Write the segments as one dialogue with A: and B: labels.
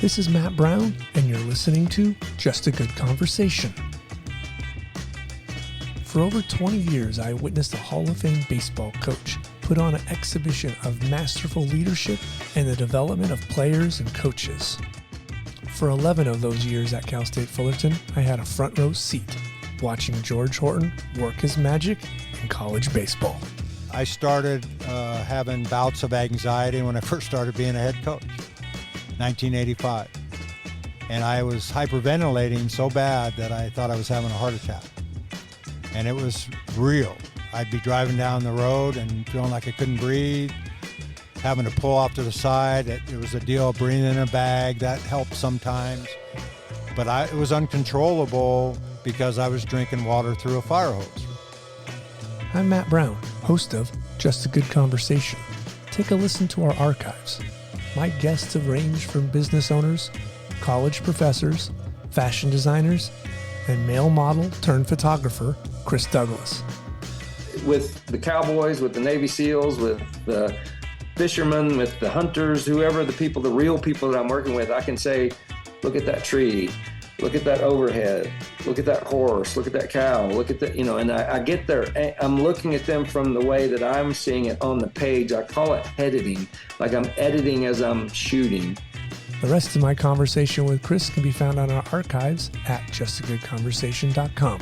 A: This is Matt Brown, and you're listening to Just a Good Conversation. For over 20 years, I witnessed a Hall of Fame baseball coach put on an exhibition of masterful leadership and the development of players and coaches. For 11 of those years at Cal State Fullerton, I had a front row seat watching George Horton work his magic in college baseball.
B: I started having bouts of anxiety when I first started being a head coach, 1985. And I was hyperventilating so bad that I thought I was having a heart attack. And it was real. I'd be driving down the road and feeling like I couldn't breathe, having to pull off to the side. It was a deal of breathing in a bag. That helped sometimes. But it was uncontrollable because I was drinking water through a fire hose.
A: I'm Matt Brown, host of Just a Good Conversation. Take a listen to our archives. My guests have ranged from business owners, college professors, fashion designers, and male model turned photographer, Chris Douglas.
C: With the cowboys, with the Navy SEALs, with the fishermen, with the hunters, whoever the people, the real people that I'm working with, I can say, look at that tree, look at that overhead, look at that horse, look at that cow, look at that, and I get there, I'm looking at them from the way that I'm seeing it on the page. I call it editing, like I'm editing as I'm shooting.
A: The rest of my conversation with Chris can be found on our archives at justagoodconversation.com.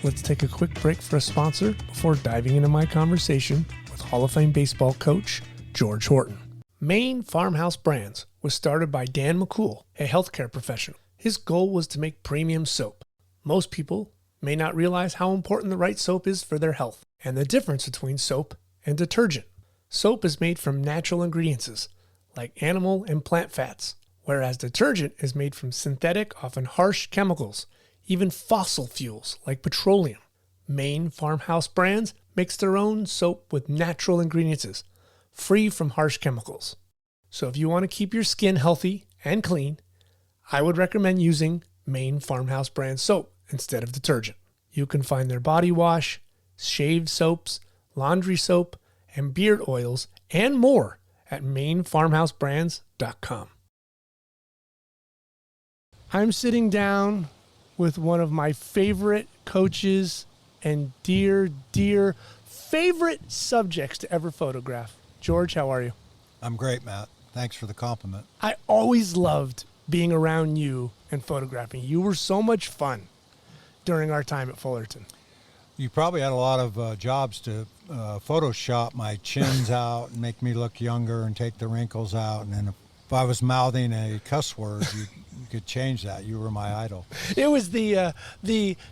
A: Let's take a quick break for a sponsor before diving into my conversation with Hall of Fame baseball coach George Horton. Maine Farmhouse Brands was started by Dan McCool, a healthcare professional. His goal was to make premium soap. Most people may not realize how important the right soap is for their health and the difference between soap and detergent. Soap is made from natural ingredients like animal and plant fats, whereas detergent is made from synthetic, often harsh chemicals, even fossil fuels like petroleum. Maine Farmhouse Brands makes their own soap with natural ingredients, free from harsh chemicals. So if you want to keep your skin healthy and clean, I would recommend using Maine Farmhouse Brand soap instead of detergent. You can find their body wash, shave soaps, laundry soap, and beard oils, and more at mainfarmhousebrands.com. I'm sitting down with one of my favorite coaches and dear favorite subjects to ever photograph. George, how are you?
B: I'm great, Matt. Thanks for the compliment.
A: I always loved being around you and photographing. You were so much fun during our time at Fullerton.
B: You probably had a lot of jobs to Photoshop my chins out and make me look younger and take the wrinkles out. And then if I was mouthing a cuss word, you could change that. You were my idol.
A: It was the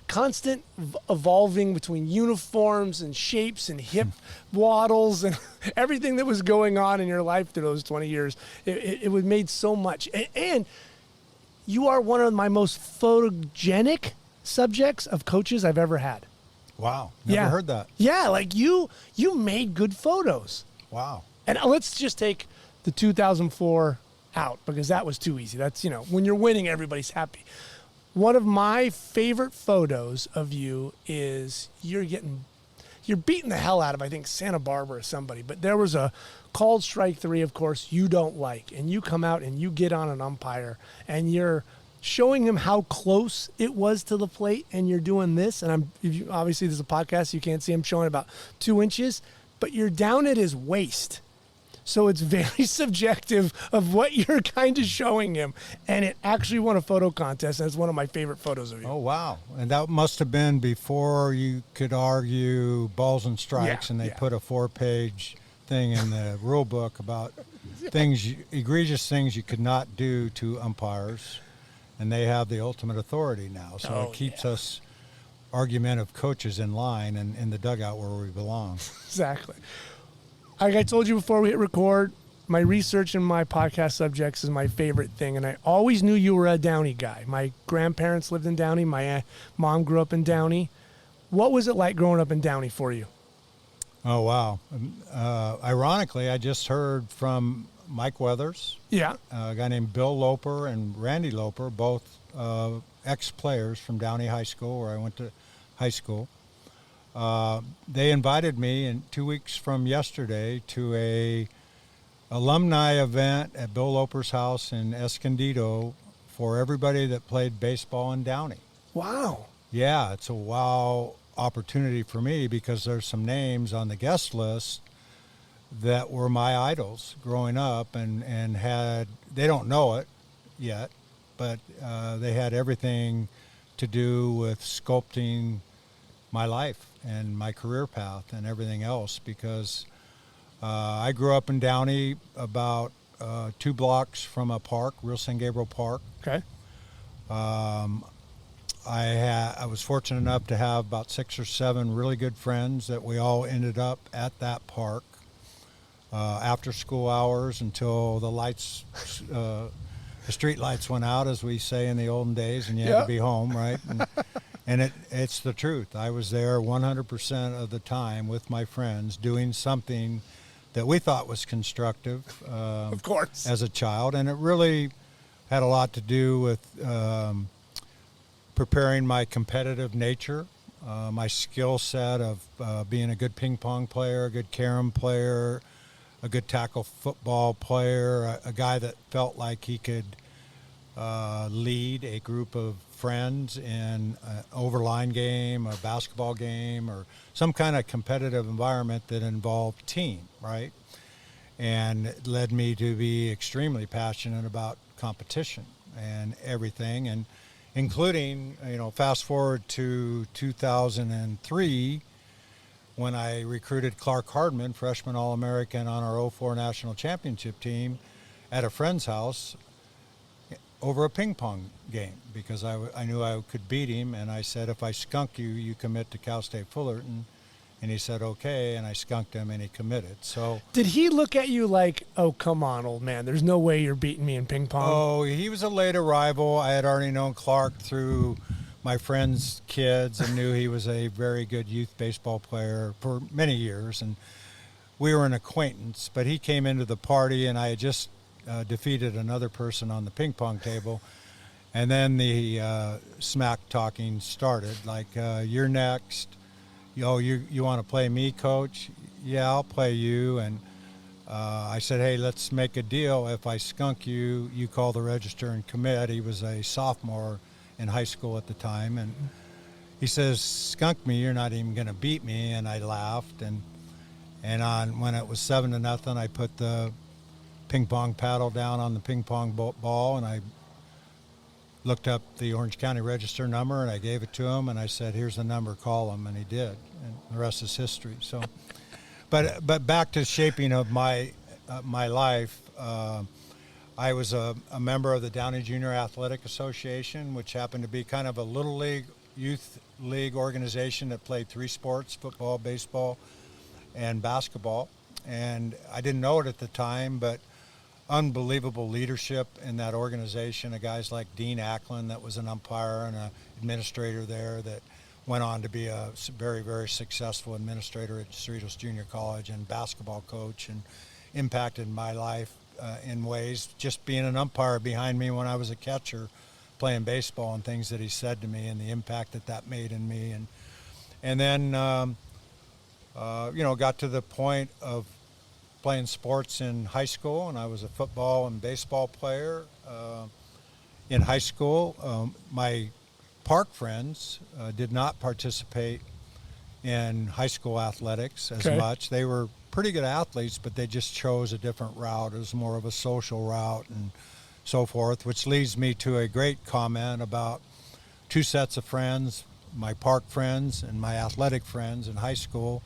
A: constant evolving between uniforms and shapes and hip waddles and everything that was going on in your life through those 20 years. It was made so much. And you are one of my most photogenic subjects of coaches I've ever had.
B: Wow. Never heard that.
A: Yeah, like you made good photos.
B: Wow.
A: And let's just take the 2004 out because that was too easy. That's, when you're winning, everybody's happy. One of my favorite photos of you is you're beating the hell out of, I think, Santa Barbara or somebody, but there was a called strike 3, of course, you don't like, and you come out and you get on an umpire and you're showing him how close it was to the plate and you're doing this, and obviously there's a podcast, so you can't see him showing about 2 inches, but you're down at his waist. So it's very subjective of what you're kind of showing him. And it actually won a photo contest. And it's one of my favorite photos of you.
B: Oh, wow. And that must have been before you could argue balls and strikes, and they put a 4-page thing in the rule book about egregious things you could not do to umpires. And they have the ultimate authority now. So it keeps us argumentative coaches in line and in the dugout where we belong.
A: Exactly. Like I told you before we hit record, my research and my podcast subjects is my favorite thing, and I always knew you were a Downey guy. My grandparents lived in Downey. My mom grew up in Downey. What was it like growing up in Downey for you?
B: Oh, wow. Ironically, I just heard from Mike Weathers, a guy named Bill Loper and Randy Loper, both ex-players from Downey High School, where I went to high school. They invited me in 2 weeks from yesterday to a alumni event at Bill Loper's house in Escondido for everybody that played baseball in Downey.
A: Wow.
B: Yeah, it's a wow opportunity for me because there's some names on the guest list that were my idols growing up and had, they don't know it yet, but they had everything to do with sculpting my life and my career path and everything else because I grew up in Downey about 2 blocks from a park, Real San Gabriel Park.
A: Okay.
B: I was fortunate enough to have about 6 or 7 really good friends that we all ended up at that park after school hours until the lights, the street lights went out, as we say in the olden days, and you had to be home, right? And it's the truth. I was there 100% of the time with my friends doing something that we thought was constructive,
A: of course,
B: as a child, and it really had a lot to do with preparing my competitive nature, my skill set of being a good ping pong player, a good carom player, a good tackle football player, a guy that felt like he could lead a group of friends in an overline game, a basketball game, or some kind of competitive environment that involved team, right? And it led me to be extremely passionate about competition and everything, and including, fast forward to 2003 when I recruited Clark Hardman, freshman All-American on our 04 national championship team, at a friend's house over a ping pong game because I knew I could beat him, and I said, if I skunk you, you commit to Cal State Fullerton. And he said, okay, and I skunked him, and he committed. So,
A: did he look at you like, oh, come on, old man, there's no way you're beating me in ping pong?
B: Oh, he was a late arrival. I had already known Clark through my friends' kids and knew he was a very good youth baseball player for many years. And we were an acquaintance, but he came into the party, and I had just defeated another person on the ping pong table. And then the smack talking started, like, you're next. You want to play me, coach? Yeah, I'll play you. And I said, hey, let's make a deal. If I skunk you, you call the register and commit. He was a sophomore in high school at the time. And he says, skunk me, you're not even going to beat me. And I laughed. And when it was 7-0, I put the ping pong paddle down on the ping pong ball, and I looked up the Orange County Register number, and I gave it to him, and I said, here's the number, call him, and he did, and the rest is history. So, but back to shaping of my life, I was a member of the Downey Junior Athletic Association, which happened to be kind of a little league, youth league organization that played 3 sports, football, baseball, and basketball. And I didn't know it at the time, but unbelievable leadership in that organization of guys like Dean Acklin, that was an umpire and an administrator there, that went on to be a very, very successful administrator at Cerritos Junior College and basketball coach, and impacted my life in ways, just being an umpire behind me when I was a catcher playing baseball, and things that he said to me and the impact that made in me. And then, got to the point of playing sports in high school, and I was a football and baseball player in high school. My park friends did not participate in high school athletics as much. They were pretty good athletes, but they just chose a different route. It was more of a social route and so forth, which leads me to a great comment about 2 sets of friends, my park friends and my athletic friends in high school.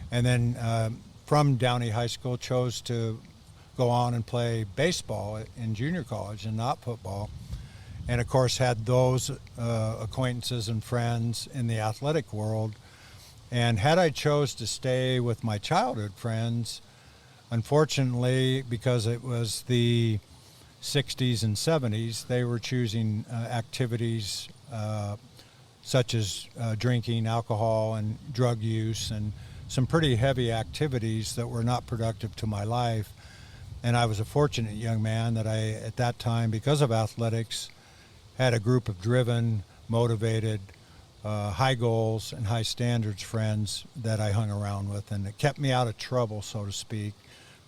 B: And then from Downey High School, chose to go on and play baseball in junior college and not football. And of course had those acquaintances and friends in the athletic world. And had I chose to stay with my childhood friends, unfortunately, because it was the 60s and 70s, they were choosing activities such as drinking, alcohol, and drug use, and some pretty heavy activities that were not productive to my life. And I was a fortunate young man that I, at that time, because of athletics, had a group of driven, motivated, high goals and high standards friends that I hung around with, and it kept me out of trouble, so to speak,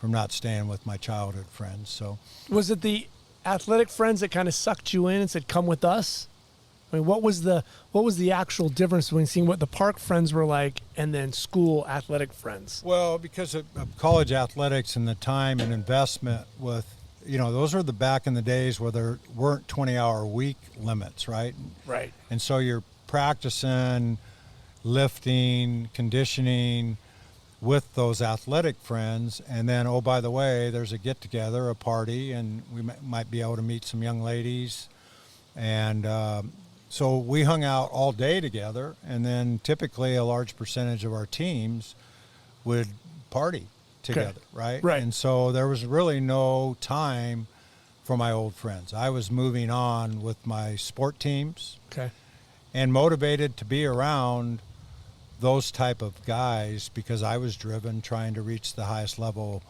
B: from not staying with my childhood friends. So,
A: was it the athletic friends that kind of sucked you in and said, "Come with us"? I mean, what was the actual difference between seeing what the park friends were like and then school athletic friends?
B: well, because of college athletics and the time and investment with, those are the back in the days where there weren't 20-hour week limits, right?
A: Right.
B: And so you're practicing, lifting, conditioning with those athletic friends, and then, oh, by the way, there's a get-together, a party, and we might be able to meet some young ladies. And so we hung out all day together, and then typically a large percentage of our teams would party together, right?
A: Right.
B: And so there was really no time for my old friends. I was moving on with my sport teams
A: Okay.
B: and motivated to be around those type of guys because I was driven trying to reach the highest level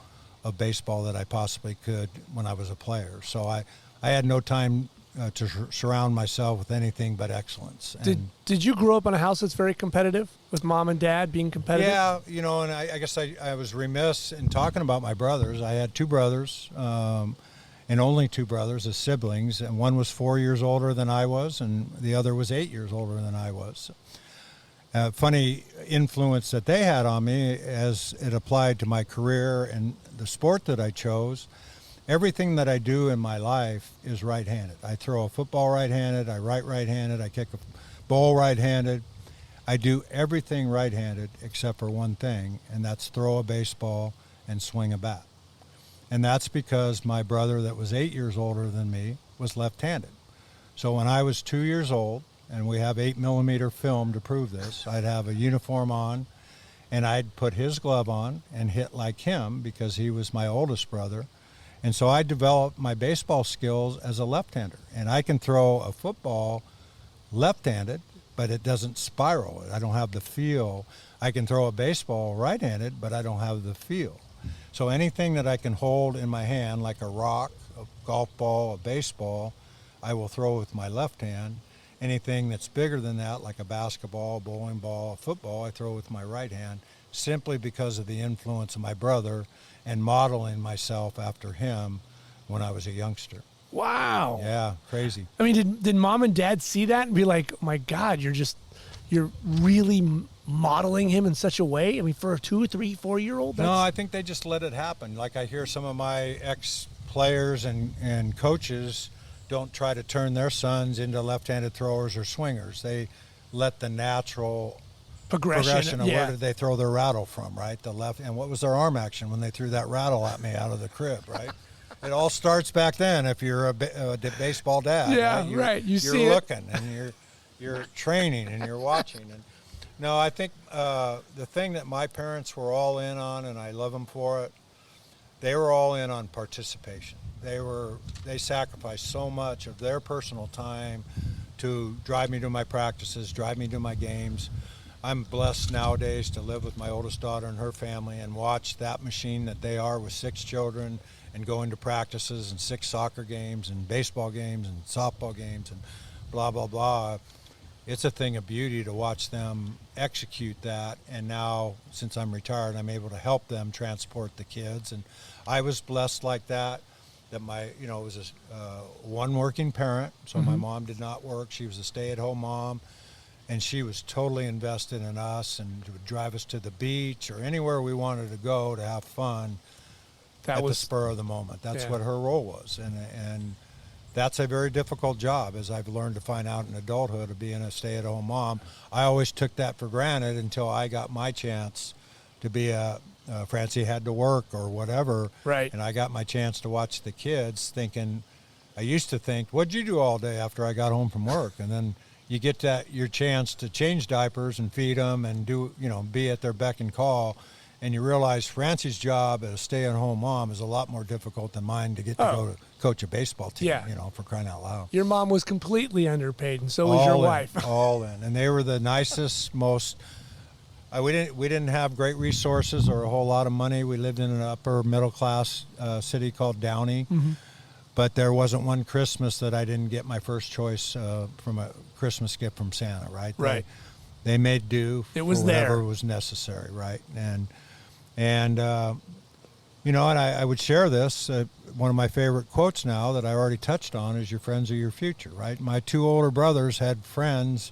B: of baseball that I possibly could when I was a player. So I had no time to surround myself with anything but excellence.
A: Did you grow up in a house that's very competitive with mom and dad being competitive?
B: Yeah, and I guess I was remiss in talking about my brothers. I had two brothers, and only two brothers as siblings, and one was 4 years older than I was, and the other was 8 years older than I was. Funny influence that they had on me as it applied to my career and the sport that I chose. Everything that I do in my life is right-handed. I throw a football right-handed, I write right-handed, I kick a ball right-handed. I do everything right-handed except for one thing, and that's throw a baseball and swing a bat. And that's because my brother that was 8 years older than me was left-handed. So when I was 2 years old, and we have 8mm film to prove this, I'd have a uniform on, and I'd put his glove on and hit like him because he was my oldest brother. And so I developed my baseball skills as a left-hander. And I can throw a football left-handed, but it doesn't spiral. I don't have the feel. I can throw a baseball right-handed, but I don't have the feel. So anything that I can hold in my hand, like a rock, a golf ball, a baseball, I will throw with my left hand. Anything that's bigger than that, like a basketball, bowling ball, a football, I throw with my right hand, simply because of the influence of my brother and modeling myself after him when I was a youngster.
A: Wow.
B: Yeah, crazy.
A: I mean, did mom and dad see that and be like, oh my God, you're really modeling him in such a way? I mean, for a 2, 3, 4-year-old?
B: No, I think they just let it happen. Like I hear some of my ex-players and coaches don't try to turn their sons into left-handed throwers or swingers. They let the natural progression of where did they throw their rattle from, right? The left, and what was their arm action when they threw that rattle at me out of the crib, right? It all starts back then if you're a baseball dad.
A: Yeah,
B: right.
A: You're
B: looking and you're training and you're watching. And no, I think the thing that my parents were all in on, and I love them for it, they were all in on participation. They sacrificed so much of their personal time to drive me to my practices, drive me to my games. I'm blessed nowadays to live with my oldest daughter and her family and watch that machine that they are with 6 children and go into practices and 6 soccer games and baseball games and softball games and blah, blah, blah. It's a thing of beauty to watch them execute that. And now, since I'm retired, I'm able to help them transport the kids. And I was blessed like that it was one working parent. So my mom did not work. She was a stay-at-home mom. And she was totally invested in us and would drive us to the beach or anywhere we wanted to go to have fun at the spur of the moment. That's what her role was. And that's a very difficult job, as I've learned to find out in adulthood, of being a stay-at-home mom. I always took that for granted until I got my chance to be Francie had to work or whatever.
A: Right.
B: And I got my chance to watch the kids I used to think, what'd you do all day after I got home from work? And then you get your chance to change diapers and feed them and be at their beck and call. And you realize Francie's job as a stay-at-home mom is a lot more difficult than mine to get to go to coach a baseball team, for crying out loud.
A: Your mom was completely underpaid, and so was your wife.
B: All in. And they were the nicest, most... We didn't have great resources or a whole lot of money. We lived in an upper middle-class city called Downey. Mm-hmm. But there wasn't one Christmas that I didn't get my first choice from a Christmas gift from Santa, right?
A: Right.
B: They made do
A: it was
B: for whatever
A: there.
B: was necessary, right? And And I would share this. One of my favorite quotes now that I already touched on is your friends are your future, right? My 2 older brothers had friends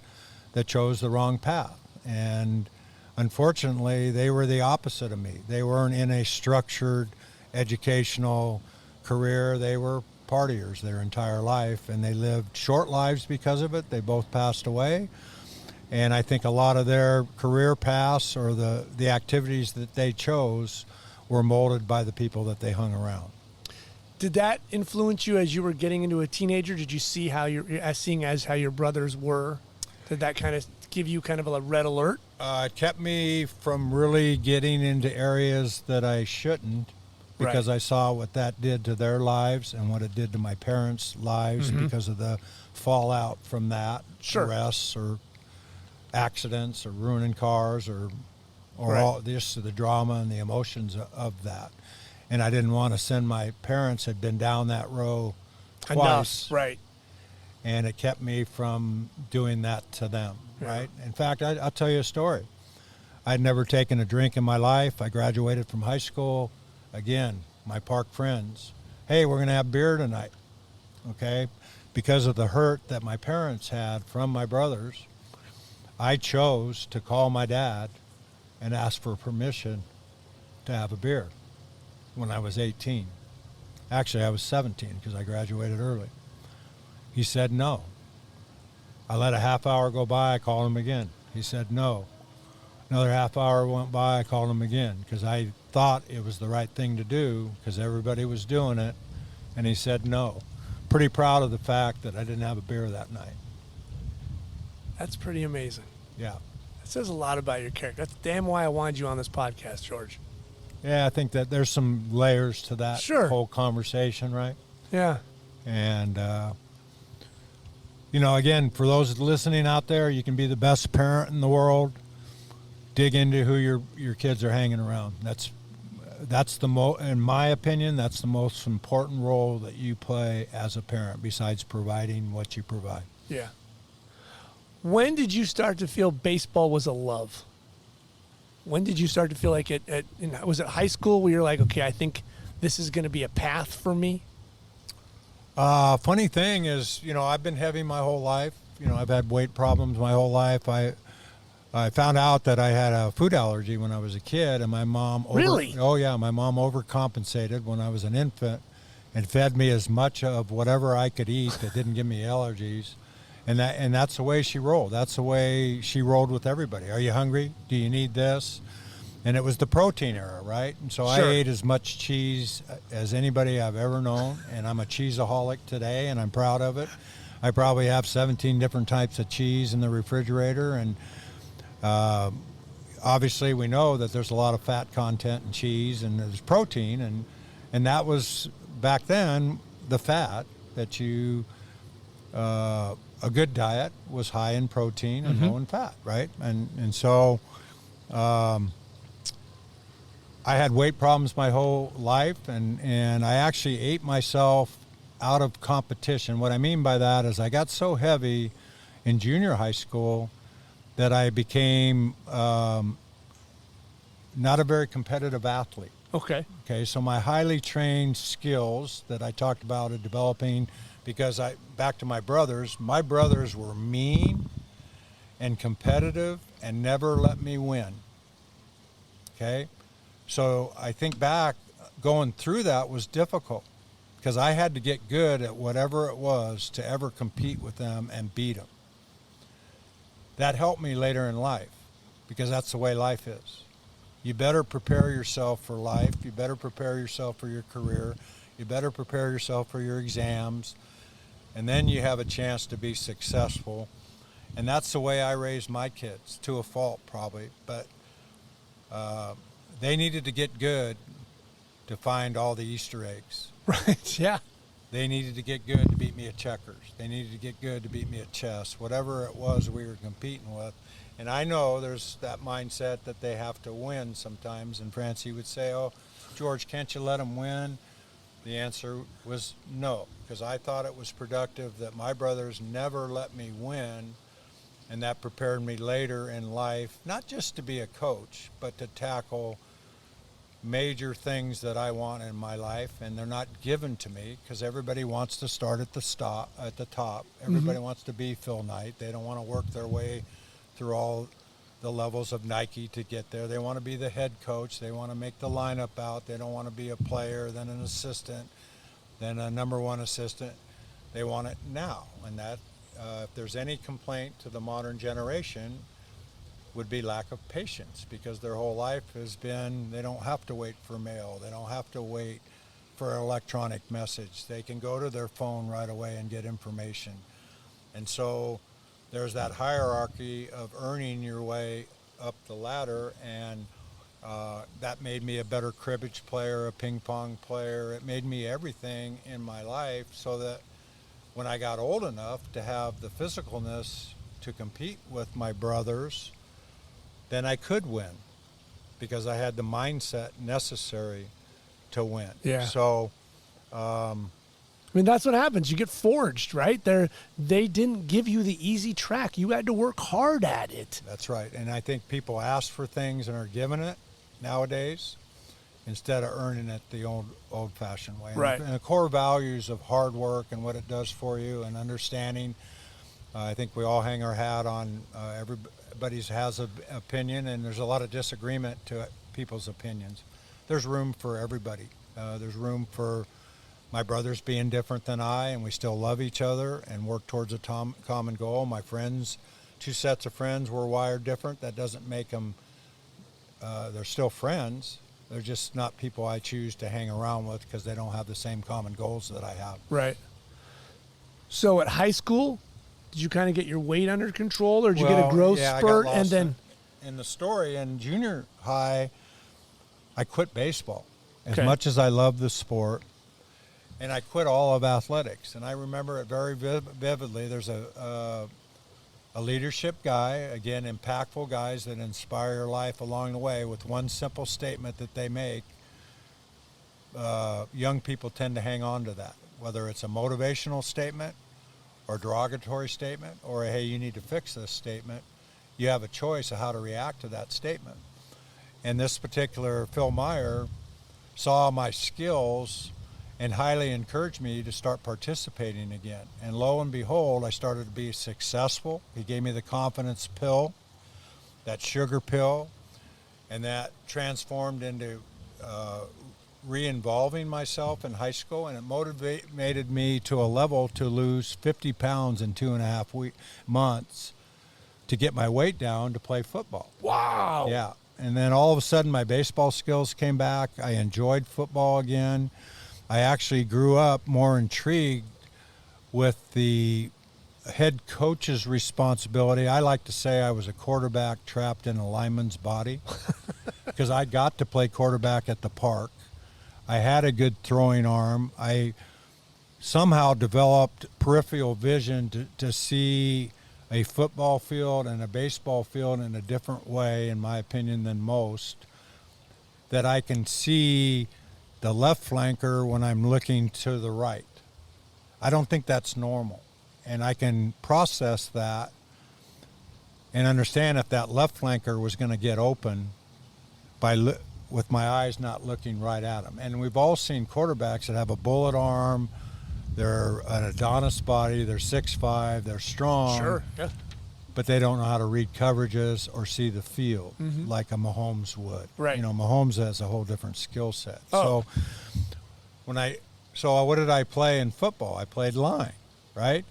B: that chose the wrong path. And unfortunately, they were the opposite of me. They weren't in a structured educational career. They were partiers their entire life, and they lived short lives because of it. They both passed away. And I think a lot of their career paths or the activities that they chose were molded by the people that they hung around.
A: Did that influence you as you were getting into a teenager? Did you see how how your brothers were? Did that kind of give you kind of a red alert?
B: It kept me from really getting into areas that I shouldn't, because I saw what that did to their lives and what it did to my parents' lives because of the fallout from that. Arrests or accidents or ruining cars or all this, the drama and the emotions of that. And I didn't want to send my parents had been down that row twice.
A: Enough. Right.
B: And it kept me from doing that to them, right? In fact, I'll tell you a story. I'd never taken a drink in my life. I graduated from high school. Again, my park friends, hey, we're going to have beer tonight, okay? Because of the hurt that my parents had from my brothers, I chose to call my dad and ask for permission to have a beer when I was 18. Actually, I was 17 because I graduated early. He said no. I let a half hour go by, I called him again. He said no. Another half hour went by, I called him again because I thought it was the right thing to do because everybody was doing it, and he said no. Pretty proud of the fact that I didn't have a beer that night.
A: That's pretty amazing.
B: Yeah.
A: That says a lot about your character. That's damn why I wanted you on this podcast, George.
B: Yeah, I think that there's some layers to that whole conversation, right?
A: Yeah.
B: And, again, for those listening out there, you can be the best parent in the world. Dig into who your kids are hanging around. That's in my opinion, that's the most important role that you play as a parent, besides providing what you provide.
A: Yeah. When did you start to feel baseball was a love? When did you start to feel like was it high school where you're like, okay, I think this is going to be a path for me?
B: Funny thing is, I've been heavy my whole life. I've had weight problems my whole life. I found out that I had a food allergy when I was a kid, and my mom
A: Really?
B: Oh yeah, my mom overcompensated when I was an infant and fed me as much of whatever I could eat that didn't give me allergies. And that's the way she rolled. That's the way she rolled with everybody. Are you hungry? Do you need this? And it was the protein era, right? And so I ate as much cheese as anybody I've ever known, and I'm a cheeseaholic today, and I'm proud of it. I probably have 17 different types of cheese in the refrigerator, and obviously we know that there's a lot of fat content in cheese, and there's protein, and that was, back then, the fat that you... a good diet was high in protein and low in fat, right? And so I had weight problems my whole life, and I actually ate myself out of competition. What I mean by that is I got so heavy in junior high school that I became not a very competitive athlete.
A: Okay.
B: Okay, so my highly trained skills that I talked about at developing, because back to my brothers were mean and competitive and never let me win. Okay? So I think back, going through that was difficult because I had to get good at whatever it was to ever compete with them and beat them. That helped me later in life because that's the way life is. You better prepare yourself for life. You better prepare yourself for your career. You better prepare yourself for your exams. And then you have a chance to be successful. And that's the way I raised my kids, to a fault probably. But they needed to get good to find all the Easter eggs.
A: Right, yeah.
B: They needed to get good to beat me at checkers. They needed to get good to beat me at chess, whatever it was we were competing with. And I know there's that mindset that they have to win sometimes. And Francie would say, oh, George, can't you let them win? The answer was no, because I thought it was productive that my brothers never let me win, and that prepared me later in life, not just to be a coach, but to tackle major things that I want in my life, and they're not given to me because everybody wants to start at the top. Everybody wants to be Phil Knight. They don't want to work their way through all the levels of Nike to get there. They want to be the head coach. They want to make the lineup out. They don't want to be a player, then an assistant, then a number one assistant. They want it now. And that, if there's any complaint to the modern generation, would be lack of patience, because their whole life has been, they don't have to wait for mail. They don't have to wait for an electronic message. They can go to their phone right away and get information. And so there's that hierarchy of earning your way up the ladder, and that made me a better cribbage player, a ping pong player. It made me everything in my life, so that when I got old enough to have the physicalness to compete with my brothers, then I could win, because I had the mindset necessary to win.
A: Yeah.
B: So,
A: I mean, that's what happens. You get forged, right? They didn't give you the easy track. You had to work hard at it.
B: That's right. And I think people ask for things and are given it nowadays instead of earning it the old-fashioned way.
A: Right.
B: And the core values of hard work and what it does for you and understanding, I think we all hang our hat on everybody's has an opinion, and there's a lot of disagreement to people's opinions. There's room for everybody. There's room for my brothers being different than I, and we still love each other and work towards a common goal. My friends, 2 sets of friends, were wired different. That doesn't make them, they're still friends. They're just not people I choose to hang around with because they don't have the same common goals that I have.
A: Right. So at high school, did you kind of get your weight under control, or did you get a growth spurt?
B: I got lost in the story. In junior high, I quit baseball as much as I loved the sport, and I quit all of athletics. And I remember it very vividly. There's a leadership guy, again, impactful guys that inspire your life along the way with one simple statement that they make. Young people tend to hang on to that, whether it's a motivational statement or derogatory statement, or a, hey, you need to fix this statement. You have a choice of how to react to that statement. And this particular Phil Meyer saw my skills and highly encouraged me to start participating again. And lo and behold, I started to be successful. He gave me the confidence pill, that sugar pill, and that transformed into re-involving myself in high school, and it motivated me to a level to lose 50 pounds in 2.5 months to get my weight down to play football.
A: Wow.
B: Yeah. And then all of a sudden my baseball skills came back. I enjoyed football again. I actually grew up more intrigued with the head coach's responsibility. I like to say I was a quarterback trapped in a lineman's body because I got to play quarterback at the park. I had a good throwing arm. I somehow developed peripheral vision to see a football field and a baseball field in a different way, in my opinion, than most, that I can see the left flanker when I'm looking to the right. I don't think that's normal. And I can process that and understand if that left flanker was going to get open with my eyes not looking right at him. And we've all seen quarterbacks that have a bullet arm, they're an Adonis body, they're 6'5", they're strong.
A: Sure, yeah.
B: But they don't know how to read coverages or see the field like a Mahomes would.
A: Right.
B: You know, Mahomes has a whole different skill set.
A: Oh.
B: So what did I play in football? I played line, right?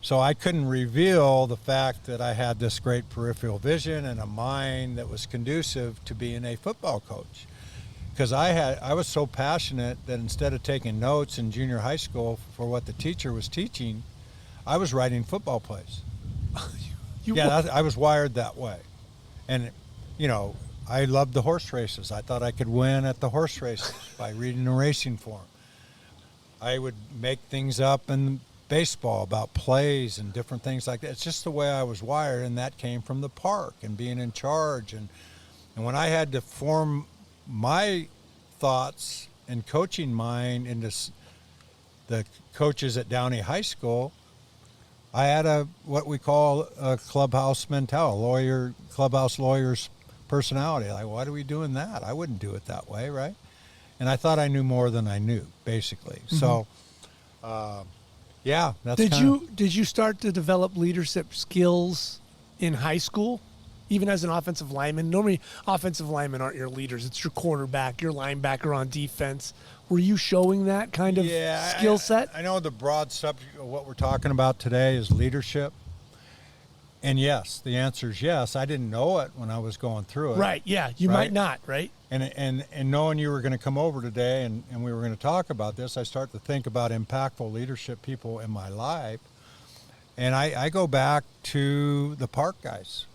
B: So I couldn't reveal the fact that I had this great peripheral vision and a mind that was conducive to being a football coach. Because I was so passionate that instead of taking notes in junior high school for what the teacher was teaching, I was writing football plays. I was wired that way. And, you know, I loved the horse races. I thought I could win at the horse races by reading the racing form. I would make things up in baseball about plays and different things like that. It's just the way I was wired, and that came from the park and being in charge. And when I had to form my thoughts and coaching mind into the coaches at Downey High School, I had what we call a clubhouse mentality, clubhouse lawyer's personality. Like, why are we doing that? I wouldn't do it that way, right? And I thought I knew more than I knew, basically. Mm-hmm. So, yeah, that's
A: Did you start to develop leadership skills in high school, even as an offensive lineman? Normally, offensive linemen aren't your leaders. It's your quarterback, your linebacker on defense. Were you showing that kind of skill set?
B: I know the broad subject of what we're talking about today is leadership. And yes, the answer is yes. I didn't know it when I was going through it.
A: Right, yeah. You might not, right?
B: And knowing you were going to come over today and we were going to talk about this, I start to think about impactful leadership people in my life. And I go back to the park guys.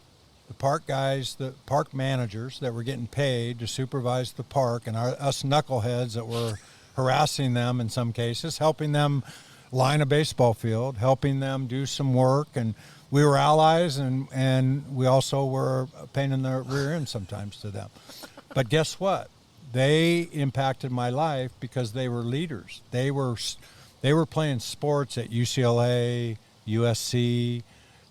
B: The park managers that were getting paid to supervise the park, and us knuckleheads that were harassing them in some cases, helping them line a baseball field, helping them do some work. And we were allies, and we also were a pain in the rear end sometimes to them. But guess what? They impacted my life because they were leaders. They were playing sports at UCLA, USC.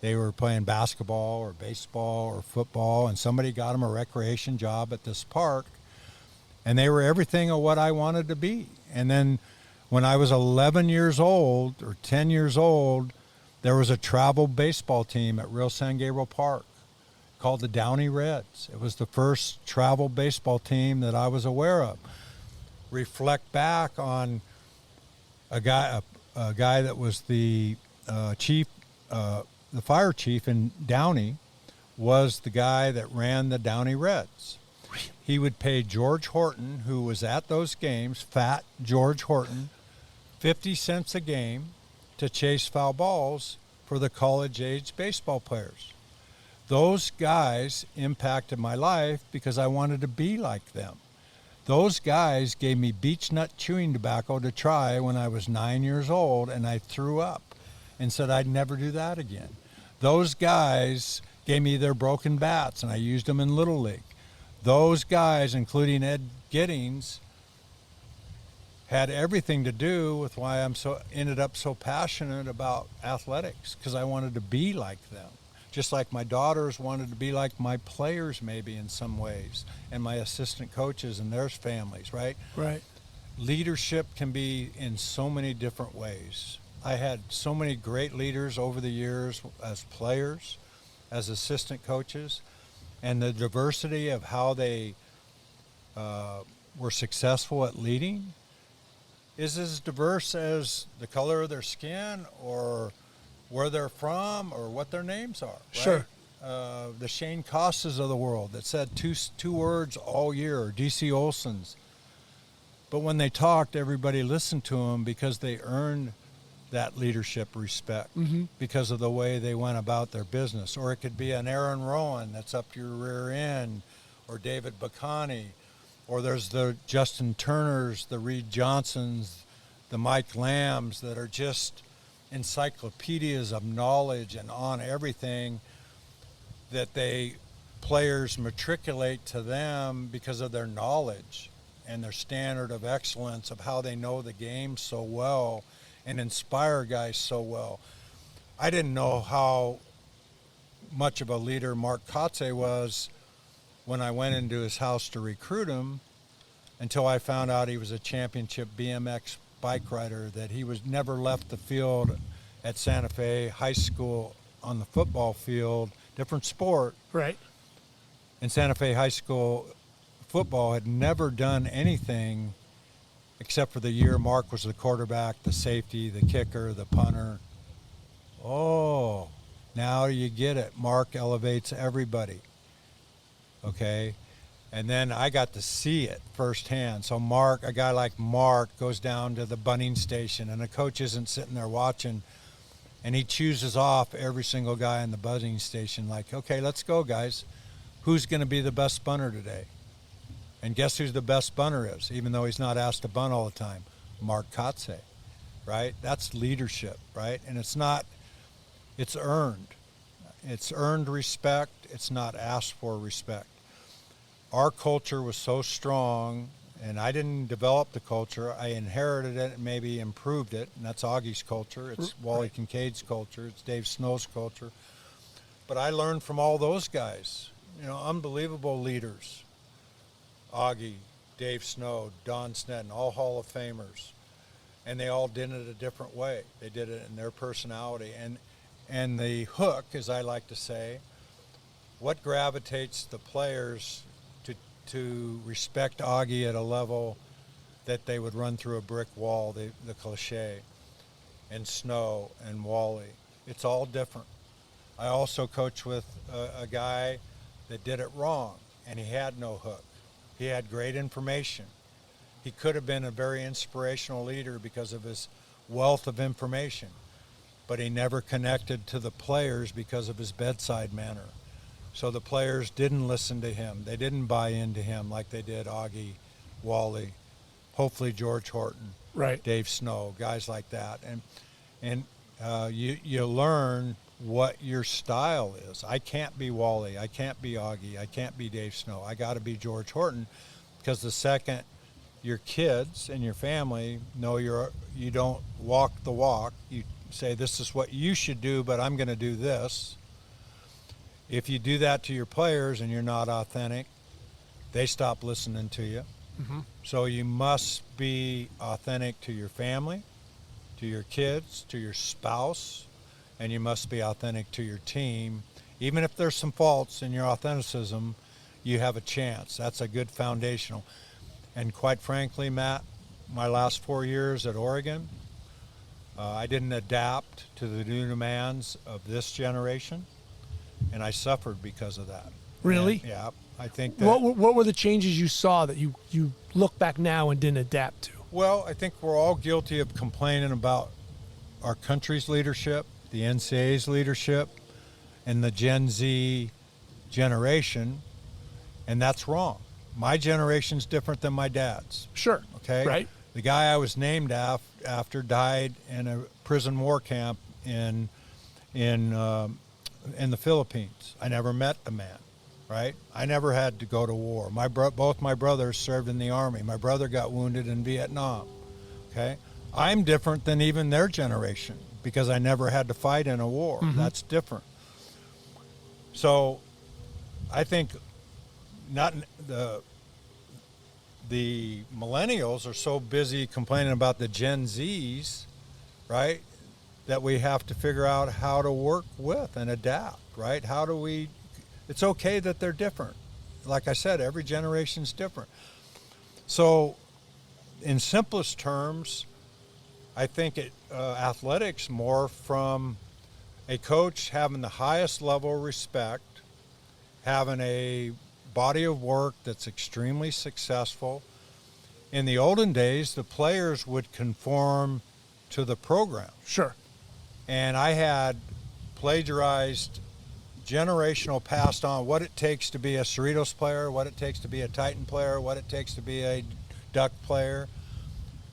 B: They were playing basketball or baseball or football, and somebody got them a recreation job at this park, and they were everything of what I wanted to be. And then when I was 11 years old or 10 years old, there was a travel baseball team at Real San Gabriel Park called the Downey Reds. It was the first travel baseball team that I was aware of. Reflect back on a guy that was the chief, the fire chief in Downey, was the guy that ran the Downey Reds. He would pay George Horton, who was at those games, fat George Horton, 50 cents a game to chase foul balls for the college-age baseball players. Those guys impacted my life because I wanted to be like them. Those guys gave me beech nut chewing tobacco to try when I was 9 years old, and I threw up and said I'd never do that again. Those guys gave me their broken bats, and I used them in Little League. Those guys, including Ed Giddings, had everything to do with why ended up so passionate about athletics, because I wanted to be like them. Just like my daughters wanted to be like my players maybe in some ways, and my assistant coaches and their families, right?
A: Right.
B: Leadership can be in so many different ways. I had so many great leaders over the years as players, as assistant coaches, and the diversity of how they were successful at leading is as diverse as the color of their skin or where they're from or what their names are. Right?
A: Sure.
B: The Shane Costas of the world that said two words all year, or D.C. Olson's. But when they talked, everybody listened to them because they earned that leadership respect because of the way they went about their business. Or it could be an Aaron Rowan that's up your rear end, or David Bacani, or there's the Justin Turners, the Reed Johnsons, the Mike Lambs that are just encyclopedias of knowledge and on everything that players matriculate to them because of their knowledge and their standard of excellence of how they know the game so well and inspire guys so well. I didn't know how much of a leader Mark Kotze was when I went into his house to recruit him until I found out he was a championship BMX bike rider, that he was never left the field at Santa Fe High School on the football field, different sport.
A: Right.
B: And Santa Fe High School football had never done anything except for the year Mark was the quarterback, the safety, the kicker, the punter. Oh, now you get it. Mark elevates everybody. Okay? And then I got to see it firsthand. So a guy like Mark goes down to the bunning station, and the coach isn't sitting there watching, and he chooses off every single guy in the bunning station like, okay, let's go, guys. Who's going to be the best bunter today? And guess who's the best bunter is, even though he's not asked to bunt all the time? Mark Kotze, right? That's leadership, right? And it's earned. It's earned respect. It's not asked for respect. Our culture was so strong, and I didn't develop the culture. I inherited it and maybe improved it, and that's Augie's culture. It's Wally Kincaid's culture. It's Dave Snow's culture. But I learned from all those guys. unbelievable leaders. Augie, Dave Snow, Don Sneddon, all Hall of Famers. And they all did it a different way. They did it in their personality. And the hook, as I like to say, what gravitates the players to respect Augie at a level that they would run through a brick wall, the cliche, and Snow and Wally. It's all different. I also coached with a guy that did it wrong, and he had no hook. He had great information. He could have been a very inspirational leader because of his wealth of information, but he never connected to the players because of his bedside manner. So the players didn't listen to him. They didn't buy into him like they did Augie, Wally, hopefully George Horton,
A: right,
B: Dave Snow, guys like that. And you learn what your style is. I can't be Wally. I can't be Augie. I can't be Dave Snow. I got to be George Horton, because the second your kids and your family know you don't walk the walk, you say, this is what you should do, but I'm going to do this. If you do that to your players and you're not authentic, they stop listening to you.
A: Mm-hmm.
B: So you must be authentic to your family, to your kids, to your spouse, and you must be authentic to your team. Even if there's some faults in your authenticism, you have a chance. That's a good foundational. And quite frankly, Matt, my last 4 years at Oregon, I didn't adapt to the new demands of this generation, and I suffered because of that.
A: Really?
B: And, yeah, I think that.
A: What were the changes you saw that you look back now and didn't adapt to?
B: Well, I think we're all guilty of complaining about our country's leadership, the NCAA's leadership, and the Gen Z generation, and that's wrong. My generation's different than my dad's.
A: Sure.
B: Okay?
A: Right.
B: The guy I was named after died in a prison war camp in the Philippines. I never met the man, right? I never had to go to war. Both my brothers served in the Army. My brother got wounded in Vietnam, okay? I'm different than even their generation because I never had to fight in a war.
A: Mm-hmm.
B: That's different. So I think not the millennials are so busy complaining about the Gen Zs, right, that we have to figure out how to work with and adapt, right? How do we, it's okay that they're different. Like I said, every generation's different. So in simplest terms, I think athletics more from a coach having the highest level of respect, having a body of work that's extremely successful. In the olden days, the players would conform to the program.
A: Sure.
B: And I had plagiarized, generational, passed on what it takes to be a Cerritos player, what it takes to be a Titan player, what it takes to be a Duck player,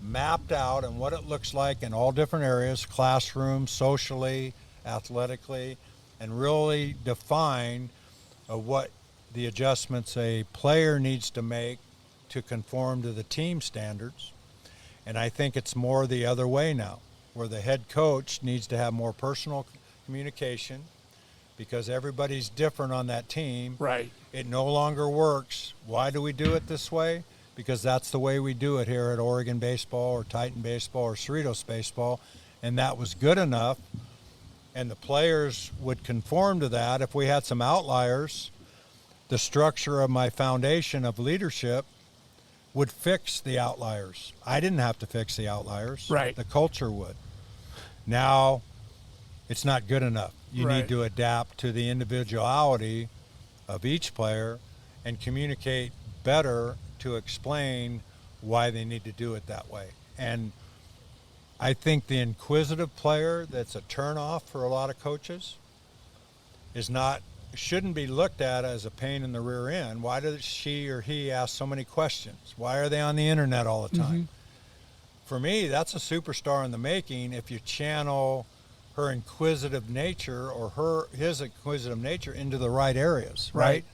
B: mapped out and what it looks like in all different areas, classroom, socially, athletically, and really define what the adjustments a player needs to make to conform to the team standards. And I think it's more the other way now, where the head coach needs to have more personal communication because everybody's different on that team.
A: Right.
B: It no longer works. Why do we do it this way? Because that's the way we do it here at Oregon baseball or Titan baseball or Cerritos baseball, and that was good enough. And the players would conform to that. If we had some outliers, the structure of my foundation of leadership would fix the outliers. I didn't have to fix the outliers.
A: Right.
B: The culture would. Now, it's not good enough. You
A: Right.
B: need to adapt to the individuality of each player and communicate better to explain why they need to do it that way. And I think the inquisitive player that's a turnoff for a lot of coaches shouldn't be looked at as a pain in the rear end. Why does she or he ask so many questions? Why are they on the internet all the time?
A: Mm-hmm.
B: For me, that's a superstar in the making if you channel her inquisitive nature or his inquisitive nature into the right areas, right?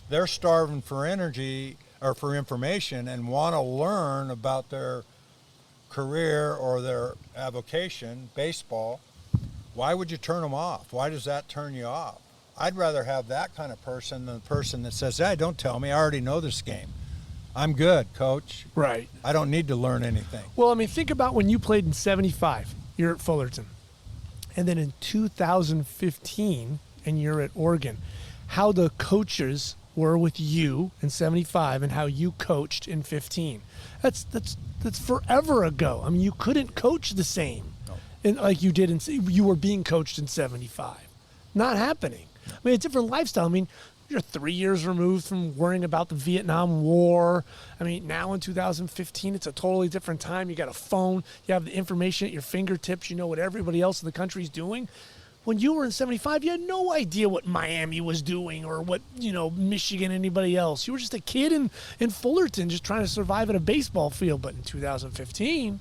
B: They're starving for energy or for information and want to learn about their career or their avocation, baseball. Why would you turn them off? Why does that turn you off? I'd rather have that kind of person than the person that says, hey, don't tell me, I already know this game. I'm good, coach.
A: Right.
B: I don't need to learn anything.
A: Well, I mean, think about when you played in 75, you're at Fullerton. And then in 2015, and you're at Oregon, how the coaches were with you in 75 and how you coached in 15. That's forever ago. I mean, you couldn't coach the same like you did you were being coached in 75. Not happening. I mean, a different lifestyle. I mean, you're 3 years removed from worrying about the Vietnam War. I mean, now in 2015, it's a totally different time. You got a phone. You have the information at your fingertips. You know what everybody else in the country is doing. When you were in 75, you had no idea what Miami was doing or what, Michigan, anybody else. You were just a kid in Fullerton just trying to survive at a baseball field. But in 2015,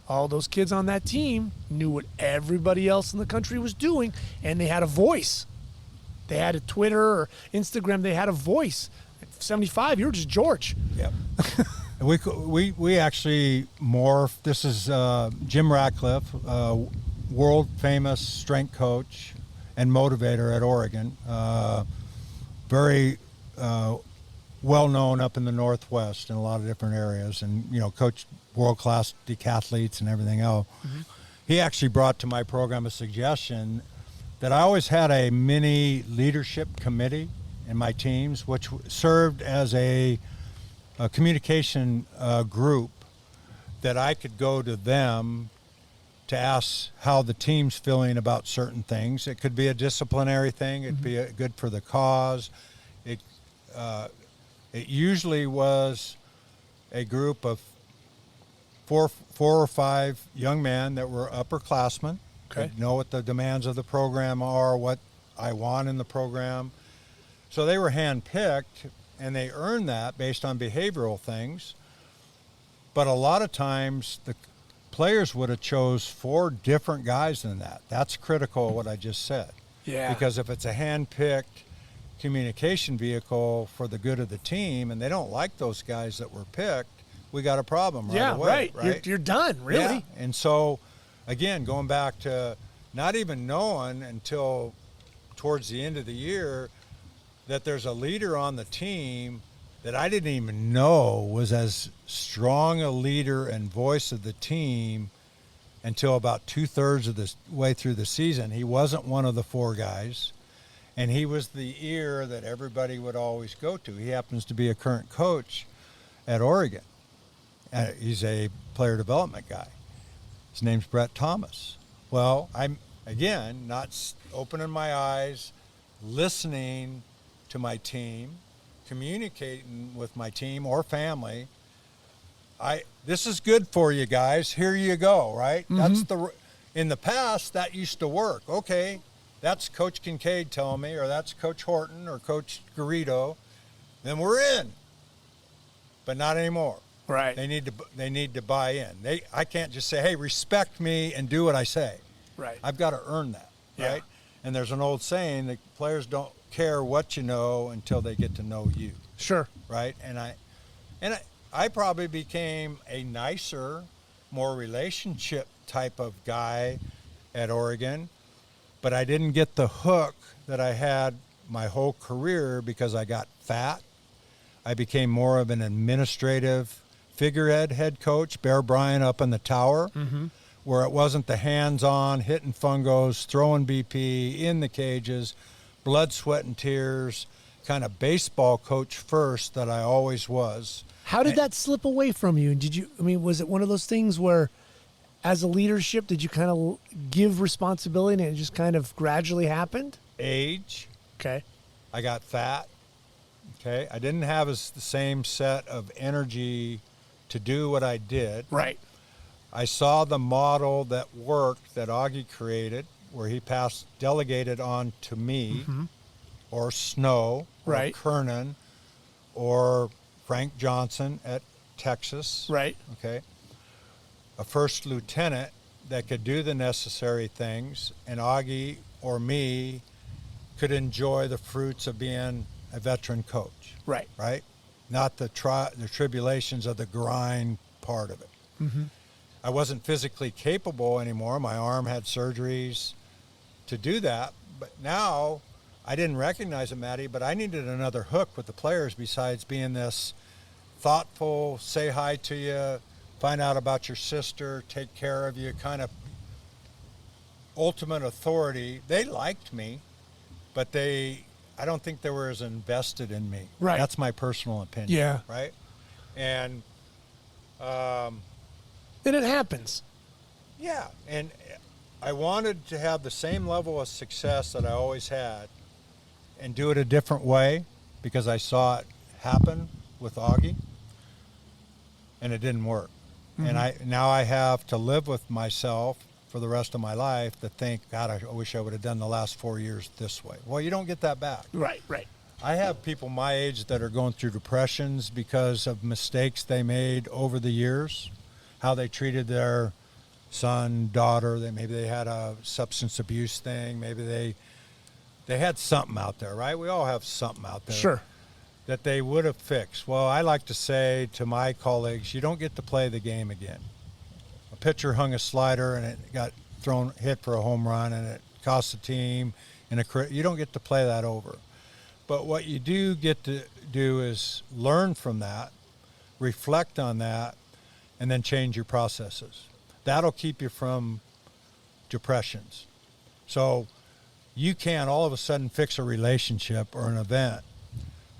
A: all those kids on that team knew what everybody else in the country was doing, and they had a voice. They had a Twitter or Instagram. They had a voice. At 75, you were just George.
B: Yep. we actually morphed. This is Jim Ratcliffe, world famous strength coach and motivator at Oregon. Very well known up in the Northwest in a lot of different areas, and coached world class decathletes and everything else. Mm-hmm. He actually brought to my program a suggestion that I always had a mini leadership committee in my teams, which served as a communication group that I could go to them to ask how the team's feeling about certain things. It could be a disciplinary thing. It'd be good for the cause. It usually was a group of four or five young men that were upperclassmen.
A: Okay.
B: Know what the demands of the program are, what I want in the program. So they were handpicked, and they earned that based on behavioral things. But a lot of times the players would have chose 4 different guys than that. That's critical, what I just said.
A: Yeah.
B: Because if it's a handpicked communication vehicle for the good of the team, and they don't like those guys that were picked, we got a problem right away.
A: Right. You're done, really.
B: Yeah. And so, again, going back to not even knowing until towards the end of the year that there's a leader on the team that I didn't even know was as strong a leader and voice of the team until about 2/3 of the way through the season. He wasn't one of the 4 guys, and he was the ear that everybody would always go to. He happens to be a current coach at Oregon. He's a player development guy. His name's Brett Thomas. Well, I'm, again, not opening my eyes, listening to my team, communicating with my team or family. This is good for you guys. Here you go, right? Mm-hmm. In the past, that used to work. Okay, that's Coach Kincaid telling me, or that's Coach Horton or Coach Garrido. Then we're in. But not anymore.
A: Right.
B: They need to buy in. I can't just say, hey, respect me and do what I say.
A: Right.
B: I've got to earn that.
A: Yeah.
B: Right. And there's an old saying that players don't care what you know until they get to know you.
A: Sure.
B: Right. And I probably became a nicer, more relationship type of guy at Oregon, but I didn't get the hook that I had my whole career because I got fat. I became more of an administrative figurehead head coach, Bear Bryant up in the tower, where it wasn't the hands-on, hitting fungos, throwing BP, in the cages, blood, sweat, and tears, kind of baseball coach first that I always was.
A: How did that slip away from you? Was it one of those things where, as a leadership, did you kind of give responsibility and it just kind of gradually happened?
B: Age.
A: Okay.
B: I got fat. Okay. I didn't have the same set of energy to do what I did.
A: Right.
B: I saw the model that worked that Augie created, where he delegated on to me, or Snow, or Kernan, or Frank Johnson at Texas.
A: Right.
B: Okay. A first lieutenant that could do the necessary things, and Augie or me could enjoy the fruits of being a veteran coach.
A: Right.
B: Right. Not the tribulations of the grind part of it.
A: Mm-hmm.
B: I wasn't physically capable anymore. My arm had surgeries to do that. But now I didn't recognize it, Maddie, but I needed another hook with the players besides being this thoughtful, say hi to you, find out about your sister, take care of you, kind of ultimate authority. They liked me, but I don't think they were as invested in me.
A: Right.
B: That's my personal opinion.
A: Yeah.
B: Right? And
A: it happens.
B: yeah, and I wanted to have the same level of success that I always had and do it a different way because I saw it happen with Augie, and it didn't work.
A: Mm-hmm.
B: And now I have to live with myself for the rest of my life to think, God, I wish I would have done the last 4 years this way. Well, you don't get that back.
A: Right.
B: I have people my age that are going through depressions because of mistakes they made over the years, how they treated their son, daughter. Maybe they had a substance abuse thing. Maybe they had something out there, right? We all have something out there.
A: Sure.
B: That they would have fixed. Well, I like to say to my colleagues, you don't get to play the game again. A pitcher hung a slider and it got hit for a home run and it cost the team. You don't get to play that over. But what you do get to do is learn from that, reflect on that, and then change your processes. That'll keep you from depressions. So you can't all of a sudden fix a relationship or an event,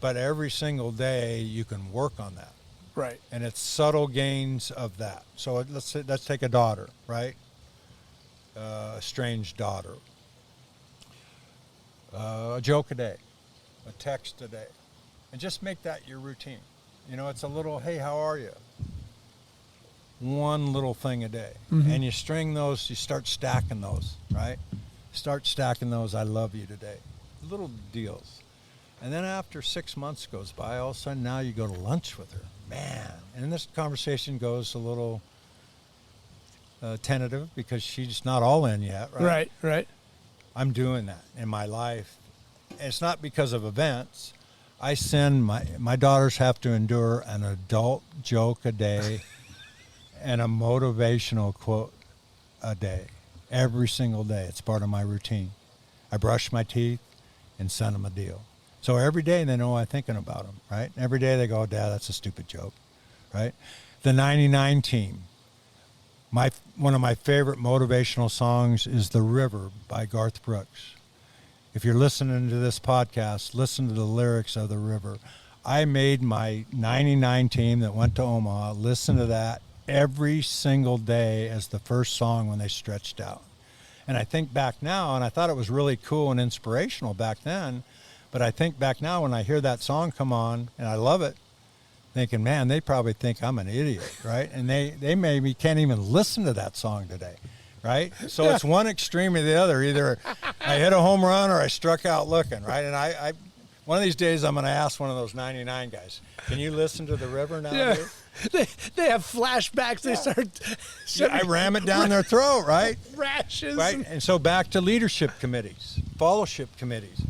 B: but every single day you can work on that.
A: Right.
B: And it's subtle gains of that. So let's take a daughter, right? A strange daughter. A joke a day, a text a day, and just make that your routine. It's a little, hey, how are you? One little thing a day.
A: Mm-hmm.
B: And you string those, you start stacking those, right? Start stacking those, I love you today. Little deals. And then after 6 months goes by, all of a sudden now you go to lunch with her. Man. And this conversation goes a little tentative because she's not all in yet, right?
A: Right.
B: I'm doing that in my life. And it's not because of events. I send my daughters have to endure an adult joke a day and a motivational quote a day. Every single day. It's part of my routine. I brush my teeth and send them a deal. So every day they know I'm thinking about them, right? Every day they go, Dad, that's a stupid joke, right? The 99 team. One of my favorite motivational songs is The River by Garth Brooks. If you're listening to this podcast, listen to the lyrics of The River. I made my 99 team that went to Omaha listen to that every single day as the first song when they stretched out. And I think back now, and I thought it was really cool and inspirational back then, but I think back now when I hear that song come on, and I love it, thinking, man, they probably think I'm an idiot, right? And they maybe can't even listen to that song today, right? So it's one extreme or the other. Either I hit a home run or I struck out looking, right? And I one of these days I'm going to ask one of those 99 guys, can you listen to The River now,
A: Yeah.
B: dude?
A: They have flashbacks. They start
B: I ram it down their throat, right?
A: rashes.
B: Right? And so back to leadership committees, fellowship committees.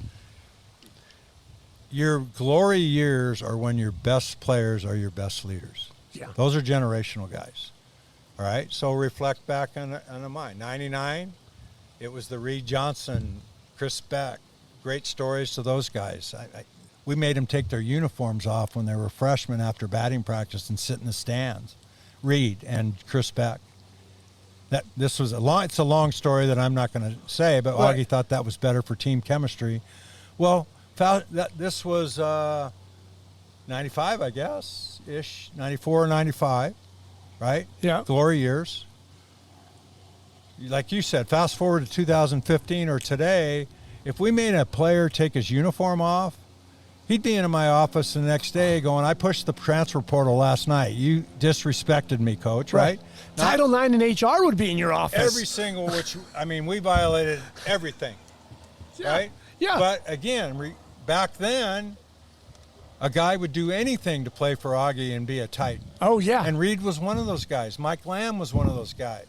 B: Your glory years are when your best players are your best leaders.
A: Yeah.
B: Those are generational guys. All right? So reflect back on mine. 99, it was the Reed Johnson, Chris Beck. Great stories to those guys. We made them take their uniforms off when they were freshmen after batting practice and sit in the stands. Reed and Chris Beck. It's a long story that I'm not going to say, but
A: Right.
B: Augie thought that was better for team chemistry. Well, this was 95, I guess, ish, 94 or 95, right?
A: Yeah.
B: Glory years. Like you said, fast forward to 2015 or today, if we made a player take his uniform off, he'd be in my office the next day going, I pushed the transfer portal last night. You disrespected me, coach, right?
A: Title IX and HR would be in your office.
B: Every single, we violated everything, right?
A: Yeah.
B: But again, back then, a guy would do anything to play for Augie and be a Titan.
A: Oh, yeah.
B: And Reed was one of those guys. Mike Lamb was one of those guys,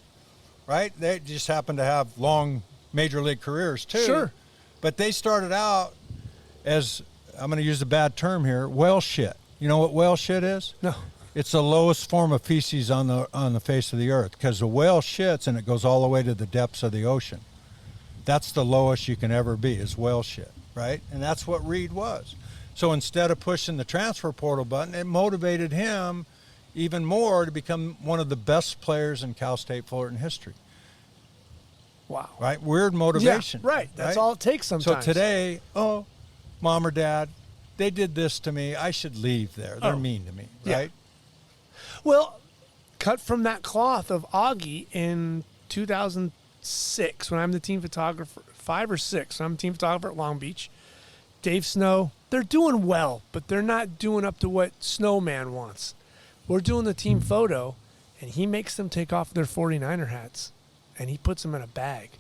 B: right? They just happened to have long major league careers, too.
A: Sure.
B: But they started out as, I'm going to use a bad term here, whale shit. You know what whale shit is?
A: No.
B: It's the lowest form of feces on the face of the earth because the whale shits and it goes all the way to the depths of the ocean. That's the lowest you can ever be is whale shit. right? And that's what Reed was. So instead of pushing the transfer portal button, it motivated him even more to become one of the best players in Cal State Fullerton history.
A: Wow.
B: Right? Weird motivation.
A: Yeah, right. That's
B: right?
A: all it takes sometimes.
B: So today, mom or dad, they did this to me. I should leave there. They're mean to me, right?
A: Yeah. Well, cut from that cloth of Augie in 2006 when I'm the team photographer, 5 or 6, when I'm the team photographer at Long Beach. Dave Snow, they're doing well, but they're not doing up to what Snowman wants. We're doing the team photo, and he makes them take off their 49er hats, and he puts them in a bag.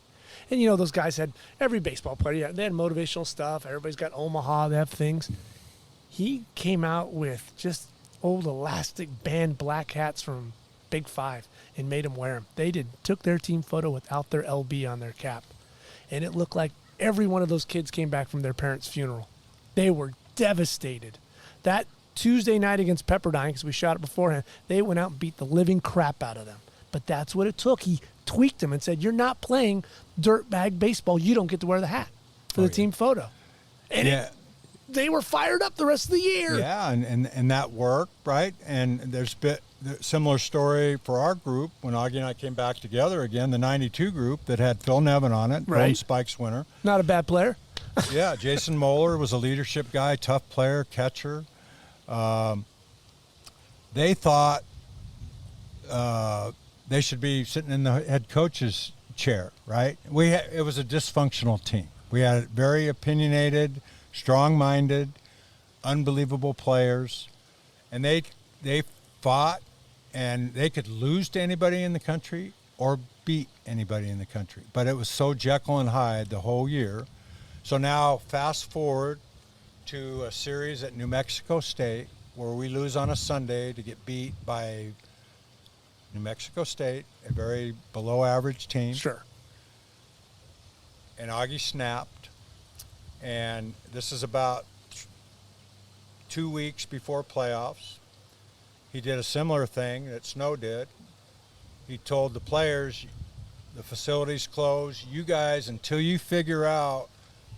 A: And, you know, those guys had, every baseball player, they had motivational stuff. Everybody's got Omaha, they have things. He came out with just old elastic band black hats from Big 5 and made them wear them. They took their team photo without their LB on their cap. And it looked like every one of those kids came back from their parents' funeral. They were devastated. That Tuesday night against Pepperdine, because we shot it beforehand, they went out and beat the living crap out of them. But that's what it took. He tweaked them and said, you're not playing dirtbag baseball. You don't get to wear the hat for the team photo. And they were fired up the rest of the year.
B: Yeah, and that worked, right? And there's been a similar story for our group when Augie and I came back together again, the 92 group that had Phil Nevin on it, Golden Spikes winner.
A: Not a bad player.
B: Yeah, Jason Moeller was a leadership guy, tough player, catcher. They thought they should be sitting in the head coach's chair, right? It was a dysfunctional team. We had very opinionated, strong-minded, unbelievable players, and they fought, and they could lose to anybody in the country or beat anybody in the country. But it was so Jekyll and Hyde the whole year. So now fast forward to a series at New Mexico State where we lose on a Sunday to get beat by New Mexico State, a very below-average team.
A: Sure.
B: And Augie snapped. And this is about 2 weeks before playoffs. He did a similar thing that Snow did. He told the players, the facility's closed. You guys, until you figure out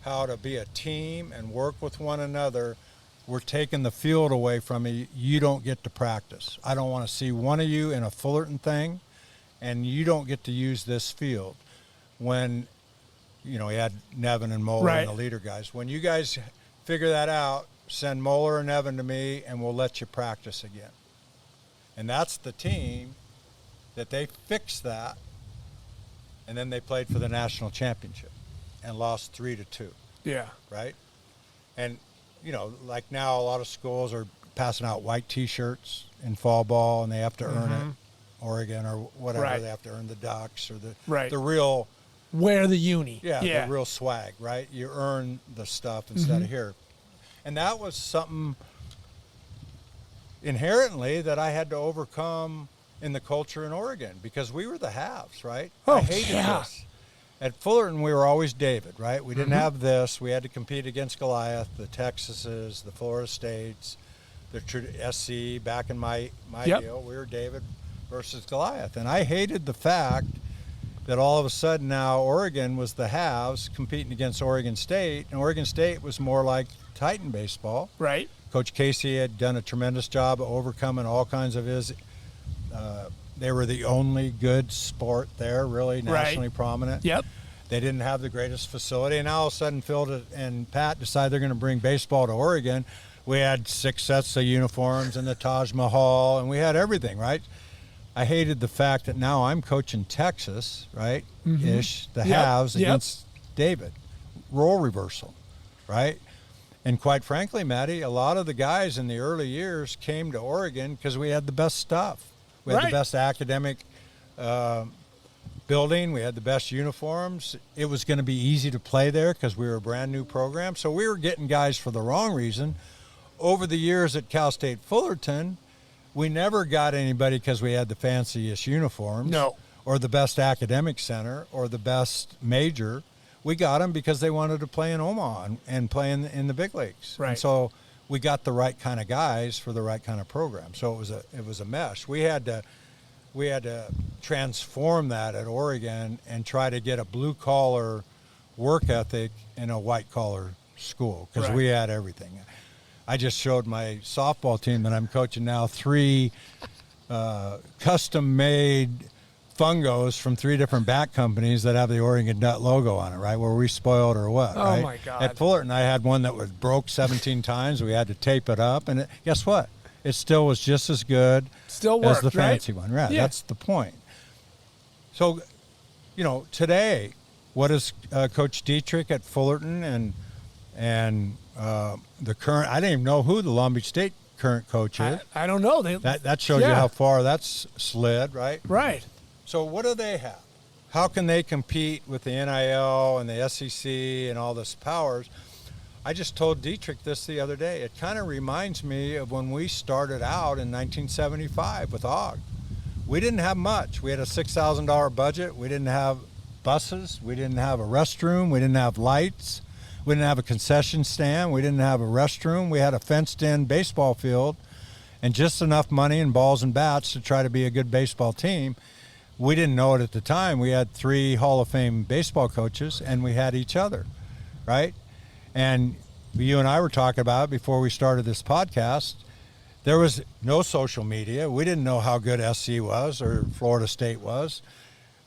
B: how to be a team and work with one another, we're taking the field away from you. You don't get to practice. I don't want to see one of you in a Fullerton thing, and you don't get to use this field. When, you know, he had Nevin and Moeller and the leader guys. When you guys figure that out, send Moeller and Nevin to me, and we'll let you practice again. And that's the team that they fixed that, and then they played for the national championship and lost 3-2.
A: Yeah.
B: Right? And, you know, like now a lot of schools are passing out white T-shirts in fall ball, and they have to earn it. Oregon or whatever, they have to earn the Ducks or the real –
A: wear the uni.
B: Yeah, the real swag, right? You earn the stuff instead of here. And that was something inherently that I had to overcome in the culture in Oregon because we were the haves, right? I hated this. At Fullerton, we were always David, right? We didn't have this. We had to compete against Goliath, the Texases, the Florida States, the SC. Back in my deal, we were David versus Goliath. And I hated the fact that all of a sudden now Oregon was the haves competing against Oregon State, and Oregon State was more like Titan baseball.
A: Right.
B: Coach Casey had done a tremendous job of overcoming all kinds of his they were the only good sport there, really nationally prominent.
A: Yep.
B: They didn't have the greatest facility, and now all of a sudden Phil and Pat decide they're going to bring baseball to Oregon. We had 6 sets of uniforms and the Taj Mahal, and we had everything, right? I hated the fact that now I'm coaching Texas, right, ish, the halves against David. Role reversal, right? And quite frankly, Matty, a lot of the guys in the early years came to Oregon because we had the best stuff. We had the best academic building. We had the best uniforms. It was going to be easy to play there because we were a brand new program. So we were getting guys for the wrong reason. Over the years at Cal State Fullerton, we never got anybody because we had the fanciest uniforms.
A: No.
B: Or the best academic center or the best major. We got them because they wanted to play in Omaha and play in the big leagues.
A: Right.
B: And so we got the right kind of guys for the right kind of program. So it was a mesh. We had to transform that at Oregon and try to get a blue collar work ethic in a white collar school because
A: Right.
B: we had everything. I just showed my softball team that I'm coaching now 3 custom-made fungos from 3 different bat companies that have the Oregon Nut logo on it, right? Were we spoiled or what,
A: Oh,
B: right?
A: my God.
B: At Fullerton, I had one that was broke 17 times. We had to tape it up. And guess what? It still was just as good
A: Still
B: as
A: worked,
B: the
A: right?
B: fancy one. Right,
A: Yeah.
B: that's the point. So, today, what is Coach Dietrich at Fullerton and the current – I didn't even know who the Long Beach State current coach is.
A: I don't know.
B: That shows you how far that's slid, right?
A: Right.
B: So what do they have? How can they compete with the NIL and the SEC and all this powers? I just told Dietrich this the other day. It kind of reminds me of when we started out in 1975 with Augie. We didn't have much. We had a $6,000 budget. We didn't have buses. We didn't have a restroom. We didn't have lights. We didn't have a concession stand. We didn't have a restroom. We had a fenced-in baseball field and just enough money and balls and bats to try to be a good baseball team. We didn't know it at the time. We had 3 Hall of Fame baseball coaches, and we had each other, right? And you and I were talking about before we started this podcast, there was no social media. We didn't know how good SC was or Florida State was.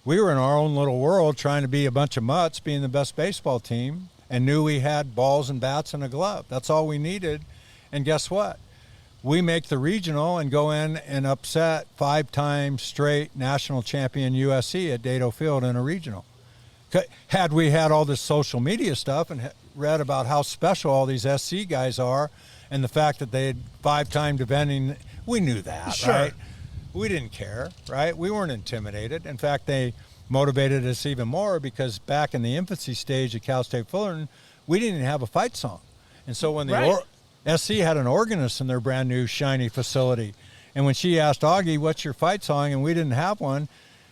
B: We were in our own little world trying to be a bunch of mutts, being the best baseball team, and knew we had balls and bats and a glove. That's all we needed. And guess what? We make the regional and go in and upset 5 times straight national champion USC at Dato Field in a regional. Had we had all this social media stuff and read about how special all these SC guys are and the fact that they had 5-time defending, we knew that,
A: Sure.
B: right? We didn't care, right? We weren't intimidated. In fact, they motivated us even more because back in the infancy stage at Cal State Fullerton, we didn't even have a fight song. And so when the SC had an organist in their brand new shiny facility, and when she asked Augie, what's your fight song, and we didn't have one,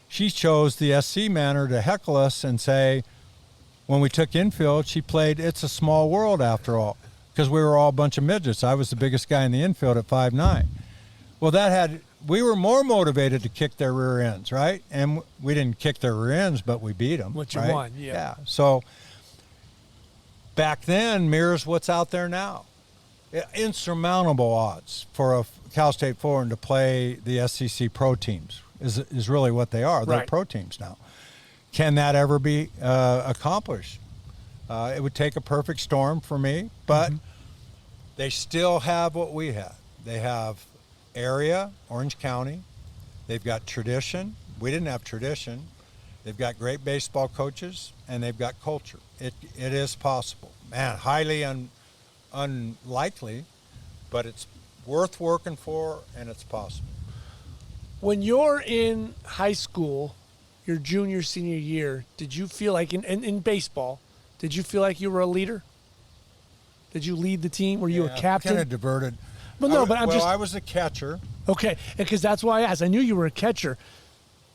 B: she chose the SC manner to heckle us and say, when we took infield, she played It's a Small World After All, because we were all a bunch of midgets. I was the biggest guy in the infield at 5'9". Well, we were more motivated to kick their rear ends, right? And we didn't kick their rear ends, but we beat them.
A: What you
B: right?
A: won, yeah.
B: So back then mirrors what's out there now. Insurmountable odds for a Cal State Fullerton to play the SEC pro teams is really what they are. They're pro teams now. Can that ever be accomplished? It would take a perfect storm for me, but they still have what we had. They have area, Orange County. They've got tradition. We didn't have tradition. They've got great baseball coaches, and they've got culture. It is possible. Man, highly unlikely, but it's worth working for, and it's possible.
A: When you're in high school, your junior, senior year, did you feel like in baseball, did you feel like you were a leader? Did you lead the team? Were you a captain?
B: Kind of diverted.
A: Well, no, but
B: I was a catcher.
A: Okay, because that's why I asked. I knew you were a catcher.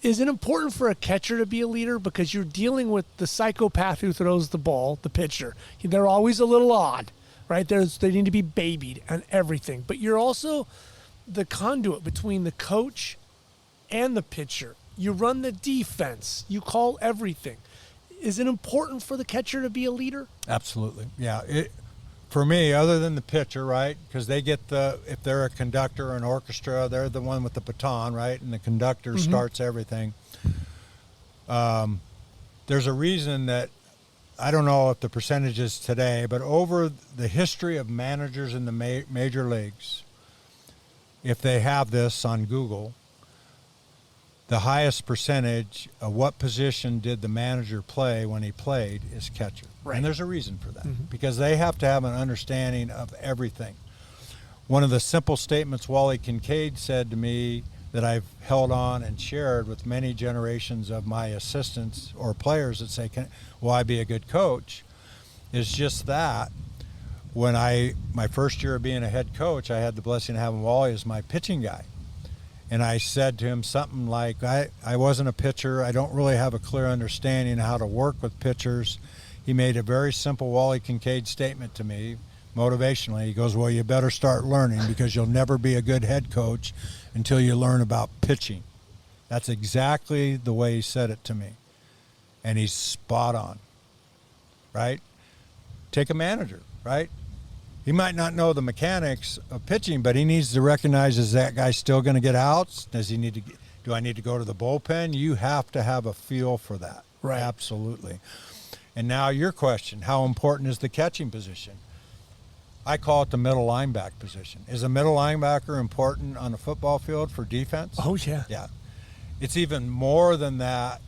A: Is it important for a catcher to be a leader? Because you're dealing with the psychopath who throws the ball, the pitcher. They're always a little odd, right? They need to be babied and everything. But you're also the conduit between the coach and the pitcher. You run the defense. You call everything. Is it important for the catcher to be a leader?
B: Absolutely. Yeah. For me, other than the pitcher, right? Because they get if they're a conductor or an orchestra, they're the one with the baton, right? And the conductor starts everything. There's a reason that, I don't know if the percentage is today, but over the history of managers in the major leagues, if they have this on Google, the highest percentage of what position did the manager play when he played is catcher.
A: Right.
B: And there's a reason for that, because they have to have an understanding of everything. One of the simple statements Wally Kincaid said to me that I've held on and shared with many generations of my assistants or players that say, will I be a good coach, is just that. When my first year of being a head coach, I had the blessing of having Wally as my pitching guy. And I said to him something like, I wasn't a pitcher. I don't really have a clear understanding of how to work with pitchers. He made a very simple Wally Kincaid statement to me, motivationally. He goes, well, you better start learning, because you'll never be a good head coach until you learn about pitching. That's exactly the way he said it to me. And he's spot on, right? Take a manager. right? He might not know the mechanics of pitching, but he needs to recognize, is that guy still going to get outs? Does he need to? Do I need to go to the bullpen? You have to have a feel for that.
A: Right.
B: Absolutely. And now your question, how important is the catching position? I call it the middle linebacker position. Is a middle linebacker important on a football field for defense?
A: Oh, yeah.
B: Yeah. It's even more than that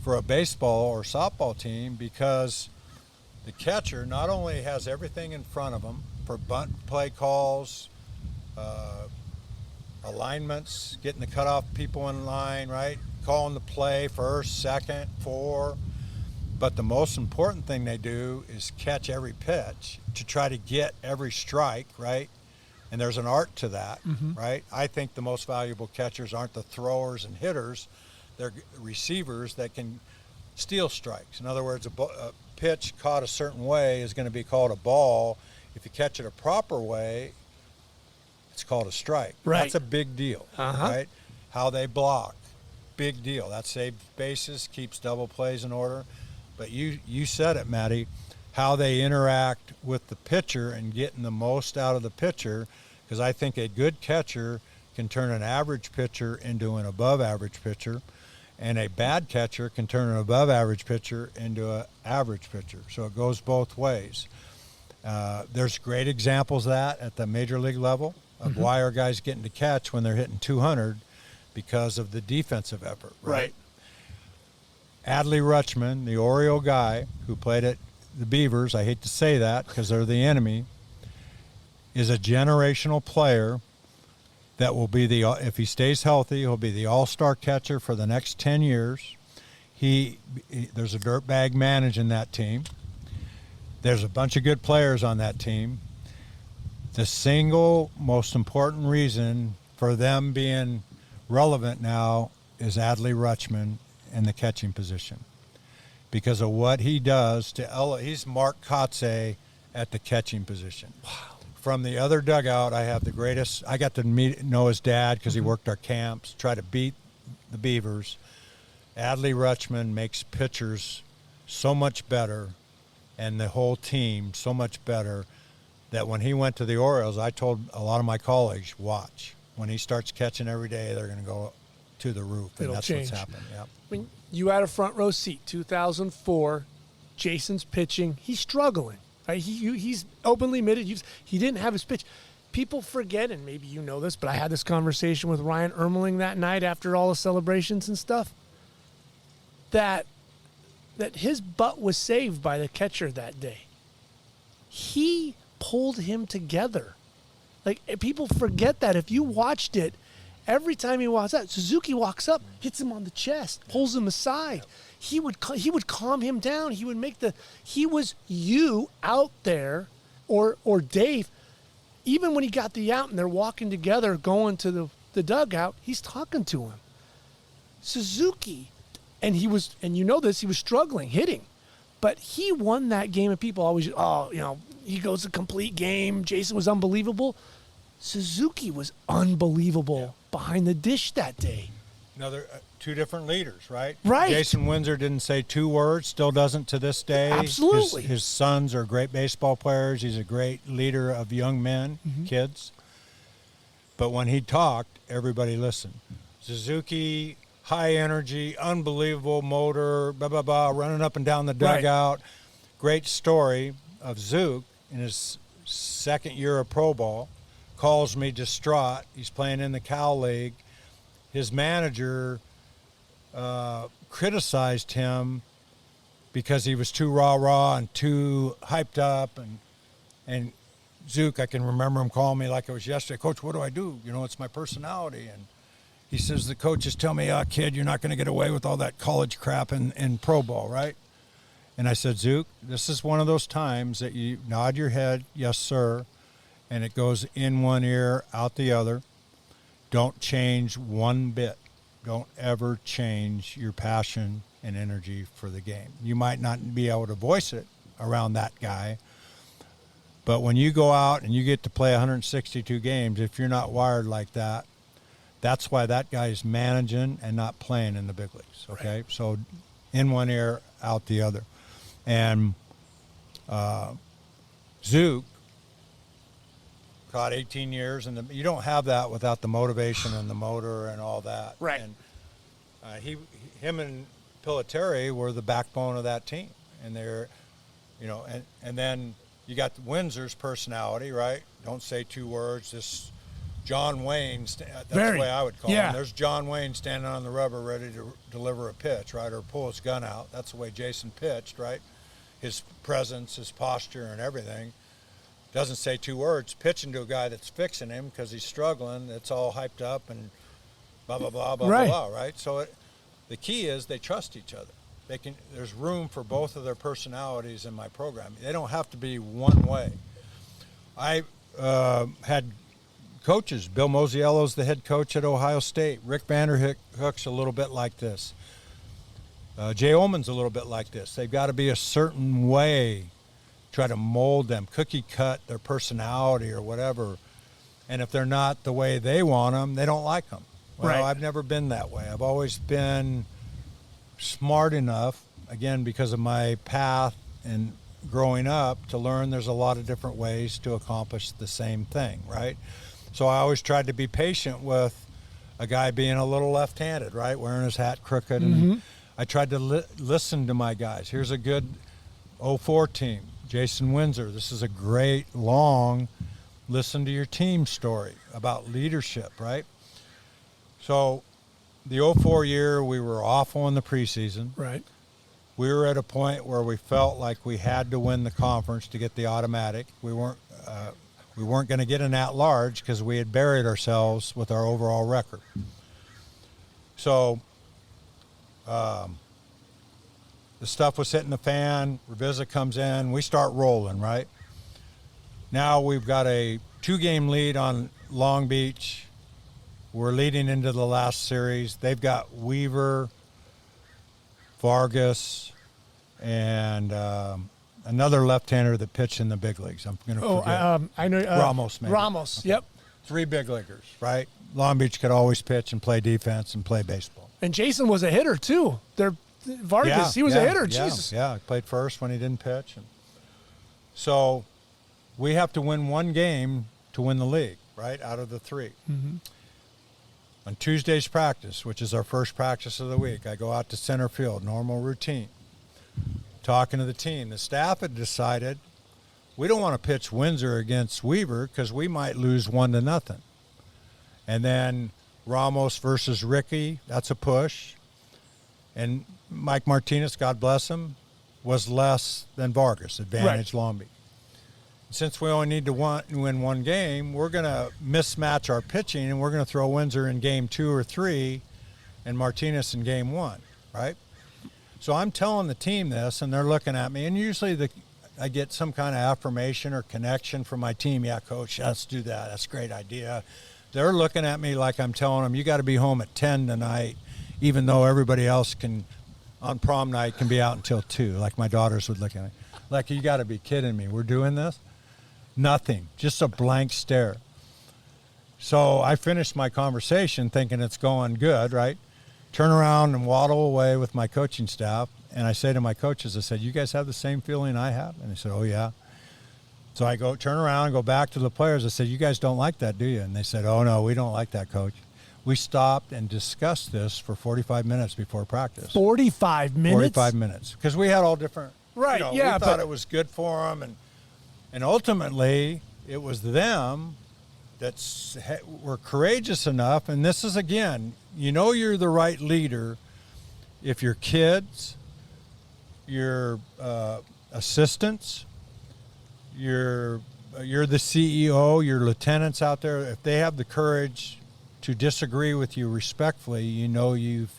B: for a baseball or softball team, because the catcher not only has everything in front of him for bunt play calls, alignments, getting the cutoff people in line, right? Calling the play first, second, 4. But the most important thing they do is catch every pitch to try to get every strike, right? And there's an art to that, right? I think the most valuable catchers aren't the throwers and hitters. They're receivers that can steal strikes. In other words, a pitch caught a certain way is going to be called a ball. If you catch it a proper way, it's called a strike.
A: Right.
B: That's a big deal, right? How they block, big deal. That saves bases, keeps double plays in order. But you said it, Matty, how they interact with the pitcher and getting the most out of the pitcher, because I think a good catcher can turn an average pitcher into an above-average pitcher, and a bad catcher can turn an above-average pitcher into an average pitcher. So it goes both ways. There's great examples of that at the major league level of why are guys getting to catch when they're hitting 200 because of the defensive effort. Right. Adley Rutschman, the Oriole guy who played at the Beavers, I hate to say that because they're the enemy, is a generational player that will be if he stays healthy, he'll be the all-star catcher for the next 10 years. There's a dirtbag managing that team. There's a bunch of good players on that team. The single most important reason for them being relevant now is Adley Rutschman in the catching position, because of what he does he's Mark Kotze at the catching position. Wow. From the other dugout, I got to know his dad because he worked our camps, try to beat the Beavers. Adley Rutschman makes pitchers so much better and the whole team so much better that when he went to the Orioles, I told a lot of my colleagues, watch. When he starts catching every day, they're going to go to the roof, and that's what's happened. Yep.
A: I mean, you had a front row seat, 2004. Jason's pitching. He's struggling. Right? He's openly admitted he didn't have his pitch. People forget, and maybe you know this, but I had this conversation with Ryan Ermeling that night after all the celebrations and stuff, that his butt was saved by the catcher that day. He pulled him together. Like, people forget that. If you watched it, every time he walks out, Suzuki walks up, hits him on the chest, pulls him aside. He would calm him down. He was you out there, or Dave. Even when he got the out and they're walking together, going to the dugout, he's talking to him. Suzuki, and he was struggling hitting, but he won that game. And people always, he goes a complete game. Jason was unbelievable. Suzuki was unbelievable behind the dish that day.
B: Another two different leaders, right?
A: Right.
B: Jason Windsor didn't say 2 words, still doesn't to this day.
A: Absolutely.
B: His sons are great baseball players. He's a great leader of young men, kids. But when he talked, everybody listened. Suzuki, high energy, unbelievable motor, blah, blah, blah, running up and down the dugout. Right. Great story of Zook in his second year of pro ball. Calls me distraught. He's playing in the Cal League. His manager criticized him because he was too rah-rah and too hyped up. And Zook, I can remember him calling me like it was yesterday, Coach, what do I do? It's my personality. And he says, the coaches tell me, kid, you're not going to get away with all that college crap in pro ball, right? And I said, Zook, this is one of those times that you nod your head, yes, sir, and it goes in one ear, out the other. Don't change one bit. Don't ever change your passion and energy for the game. You might not be able to voice it around that guy, but when you go out and you get to play 162 games, if you're not wired like that, that's why that guy is managing and not playing in the big leagues, okay? Right. So in one ear, out the other. And Zook caught 18 years, and you don't have that without the motivation and the motor and all that.
A: Right.
B: And him and Piloteri were the backbone of that team, and they're, and then you got Windsor's personality, right? Don't say two words. This John Wayne, that's the way I would call him. There's John Wayne standing on the rubber ready to deliver a pitch, right, or pull his gun out. That's the way Jason pitched, right? His presence, his posture, and everything. Doesn't say two words. Pitching to a guy that's fixing him because he's struggling. It's all hyped up and blah, blah, blah, blah, blah, blah, right? So the key is they trust each other. There's room for both of their personalities in my program. They don't have to be one way. I had coaches. Bill Mosiello's the head coach at Ohio State. Rick Vanderhook's a little bit like this. Jay Ullman's a little bit like this. They've got to be a certain way, try to mold them, cookie cut their personality or whatever. And if they're not the way they want them, they don't like them. Well, I've never been that way. I've always been smart enough, again, because of my path and growing up, to learn there's a lot of different ways to accomplish the same thing, right? So I always tried to be patient with a guy being a little left-handed, right, wearing his hat crooked. And I tried to listen to my guys. Here's a good 04 team, Jason Windsor. This is a great, long, listen to your team story about leadership, right? So the 04 year, we were awful in the preseason.
A: Right.
B: We were at a point where we felt like we had to win the conference to get the automatic. We weren't going to get an at-large because we had buried ourselves with our overall record. So the stuff was hitting the fan. Revisa comes in. We start rolling, right? Now we've got a 2-game lead on Long Beach. We're leading into the last series. They've got Weaver, Vargas, and another left-hander that pitched in the big leagues. I'm going to forget.
A: I know.
B: Ramos, maybe.
A: Ramos,
B: okay.
A: Yep.
B: 3 big leaguers, right? Long Beach could always pitch and play defense and play baseball.
A: And Jason was a hitter, too. Vargas, he was a hitter. Jesus.
B: Yeah, he played first when he didn't pitch. And so we have to win one game to win the league, right, out of the 3.
A: Mm-hmm.
B: On Tuesday's practice, which is our first practice of the week, I go out to center field, normal routine, talking to the team. The staff had decided we don't want to pitch Windsor against Weaver because we might lose 1-0. And then Ramos versus Ricky, that's a push. And Mike Martinez, God bless him, was less than Vargas, advantage Long Beach. Since we only need to win one game, we're going to mismatch our pitching, and we're going to throw Windsor in game 2 or 3 and Martinez in game 1, right? So I'm telling the team this, and they're looking at me, and usually I get some kind of affirmation or connection from my team. Yeah, coach, let's do that. That's a great idea. They're looking at me like I'm telling them, you got to be home at 10 tonight, even though everybody else on prom night can be out until 2, like my daughters would look at me. Like, you got to be kidding me. We're doing this? Nothing, just a blank stare. So I finished my conversation thinking it's going good, right? Turn around and waddle away with my coaching staff. And I say to my coaches, I said, you guys have the same feeling I have? And they said, oh, yeah. So I turn around and go back to the players. I said, you guys don't like that, do you? And they said, oh, no, we don't like that, coach. We stopped and discussed this for 45 minutes before practice.
A: 45 minutes?
B: 45 minutes. Because we had all different,
A: right, yeah,
B: we thought it was good for them. And ultimately, it was them that were courageous enough. And this is, again, you're the right leader if your kids, your assistants, you're the CEO, your lieutenants out there, if they have the courage to disagree with you respectfully, you've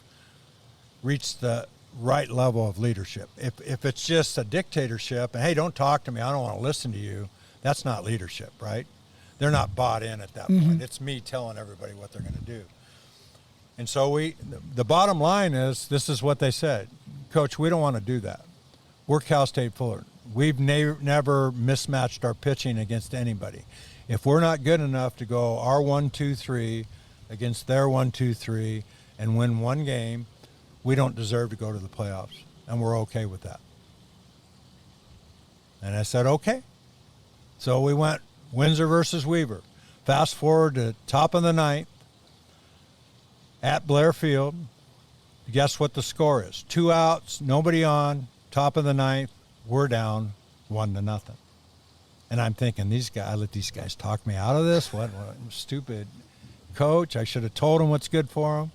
B: reached the right level of leadership. If it's just a dictatorship and, hey, don't talk to me, I don't want to listen to you, that's not leadership, right? They're not bought in at that point. It's me telling everybody what they're going to do. And so the bottom line is, this is what they said. Coach, we don't want to do that. We're Cal State Fullerton. We've never mismatched our pitching against anybody. If we're not good enough to go our 1-2-3 against their 1-2-3 and win one game, we don't deserve to go to the playoffs, and we're okay with that. And I said, okay. So we went Windsor versus Weaver. Fast forward to top of the ninth at Blair Field. Guess what the score is? 2 outs, nobody on, top of the ninth. We're down 1-0. And I'm thinking, I let these guys talk me out of this. What stupid coach. I should have told them what's good for them.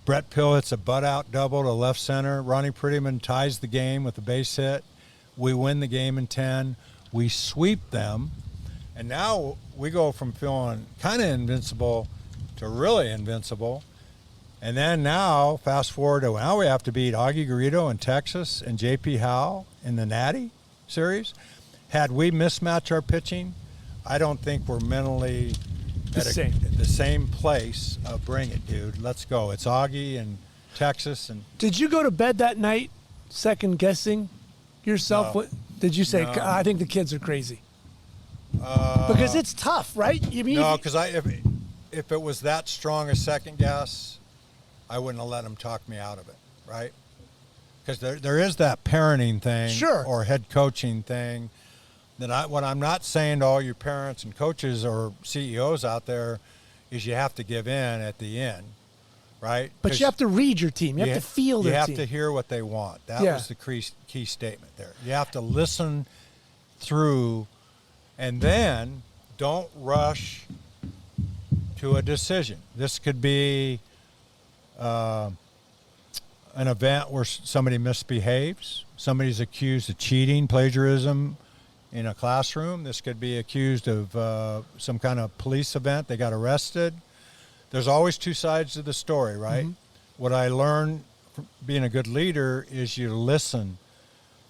B: Brett Pill hits a butt-out double to left center. Ronnie Prettyman ties the game with a base hit. We win the game in 10. We sweep them. And now we go from feeling kind of invincible to really invincible. And then now, fast forward to now we have to beat Augie Garrido in Texas and J.P. Howell in the Natty series. Had we mismatched our pitching, I don't think we're mentally at the same place of bring it, dude. Let's go. It's Augie and Texas. And
A: did you go to bed that night second guessing yourself?
B: No.
A: What did you say?
B: No.
A: I think the kids are crazy. Because it's tough, right? You mean
B: no, because if it was that strong a second guess, I wouldn't have let them talk me out of it, right? Because there is that parenting thing,
A: sure,
B: or head coaching thing. What I'm not saying to all your parents and coaches or CEOs out there is you have to give in at the end, right?
A: But you have to read your team. You have to feel their team.
B: You have to hear what they want. That was the key statement there. You have to listen through, and then don't rush to a decision. This could be an event where somebody misbehaves. Somebody's accused of cheating, plagiarism in a classroom. This could be accused of some kind of police event. They got arrested. There's always two sides to the story, right? Mm-hmm. What I learned from being a good leader is you listen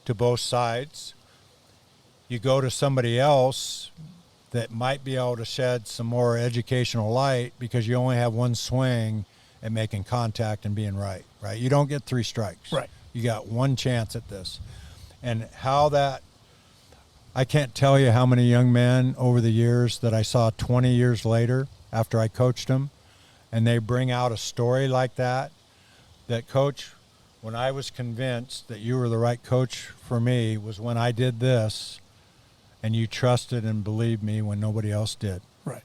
B: to both sides. You go to somebody else that might be able to shed some more educational light because you only have one swing at making contact and being right? You don't get 3 strikes.
A: Right.
B: You got one chance at this. And how that, I can't tell you how many young men over the years that I saw 20 years later after I coached them, and they bring out a story like that, coach, when I was convinced that you were the right coach for me was when I did this, and you trusted and believed me when nobody else did.
A: Right.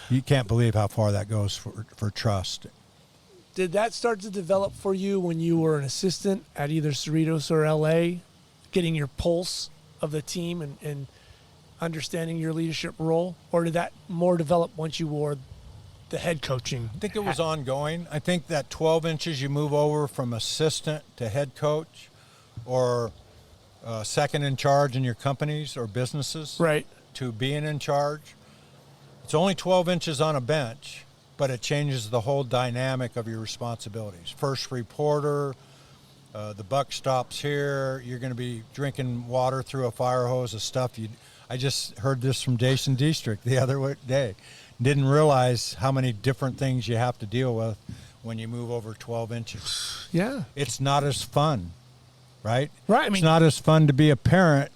B: You can't believe how far that goes for trust.
A: Did that start to develop for you when you were an assistant at either Cerritos or LA, getting your pulse of the team and understanding your leadership role? Or did that more develop once you wore the head coaching?
B: I think it was ongoing. I think that 12 inches you move over from assistant to head coach or second in charge in your companies or businesses,
A: right,
B: to being in charge. It's only 12 inches on a bench, but it changes the whole dynamic of your responsibilities. First reporter, the buck stops here. You're going to be drinking water through a fire hose of stuff. I just heard this from Jason Dietrich the other day. Didn't realize how many different things you have to deal with when you move over 12 inches.
A: Yeah.
B: It's not as fun, right?
A: Right.
B: It's not as fun to be a parent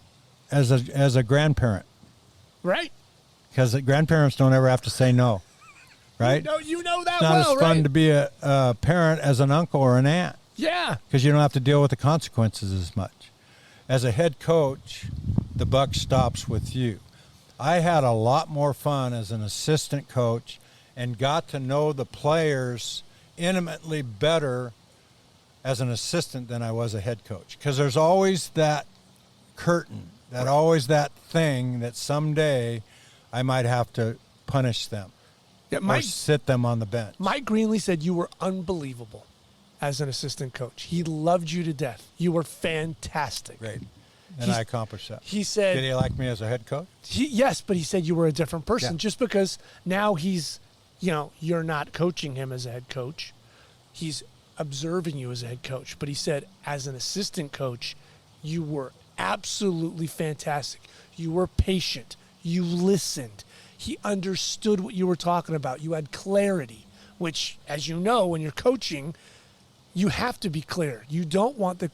B: as a grandparent.
A: Right.
B: Because grandparents don't ever have to say no, right?
A: You know that
B: it's not
A: well,
B: as fun
A: right?
B: to be a parent as an uncle or an aunt.
A: Yeah.
B: Because you don't have to deal with the consequences as much. As a head coach, the buck stops with you. I had a lot more fun as an assistant coach and got to know the players intimately better as an assistant than I was a head coach. Because there's always that curtain, always that thing that someday I might have to punish them or sit them on the bench.
A: Mike Greenlee said you were unbelievable as an assistant coach. He loved you to death. You were fantastic.
B: Great. And I accomplished that.
A: He said...
B: Did he like me as a head coach?
A: Yes, but he said you were a different person just because now he's, you're not coaching him as a head coach. He's observing you as a head coach. But he said as an assistant coach, you were absolutely fantastic. You were patient. You listened. He understood what you were talking about. You had clarity, which, as you know, when you're coaching, you have to be clear. You don't want to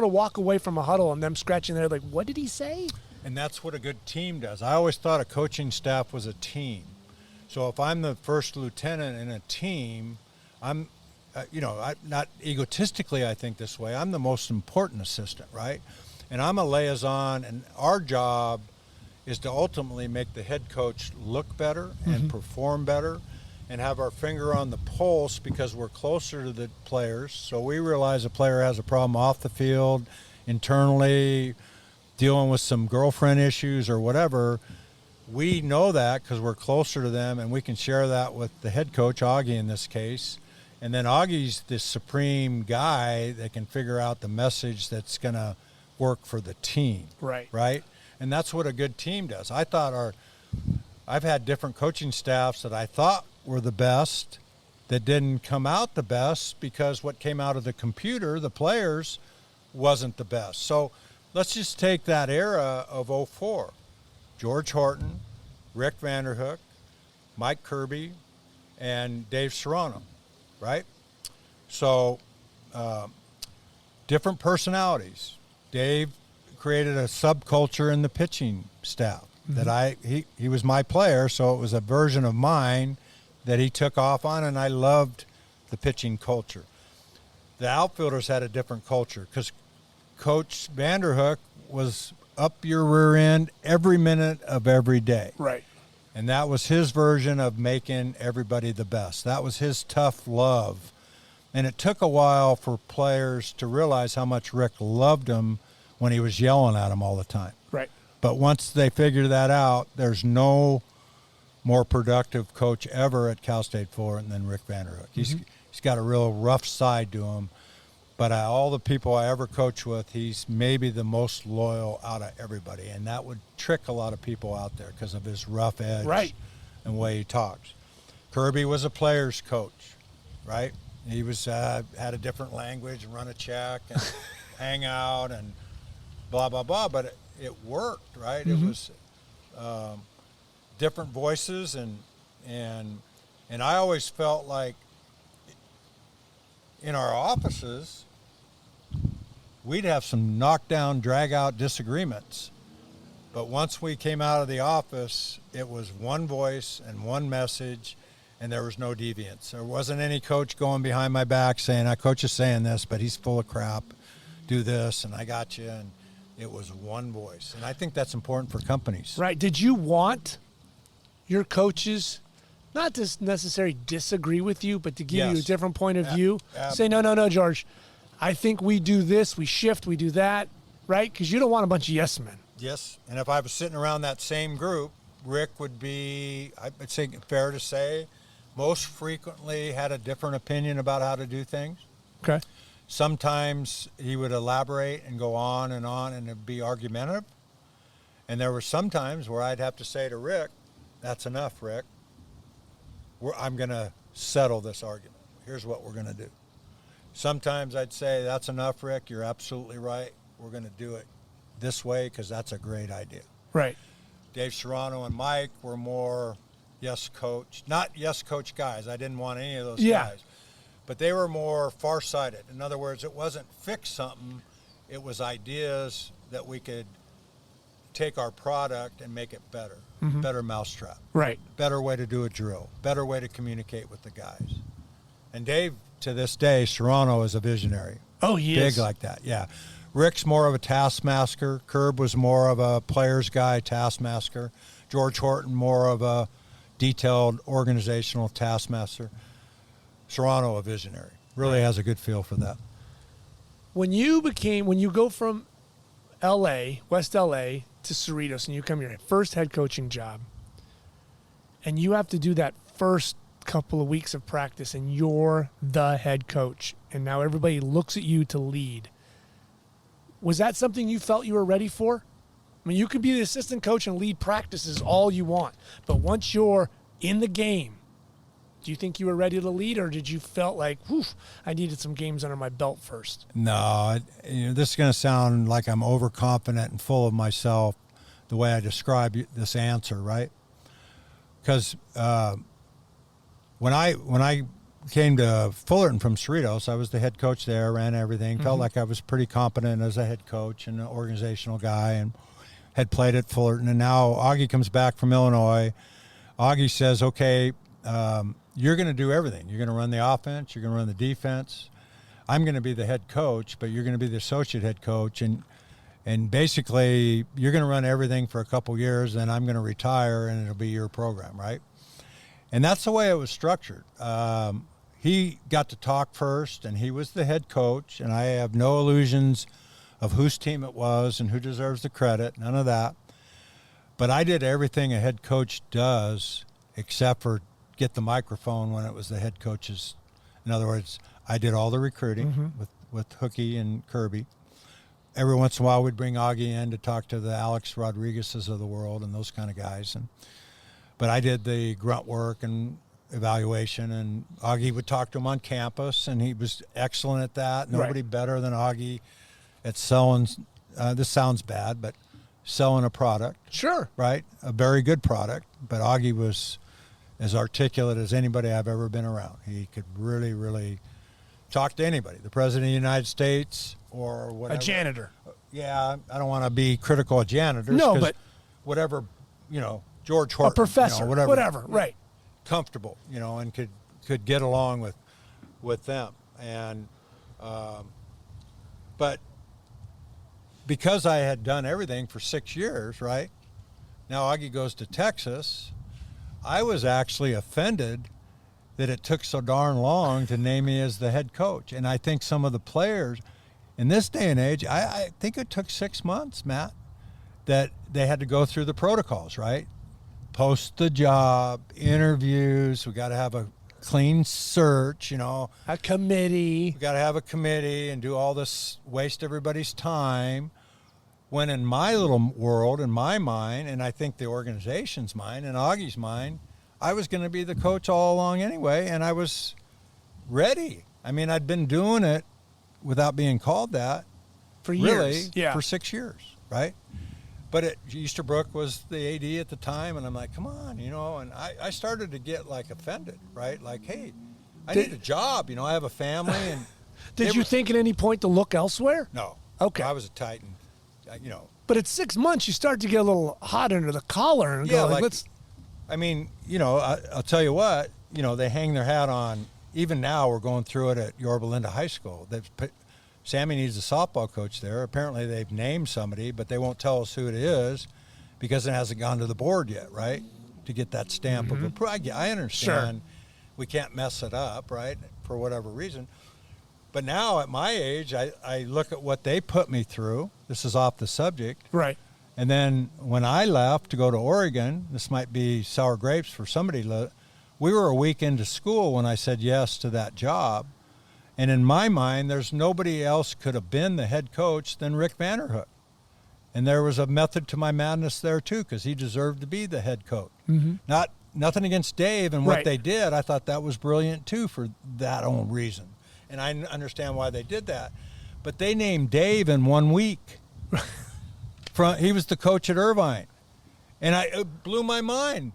A: walk away from a huddle and them scratching their head like, what did he say?
B: And that's what a good team does. I always thought a coaching staff was a team. So if I'm the first lieutenant in a team, I'm, not egotistically I think this way, I'm the most important assistant, right? And I'm a liaison, and our job is to ultimately make the head coach look better and perform better and have our finger on the pulse because we're closer to the players. So we realize a player has a problem off the field, internally, dealing with some girlfriend issues or whatever. We know that because we're closer to them, and we can share that with the head coach, Augie in this case. And then Augie's the supreme guy that can figure out the message that's going to work for the team. Right? And that's what a good team does. I've had different coaching staffs that I thought were the best that didn't come out the best because what came out of the computer, the players, wasn't the best. So let's just take that era of 04. George Horton, Rick Vanderhook, Mike Kirby, and Dave Serrano, right? So different personalities. Dave created a subculture in the pitching staff that he was my player, so it was a version of mine that he took off on, and I loved the pitching culture. The outfielders had a different culture because Coach Vanderhook was up your rear end every minute of every day.
A: Right.
B: And that was his version of making everybody the best. That was his tough love. And it took a while for players to realize how much Rick loved them when he was yelling at them all the time.
A: Right.
B: But once they figure that out, there's no more productive coach ever at Cal State Fullerton than Rick Vanderhook. He's got a real rough side to him. But all the people I ever coach with, he's maybe the most loyal out of everybody. And that would trick a lot of people out there because of his rough edge and way he talks. Kirby was a player's coach, right? He was had a different language and run a check and hang out and blah, blah, blah. But it worked, right? It was different voices. And I always felt like in our offices, we'd have some knockdown, drag-out disagreements. But once we came out of the office, it was one voice and one message, and there was no deviance. There wasn't any coach going behind my back saying, coach is saying this, but he's full of crap. Do this, and I got you. And it was one voice. And I think that's important for companies.
A: Right. Did you want your coaches not to necessarily disagree with you, but to give you a different point of view? Say, no, George, I think we do this, we shift, we do that, right? Because you don't want a bunch of yes men.
B: Yes, and if I was sitting around that same group, Rick would be, I'd say fair to say, most frequently had a different opinion about how to do things.
A: Okay.
B: Sometimes he would elaborate and go on, and it'd be argumentative. And there were some times where I'd have to say to Rick, that's enough, Rick. I'm going to settle this argument. Here's what we're going to do. Sometimes I'd say, that's enough, Rick. You're absolutely right. We're going to do it this way because that's a great idea.
A: Right.
B: Dave Serrano and Mike were more yes, coach. Not yes, coach guys. I didn't want any of those guys. But they were more farsighted. In other words, it wasn't fix something. It was ideas that we could take our product and make it better. Better mousetrap.
A: Right.
B: Better way to do a drill. Better way to communicate with the guys. And Dave, to this day, Serrano is a visionary.
A: Oh, he is.
B: Big like that, yeah. Rick's more of a taskmaster. Curb was more of a player's guy, taskmaster. George Horton, more of a detailed organizational taskmaster. Serrano, a visionary. Really has a good feel for that.
A: When you go from L.A., West L.A., to Cerritos, and you come your first head coaching job, and you have to do that first couple of weeks of practice, and you're the head coach, and now everybody looks at you to lead. Was that something you felt you were ready for? I mean, you could be the assistant coach and lead practices all you want, but once you're in the game, do you think you were ready to lead, or did you felt like, I needed some games under my belt first?
B: No, this is going to sound like I'm overconfident and full of myself the way I describe this answer, right? Because when I came to Fullerton from Cerritos, I was the head coach there, ran everything, felt like I was pretty competent as a head coach and an organizational guy, and had played at Fullerton. And now Augie comes back from Illinois. Augie says, okay, you're going to do everything. You're going to run the offense. You're going to run the defense. I'm going to be the head coach, but you're going to be the associate head coach. And And basically, you're going to run everything for a couple years, then I'm going to retire, and it'll be your program, right? And that's the way it was structured. He got to talk first, and he was the head coach, and I have no illusions of whose team it was and who deserves the credit, none of that. But I did everything a head coach does except for get the microphone when it was the head coach's. In other words, I did all the recruiting with Hookie and Kirby. Every once in a while, we'd bring Augie in to talk to the Alex Rodriguez's of the world and those kind of guys. But I did the grunt work and evaluation, and Augie would talk to him on campus, and he was excellent at that. Nobody better than Augie at selling. This sounds bad, but selling a product.
A: Sure.
B: Right? A very good product. But Augie was as articulate as anybody I've ever been around. He could really, really talk to anybody, the President of the United States or whatever.
A: A janitor.
B: Yeah, I don't want to be critical of janitors.
A: No, but
B: whatever, George Horton.
A: A professor, whatever, right.
B: Comfortable, and could get along with them. And, but because I had done everything for 6 years, right? Now Augie goes to Texas. I was actually offended that it took so darn long to name me as the head coach. And I think some of the players in this day and age, I think it took 6 months, Matt, that they had to go through the protocols, right? Post the job, interviews, we got to have a clean search, A
A: committee.
B: We got to have a committee and do all this, waste everybody's time. When in my little world, in my mind, and I think the organization's mind and Augie's mind, I was going to be the coach all along anyway, and I was ready. I mean, I'd been doing it without being called that
A: for years.
B: For 6 years, right? But Easterbrook was the AD at the time, and I'm like, come on, and I started to get, offended, right? Like, hey, I need a job, I have a family. And
A: Did you think at any point to look elsewhere?
B: No.
A: Okay.
B: I was a Titan,
A: But at 6 months, you start to get a little hot under the collar and go, let's...
B: I mean, I'll tell you what, they hang their hat on, even now we're going through it at Yorba Linda High School. Sammy needs a softball coach there. Apparently they've named somebody, but they won't tell us who it is because it hasn't gone to the board yet, right? To get that stamp of approval. I understand we can't mess it up, right, for whatever reason. But now at my age, I look at what they put me through. This is off the subject.
A: Right.
B: And then when I left to go to Oregon, this might be sour grapes for somebody. We were a week into school when I said yes to that job. And in my mind, there's nobody else could have been the head coach than Rick Vanderhook. And there was a method to my madness there, too, because he deserved to be the head coach. Nothing against Dave and what they did. I thought that was brilliant, too, for that own reason. And I understand why they did that. But they named Dave in 1 week. He was the coach at Irvine. And it blew my mind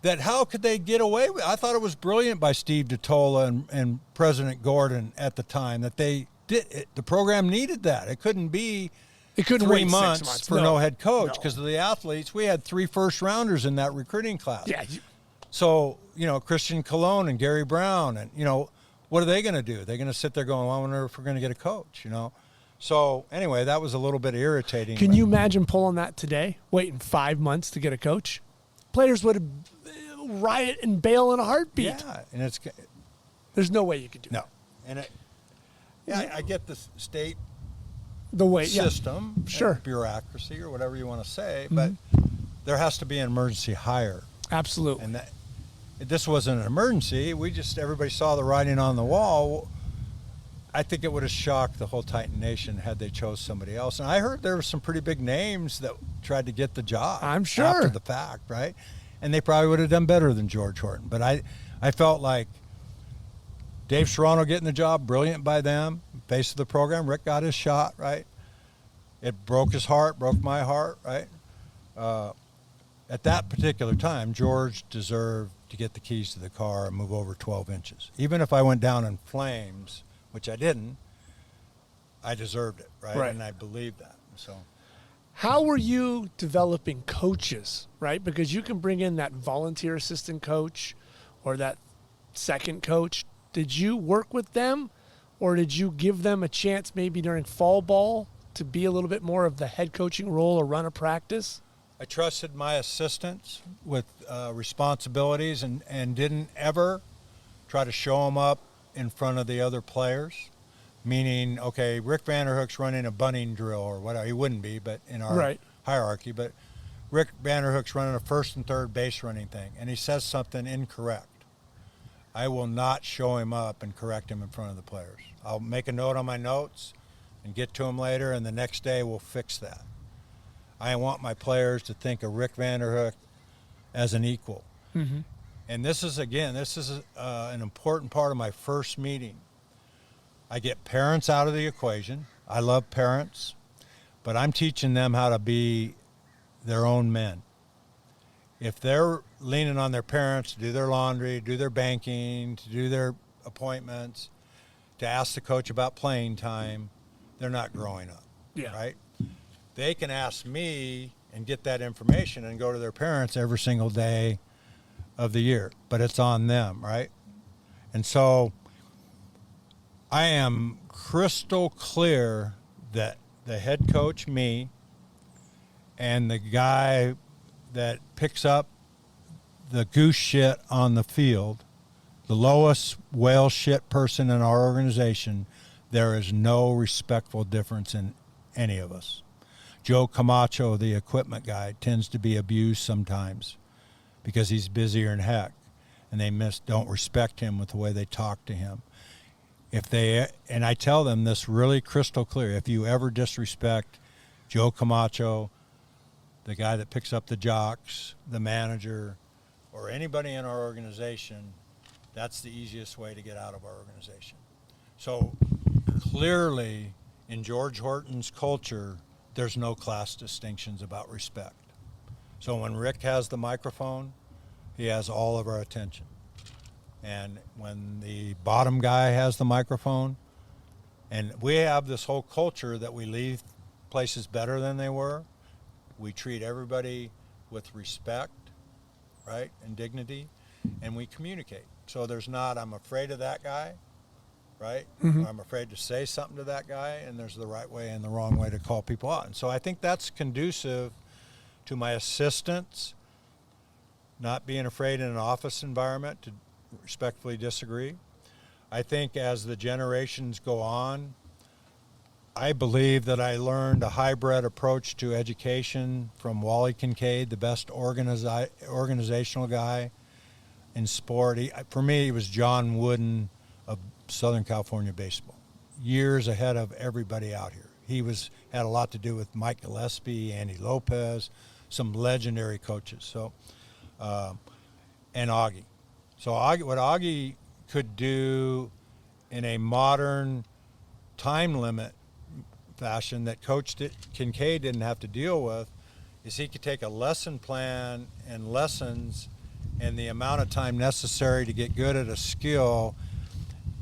B: that how could they get away with it? I thought it was brilliant by Steve DeTola and President Gordon at the time that they did it. The program needed that. It couldn't be 3 months for no head coach because of the athletes. We had 3 first-rounders in that recruiting class.
A: Yeah.
B: So, Christian Colon and Gary Brown and, what are they going to do? They're going to sit there going, well, I wonder if we're going to get a coach, So, anyway, that was a little bit irritating.
A: Can you imagine pulling that today, waiting 5 months to get a coach? Players would riot and bail in a heartbeat.
B: Yeah, and
A: there's no way you could do that.
B: No. And I get the state system, bureaucracy or whatever you want to say, but there has to be an emergency hire.
A: Absolutely.
B: And this wasn't an emergency. Everybody saw the writing on the wall. I think it would have shocked the whole Titan Nation had they chose somebody else. And I heard there were some pretty big names that tried to get the job.
A: I'm sure.
B: After the fact, right? And they probably would have done better than George Horton. But I felt like Dave Serrano getting the job, brilliant by them, face of the program. Rick got his shot, right? It broke his heart, broke my heart, right? At that particular time, George deserved to get the keys to the car and move over 12 inches. Even if I went down in flames, which I didn't, I deserved it, right? And I believed that. So,
A: how were you developing coaches, right? Because you can bring in that volunteer assistant coach or that second coach. Did you work with them, or did you give them a chance maybe during fall ball to be a little bit more of the head coaching role or run a practice?
B: I trusted my assistants with responsibilities and didn't ever try to show them up in front of the other players. Meaning, okay, Rick Vanderhook's running a bunting drill or whatever. He wouldn't be, but in our hierarchy. But Rick Vanderhook's running a first and third base running thing, and he says something incorrect. I will not show him up and correct him in front of the players. I'll make a note on my notes and get to him later, and the next day we'll fix that. I want my players to think of Rick Vanderhook as an equal.
A: Mm-hmm.
B: And this is an important part of my first meeting. I get parents out of the equation. I love parents, but I'm teaching them how to be their own men. If they're leaning on their parents to do their laundry, do their banking, to do their appointments, to ask the coach about playing time, they're not growing up, right? They can ask me and get that information and go to their parents every single day of the year, but it's on them, right? And so I am crystal clear that the head coach, me, and the guy that picks up the goose shit on the field, the lowest whale shit person in our organization, there is no respectful difference in any of us. Joe Camacho, the equipment guy, tends to be abused sometimes because he's busier than heck, and they don't respect him with the way they talk to him. And I tell them this really crystal clear, if you ever disrespect Joe Camacho, the guy that picks up the jocks, the manager, or anybody in our organization, that's the easiest way to get out of our organization. So clearly, in George Horton's culture, there's no class distinctions about respect. So when Rick has the microphone, he has all of our attention. And when the bottom guy has the microphone, and we have this whole culture that we leave places better than they were. We treat everybody with respect, right, and dignity, and we communicate. So there's not, I'm afraid of that guy, right?
A: Mm-hmm.
B: I'm afraid to say something to that guy, and there's the right way and the wrong way to call people out. And so I think that's conducive to my assistants not being afraid in an office environment to respectfully disagree. I think as the generations go on, I believe that I learned a hybrid approach to education from Wally Kincaid, the best organizational guy in sport. For me, he was John Wooden of Southern California baseball, years ahead of everybody out here. He had a lot to do with Mike Gillespie, Andy Lopez, some legendary coaches. So, and Augie. So what Augie could do in a modern time limit fashion that Coach Kincaid didn't have to deal with is he could take a lesson plan and lessons and the amount of time necessary to get good at a skill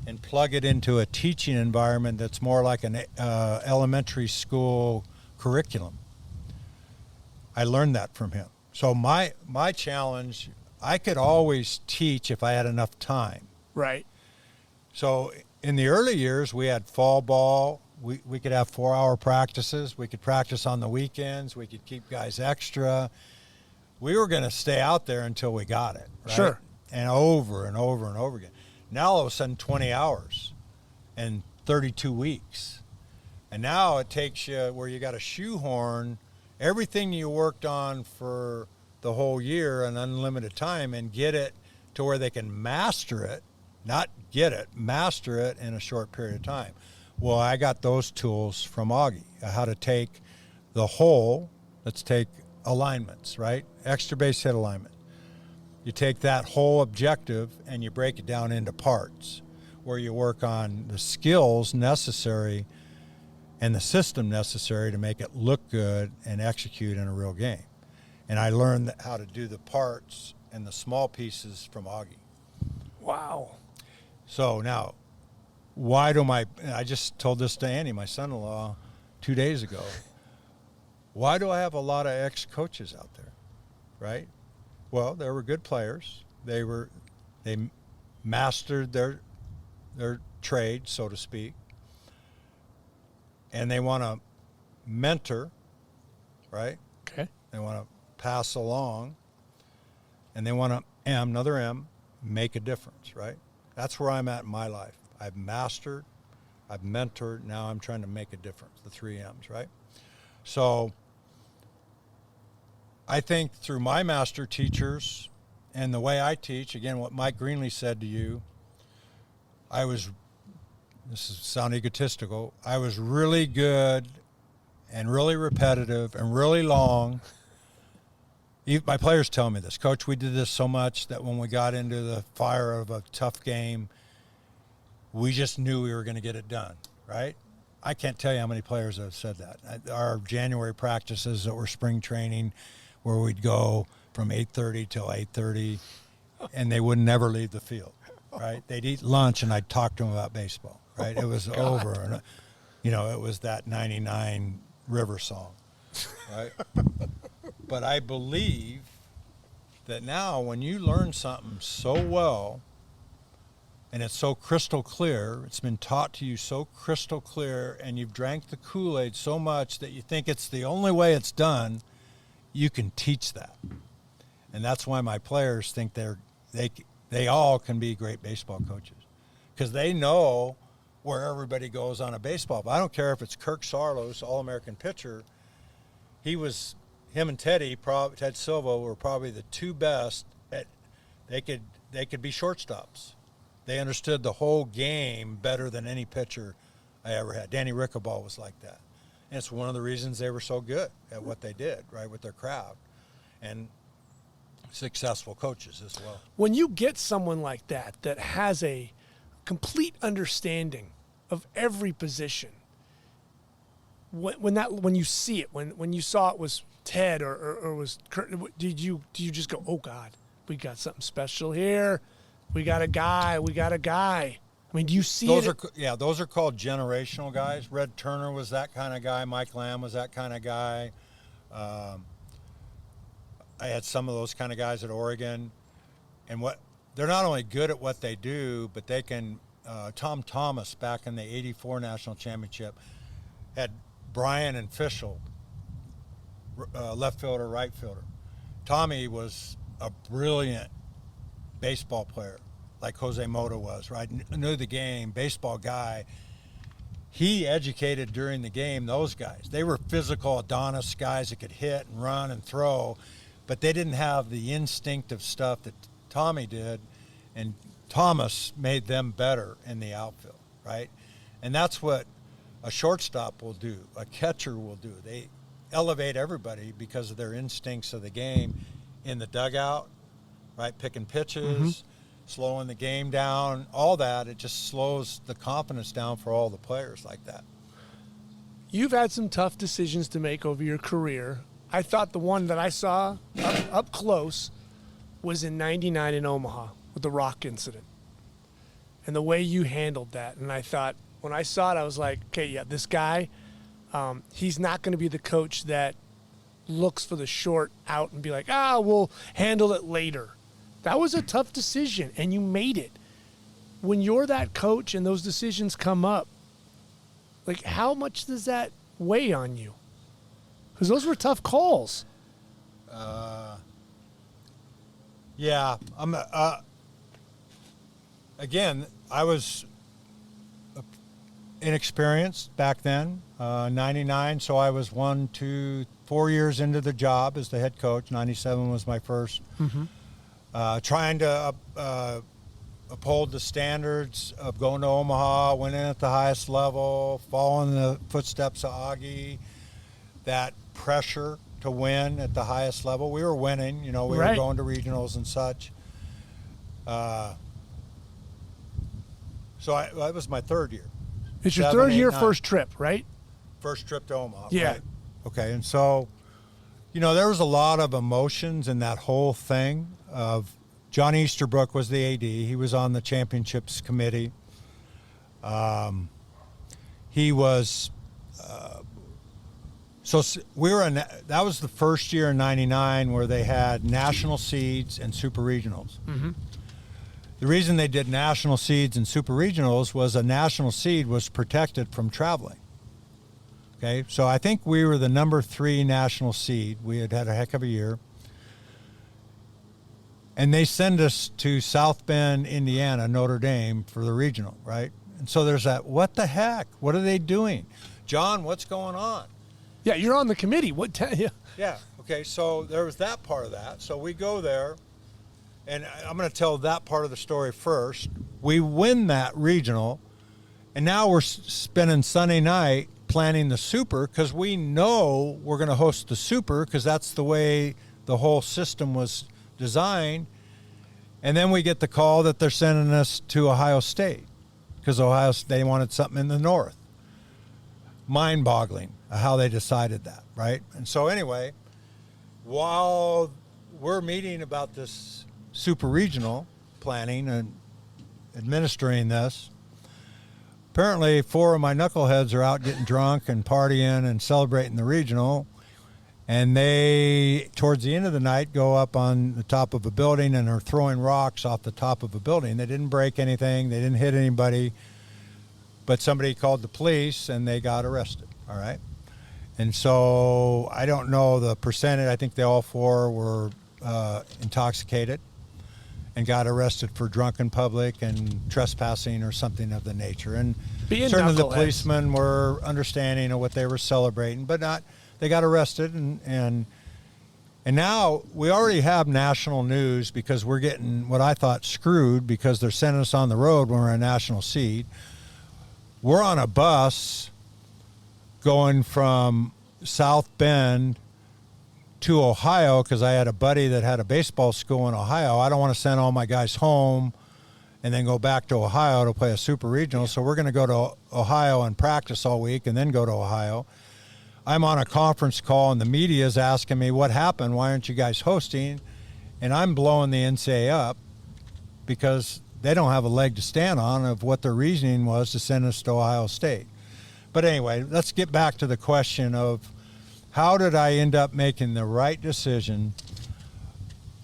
B: and plug it into a teaching environment that's more like an elementary school curriculum. I learned that from him. So my challenge, I could always teach if I had enough time.
A: Right.
B: So in the early years, we had fall ball. We could have 4-hour practices. We could practice on the weekends. We could keep guys extra. We were going to stay out there until we got it. Right?
A: Sure.
B: And over and over and over again. Now all of a sudden 20 hours and 32 weeks. And now it takes you where you got to shoehorn everything you worked on for the whole year in unlimited time and get it to where they can master it, not get it, master it in a short period of time. Well, I got those tools from Augie, how to take the whole, let's take alignments, right? Extra base hit alignment. You take that whole objective and you break it down into parts where you work on the skills necessary and the system necessary to make it look good and execute in a real game. And I learned how to do the parts and the small pieces from Augie.
A: Wow.
B: So now, I just told this to Andy, my son-in-law, 2 days ago. Why do I have a lot of ex-coaches out there, right? Well, they were good players. They mastered their trade, so to speak, and they want to mentor, right?
A: Okay.
B: They want to pass along, and they want to, another M, make a difference, right? That's where I'm at in my life. I've mastered, I've mentored, now I'm trying to make a difference, the 3 M's, right? So I think through my master teachers and the way I teach, again, what Mike Greenlee said to you, this is sound egotistical, I was really good and really repetitive and really long. My players tell me this, Coach, we did this so much that when we got into the fire of a tough game, we just knew we were going to get it done, right? I can't tell you how many players have said that. Our January practices that were spring training, where we'd go from 8:30 till 8:30, and they would never leave the field, right? They'd eat lunch, and I'd talk to them about baseball, right? It was over. And, it was that 99 River song, right? But I believe that now when you learn something so well and it's so crystal clear, it's been taught to you so crystal clear, and you've drank the Kool-Aid so much that you think it's the only way it's done, you can teach that. And that's why my players think they all can be great baseball coaches, because they know where everybody goes on a baseball. But I don't care if it's Kirk Sarlos, All-American pitcher. Him and Ted Silva were probably the 2 best at, they could be shortstops. They understood the whole game better than any pitcher I ever had. Danny Rickaball was like that. And it's one of the reasons they were so good at what they did, right, with their crowd. And successful coaches as well.
A: When you get someone like that has a complete understanding of every position, when you see it, when you saw it was Ted or was Kurt, do you just go, oh God, we got something special here, we got a guy. I mean, do you see
B: those those are called generational guys. Red Turner was that kind of guy. Mike Lamb was that kind of guy. I had some of those kind of guys at Oregon, and they're not only good at what they do, but they can. Tom Thomas back in the '84 national championship had Brian and Fischel, left fielder, right fielder. Tommy was a brilliant baseball player, like Jose Mota was, right? Knew the game, baseball guy. He educated during the game those guys. They were physical Adonis guys that could hit and run and throw, but they didn't have the instinctive stuff that Tommy did, and Thomas made them better in the outfield, right? And that's what a shortstop will do, a catcher will do. They elevate everybody because of their instincts of the game in the dugout, right? Picking pitches, slowing the game down, all that. It just slows the confidence down for all the players like that.
A: You've had some tough decisions to make over your career. I thought the one that I saw up close was in '99 in Omaha with the rock incident and the way you handled that. And I thought, when I saw it, I was like, okay, yeah, this guy, he's not going to be the coach that looks for the short out and be like, we'll handle it later. That was a tough decision, and you made it. When you're that coach and those decisions come up, like, how much does that weigh on you? Because those were tough calls.
B: Yeah. Again, I was inexperienced back then, 99, so I was 4 years into the job as the head coach. 97 was my first. Trying to uphold the standards of going to Omaha, winning at the highest level, following the footsteps of Augie, that pressure to win at the highest level. We were winning, we were going to regionals and such. So that was my third year.
A: It's your third year, first trip, right?
B: First trip to Omaha.
A: Yeah.
B: Right? Okay, and so, there was a lot of emotions in that whole thing of John Easterbrook was the AD. He was on the championships committee. He was, that was the first year in '99 where they had national seeds and super regionals. The reason they did national seeds and super regionals was a national seed was protected from traveling. Okay, so I think we were the number 3 national seed. We had a heck of a year. And they send us to South Bend, Indiana, Notre Dame for the regional, right? And so there's that, what the heck? What are they doing? John, what's going on?
A: Yeah, you're on the committee.
B: Yeah, okay, so there was that part of that. So we go there, and I'm going to tell that part of the story first. We win that regional, and now we're spending Sunday night planning the Super because we know we're going to host the Super because that's the way the whole system was designed. And then we get the call that they're sending us to Ohio State because they wanted something in the north. Mind-boggling how they decided that, right? And so anyway, while we're meeting about this super regional planning and administering this, apparently 4 of my knuckleheads are out getting drunk and partying and celebrating the regional. And they, towards the end of the night, go up on the top of a building and are throwing rocks off the top of a building. They didn't break anything. They didn't hit anybody. But somebody called the police, and they got arrested, all right? And so I don't know the percentage. I think they all 4 were intoxicated and got arrested for drunken public and trespassing or something of the nature. And certainly the policemen were understanding of what they were celebrating, but not. They got arrested, and now we already have national news because we're getting what I thought screwed because they're sending us on the road when we're a national seed. We're on a bus going from South Bend to Ohio because I had a buddy that had a baseball school in Ohio. I don't want to send all my guys home and then go back to Ohio to play a super regional, so we're going to go to Ohio and practice all week and then go to Ohio. I'm on a conference call, and the media is asking me, what happened? Why aren't you guys hosting? And I'm blowing the NCAA up because they don't have a leg to stand on of what their reasoning was to send us to Ohio State. But anyway, let's get back to the question of how did I end up making the right decision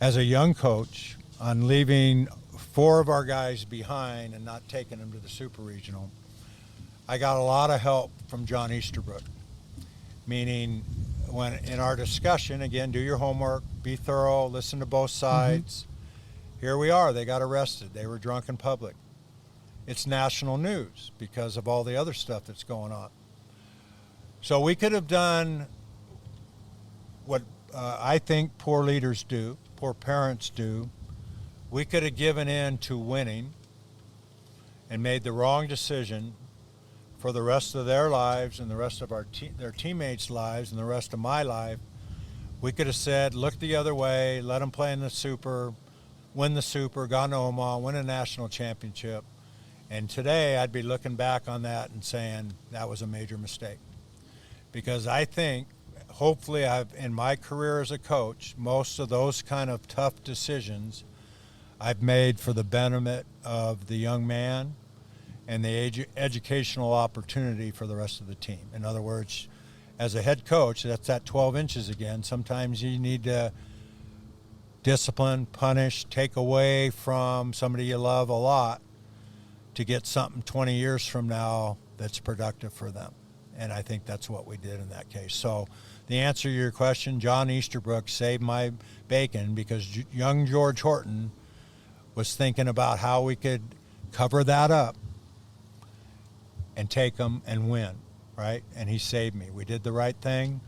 B: as a young coach on leaving 4 of our guys behind and not taking them to the super regional. I got a lot of help from John Easterbrook. Meaning, when in our discussion, again, do your homework, be thorough, listen to both sides. Mm-hmm. Here we are. They got arrested. They were drunk in public. It's national news because of all the other stuff that's going on. So we could have done what I think poor leaders do, poor parents do. We could have given in to winning and made the wrong decision for the rest of their lives and the rest of their teammates' lives and the rest of my life. We could have said, look the other way, let them play in the Super, win the Super, go to Omaha, win a national championship. And today I'd be looking back on that and saying that was a major mistake. Because I think, hopefully in my career as a coach, most of those kind of tough decisions I've made for the benefit of the young man and the educational opportunity for the rest of the team. In other words, as a head coach, that's that 12 inches again. Sometimes you need to discipline, punish, take away from somebody you love a lot to get something 20 years from now that's productive for them. And I think that's what we did in that case. So the answer to your question, John Easterbrook saved my bacon because young George Horton was thinking about how we could cover that up and take them and win, right? And he saved me. We did the right thing.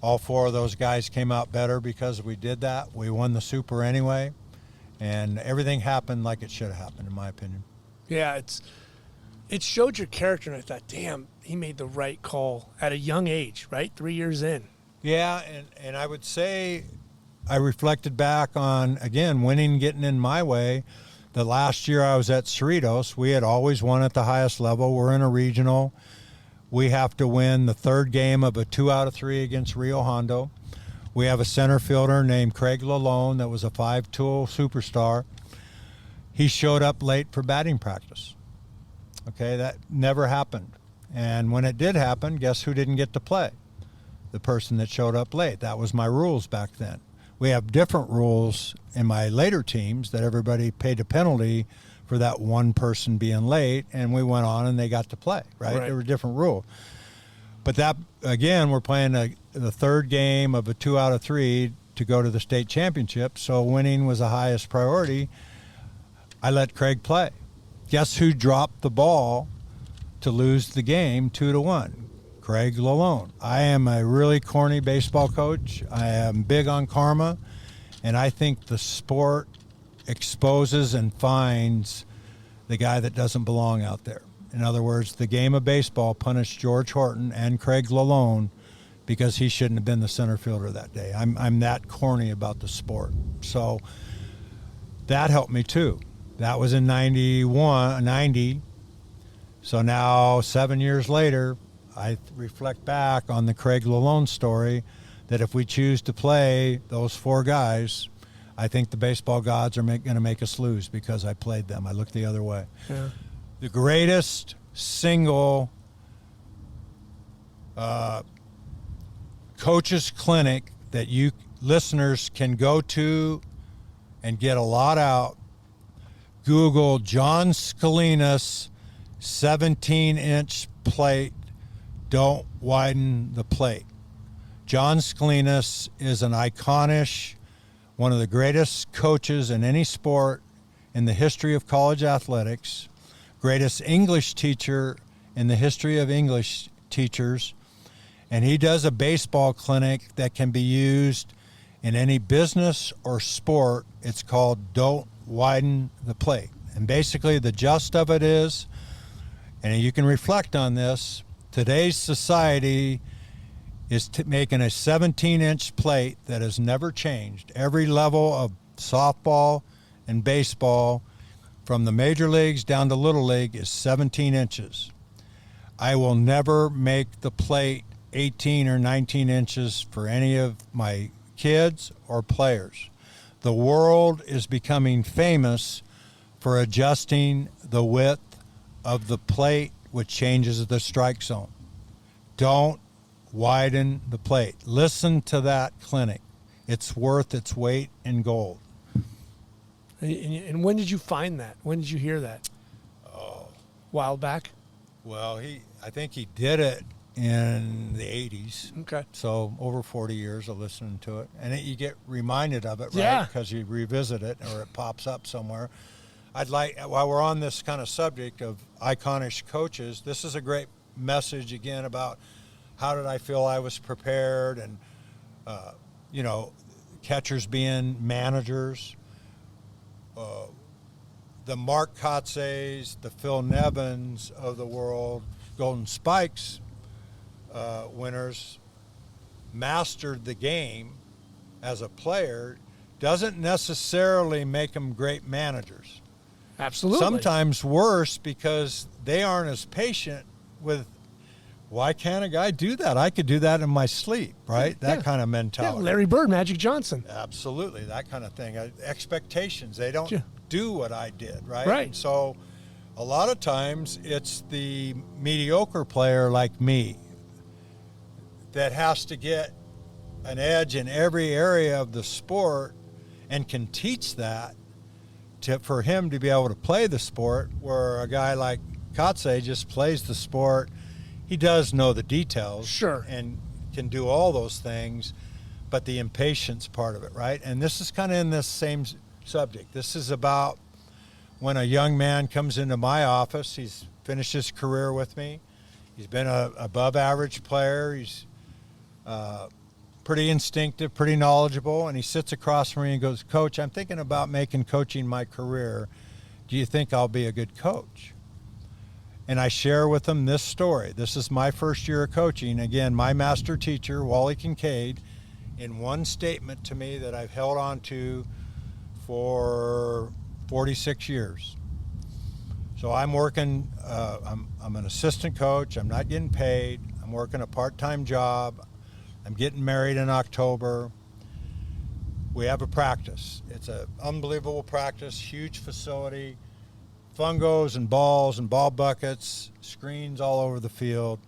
B: All 4 of those guys came out better because we did that. We won the Super anyway, and everything happened like it should have happened, in my opinion.
A: Yeah, it showed your character, and I thought, damn, he made the right call at a young age, right? 3 years in.
B: Yeah, and I would say I reflected back on, again, winning, getting in my way. The last year I was at Cerritos, we had always won at the highest level. We're in a regional. We have to win the 3rd game of a 2 out of 3 against Rio Hondo. We have a center fielder named Craig Lalone that was a 5-tool superstar. He showed up late for batting practice. Okay, that never happened. And when it did happen, guess who didn't get to play? The person that showed up late. That was my rules back then. We have different rules in my later teams that everybody paid a penalty for that one person being late, and we went on and they got to play, right? There were different rules. But that, again, we're playing the third game of a 2 out of 3 to go to the state championship, so winning was the highest priority. I let Craig play. Guess who dropped the ball to lose the game 2-1? Craig Lalone. I am a really corny baseball coach. I am big on karma, and I think the sport exposes and finds the guy that doesn't belong out there. In other words, the game of baseball punished George Horton and Craig Lalone because he shouldn't have been the center fielder that day. I'm that corny about the sport. So that helped me too. That was in 90. So now 7 years later, I reflect back on the Craig Lalone story that if we choose to play those 4 guys, I think the baseball gods are going to make us lose because I played them. I looked the other way.
A: Yeah.
B: The greatest single coaches clinic that you listeners can go to and get a lot out. Google John Scalina's 17-inch plate, don't widen the plate. John Scalina is an iconic, one of the greatest coaches in any sport in the history of college athletics, greatest English teacher in the history of English teachers, and he does a baseball clinic that can be used in any business or sport. It's called Don't Widen the Plate. And basically the gist of it is, and you can reflect on this, today's society is making a 17-inch plate that has never changed. Every level of softball and baseball, from the major leagues down to little league, is 17 inches. I will never make the plate 18 or 19 inches for any of my kids or players. The world is becoming famous for adjusting the width of the plate, which changes the strike zone. Don't widen the plate. Listen to that clinic. It's worth its weight in gold.
A: And when did you find that? When did you hear that?
B: Oh,
A: While back?
B: well, I think he did it in the 80s.
A: Okay.
B: So over 40 years of listening to it. And you get reminded of it, right?
A: Yeah.
B: Because you revisit it or it pops up somewhere. I'd like, while we're on this kind of subject of iconic coaches, this is a great message again about how did I feel I was prepared, and, catchers being managers, the Mark Kotze's, the Phil Nevins of the world, Golden Spikes winners, mastered the game as a player, doesn't necessarily make them great managers.
A: Absolutely.
B: Sometimes worse because they aren't as patient with, why can't a guy do that? I could do that in my sleep, right? That kind of mentality.
A: Yeah, Larry Bird, Magic Johnson.
B: Absolutely, that kind of thing. Expectations, they don't do what I did, right?
A: Right.
B: And so a lot of times it's the mediocre player like me that has to get an edge in every area of the sport and can teach that for him to be able to play the sport, where a guy like Kotze just plays the sport. He does know the details.
A: Sure.
B: And can do all those things, but the impatience part of it, right? And this is kind of in this same subject. This is about when a young man comes into my office. He's finished his career with me. He's been a above average player. He's pretty instinctive, pretty knowledgeable, and he sits across from me and goes, "Coach, I'm thinking about making coaching my career. Do you think I'll be a good coach?" And I share with him this story. This is my first year of coaching. Again, my master teacher, Wally Kincaid, in one statement to me that I've held on to for 46 years. So I'm working, I'm an assistant coach. I'm not getting paid. I'm working a part-time job. I'm getting married in October. We have a practice. It's an unbelievable practice, huge facility, fungos and balls and ball buckets, screens all over the field.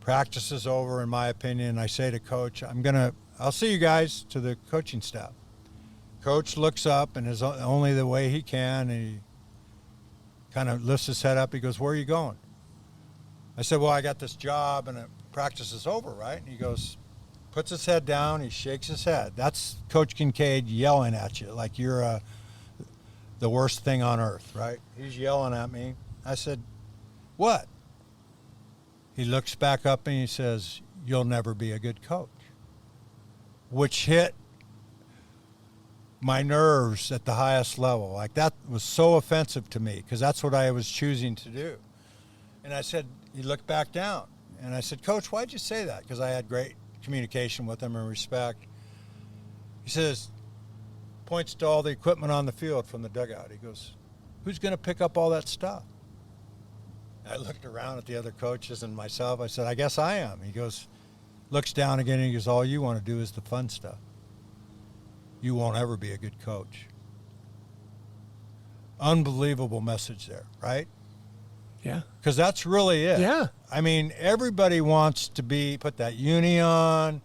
B: Practice is over, in my opinion. I say to Coach, I'll see you guys, to the coaching staff. Coach looks up and is only the way he can, and he kind of lifts his head up. He goes, "Where are you going?" I said, "Well, I got this job, and practice is over, right? And he goes, puts his head down, he shakes his head. That's Coach Kincaid yelling at you like you're the worst thing on earth, right? He's yelling at me. I said, what? He looks back up and he says, you'll never be a good coach, which hit my nerves at the highest level. Like, that was so offensive to me because that's what I was choosing to do. And I said, he looked back down. And I said, Coach, why'd you say that? Because I had great communication with him and respect. He says, points to all the equipment on the field from the dugout. He goes, who's going to pick up all that stuff? I looked around at the other coaches and myself. I said, I guess I am. He goes, looks down again and he goes, all you want to do is the fun stuff. You won't ever be a good coach. Unbelievable message there, right?
A: Yeah.
B: Because that's really it.
A: Yeah.
B: I mean, everybody wants to put that uni on,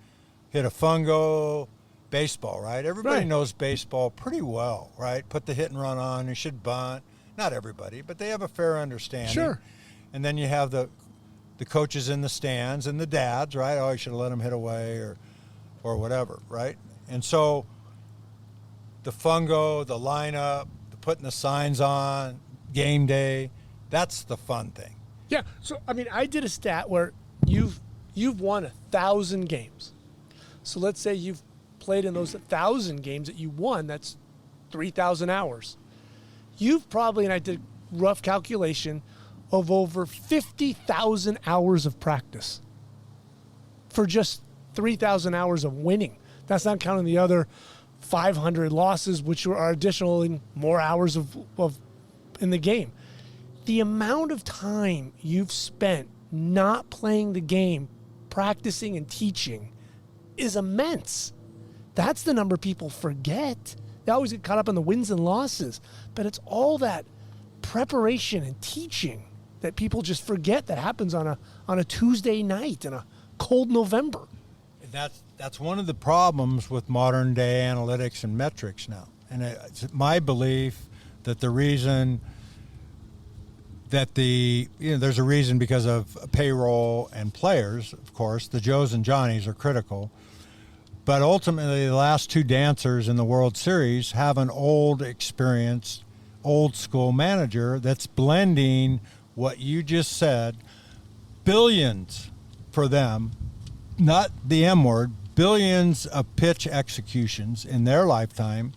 B: hit a fungo, baseball, right? Everybody knows baseball pretty well, right? Put the hit and run on, you should bunt. Not everybody, but they have a fair understanding.
A: Sure.
B: And then you have the coaches in the stands and the dads, right? Oh, you should have let them hit away or whatever, right? And so the fungo, the lineup, the putting the signs on, game day, that's the fun thing.
A: Yeah. So, I mean, I did a stat where you've won 1,000 games. So let's say you've played in those 1,000 games that you won. That's 3,000 hours. You've probably, and I did rough calculation, of over 50,000 hours of practice for just 3,000 hours of winning. That's not counting the other 500 losses, which are additional more hours of in the game. The amount of time you've spent not playing the game, practicing and teaching is immense. That's the number people forget. They always get caught up in the wins and losses, but it's all that preparation and teaching that people just forget that happens on a Tuesday night in a cold November.
B: That's one of the problems with modern day analytics and metrics now. And it's my belief that the reason that there's a reason because of payroll and players, of course, the Joes and Johnnies are critical. But ultimately, the last two dancers in the World Series have an experienced, old school manager that's blending what you just said, billions for them, not the M word, billions of pitch executions in their lifetime,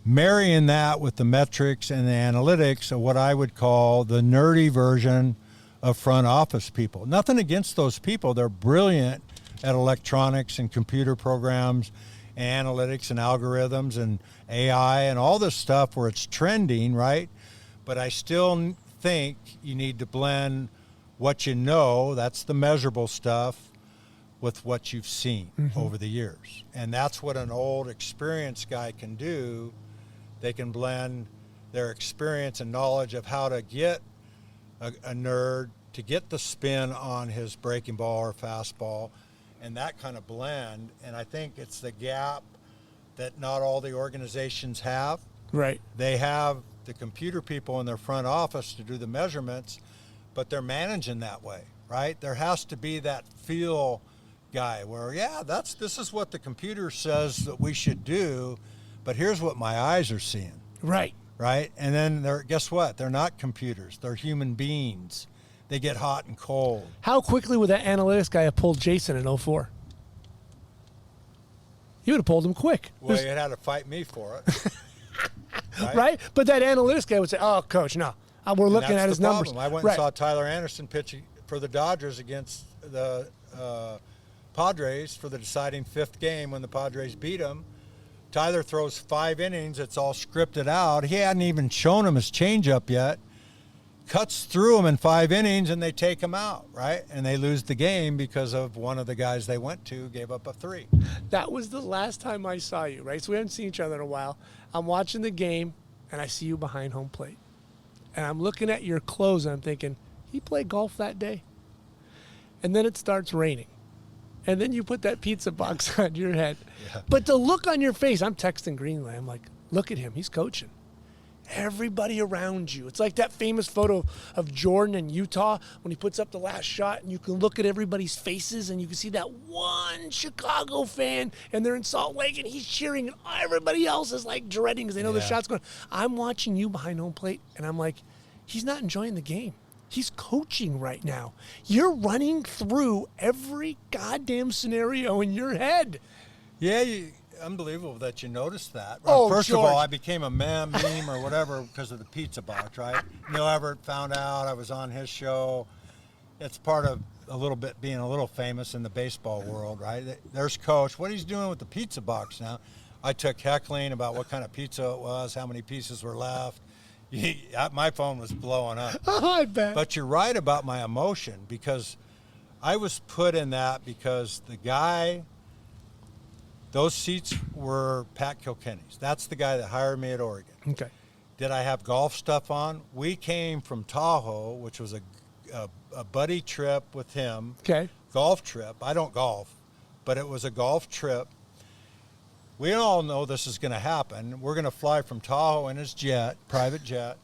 B: marrying that with the metrics and the analytics of what I would call the nerdy version of front office people. Nothing against those people. They're brilliant at electronics and computer programs and analytics and algorithms and AI and all this stuff where it's trending, right? But I still think you need to blend what you know, that's the measurable stuff, with what you've seen over the years. And that's what an old experienced guy can do. They can blend their experience and knowledge of how to get a nerd to get the spin on his breaking ball or fastball, and that kind of blend. And I think it's the gap that not all the organizations have.
A: Right.
B: They have the computer people in their front office to do the measurements, but they're managing that way, right? There has to be that feel guy where, this is what the computer says that we should do, but here's what my eyes are seeing.
A: Right.
B: Right? And then guess what? They're not computers. They're human beings. They get hot and cold.
A: How quickly would that analytics guy have pulled Jason in 2004? You would have pulled him quick.
B: Well, you had to fight me for it.
A: Right? But that analytics guy would say, oh, coach, no. We're looking at his numbers.
B: I went and saw Tyler Anderson pitch for the Dodgers against the Padres for the deciding fifth game when the Padres beat them. Tyler throws 5 innings. It's all scripted out. He hadn't even shown him his changeup yet. Cuts through him in 5 innings, and they take him out, right? And they lose the game because of one of the guys they went to gave up a 3.
A: That was the last time I saw you, right? So we haven't seen each other in a while. I'm watching the game, and I see you behind home plate. And I'm looking at your clothes, and I'm thinking, he played golf that day? And then it starts raining. And then you put that pizza box on your head. Yeah. But the look on your face, I'm texting Greenland. I'm like, look at him. He's coaching. everybody around you. It's like that famous photo of Jordan in Utah when he puts up the last shot, and you can look at everybody's faces and you can see that one Chicago fan, and they're in Salt Lake and he's cheering, and everybody else is like dreading because they know the shot's going. I'm watching you behind home plate, and I'm like, he's not enjoying the game. He's coaching right now. You're running through every goddamn scenario in your head.
B: Yeah, unbelievable that you noticed that.
A: Oh,
B: First
A: George.
B: of all, I became a meme or whatever because of the pizza box, right? Neil Everett found out I was on his show. It's part of a little bit being a little famous in the baseball world, right? There's Coach. What he's doing with the pizza box now. I took heckling about what kind of pizza it was, how many pieces were left. My phone was blowing up.
A: Oh, I bet.
B: But you're right about my emotion, because I was put in that because the guy, those seats were Pat Kilkenny's. That's the guy that hired me at Oregon.
A: Okay.
B: Did I have golf stuff on? We came from Tahoe, which was a buddy trip with him.
A: Okay.
B: Golf trip. I don't golf, but it was a golf trip. We all know this is going to happen. We're going to fly from Tahoe in his jet, private jet.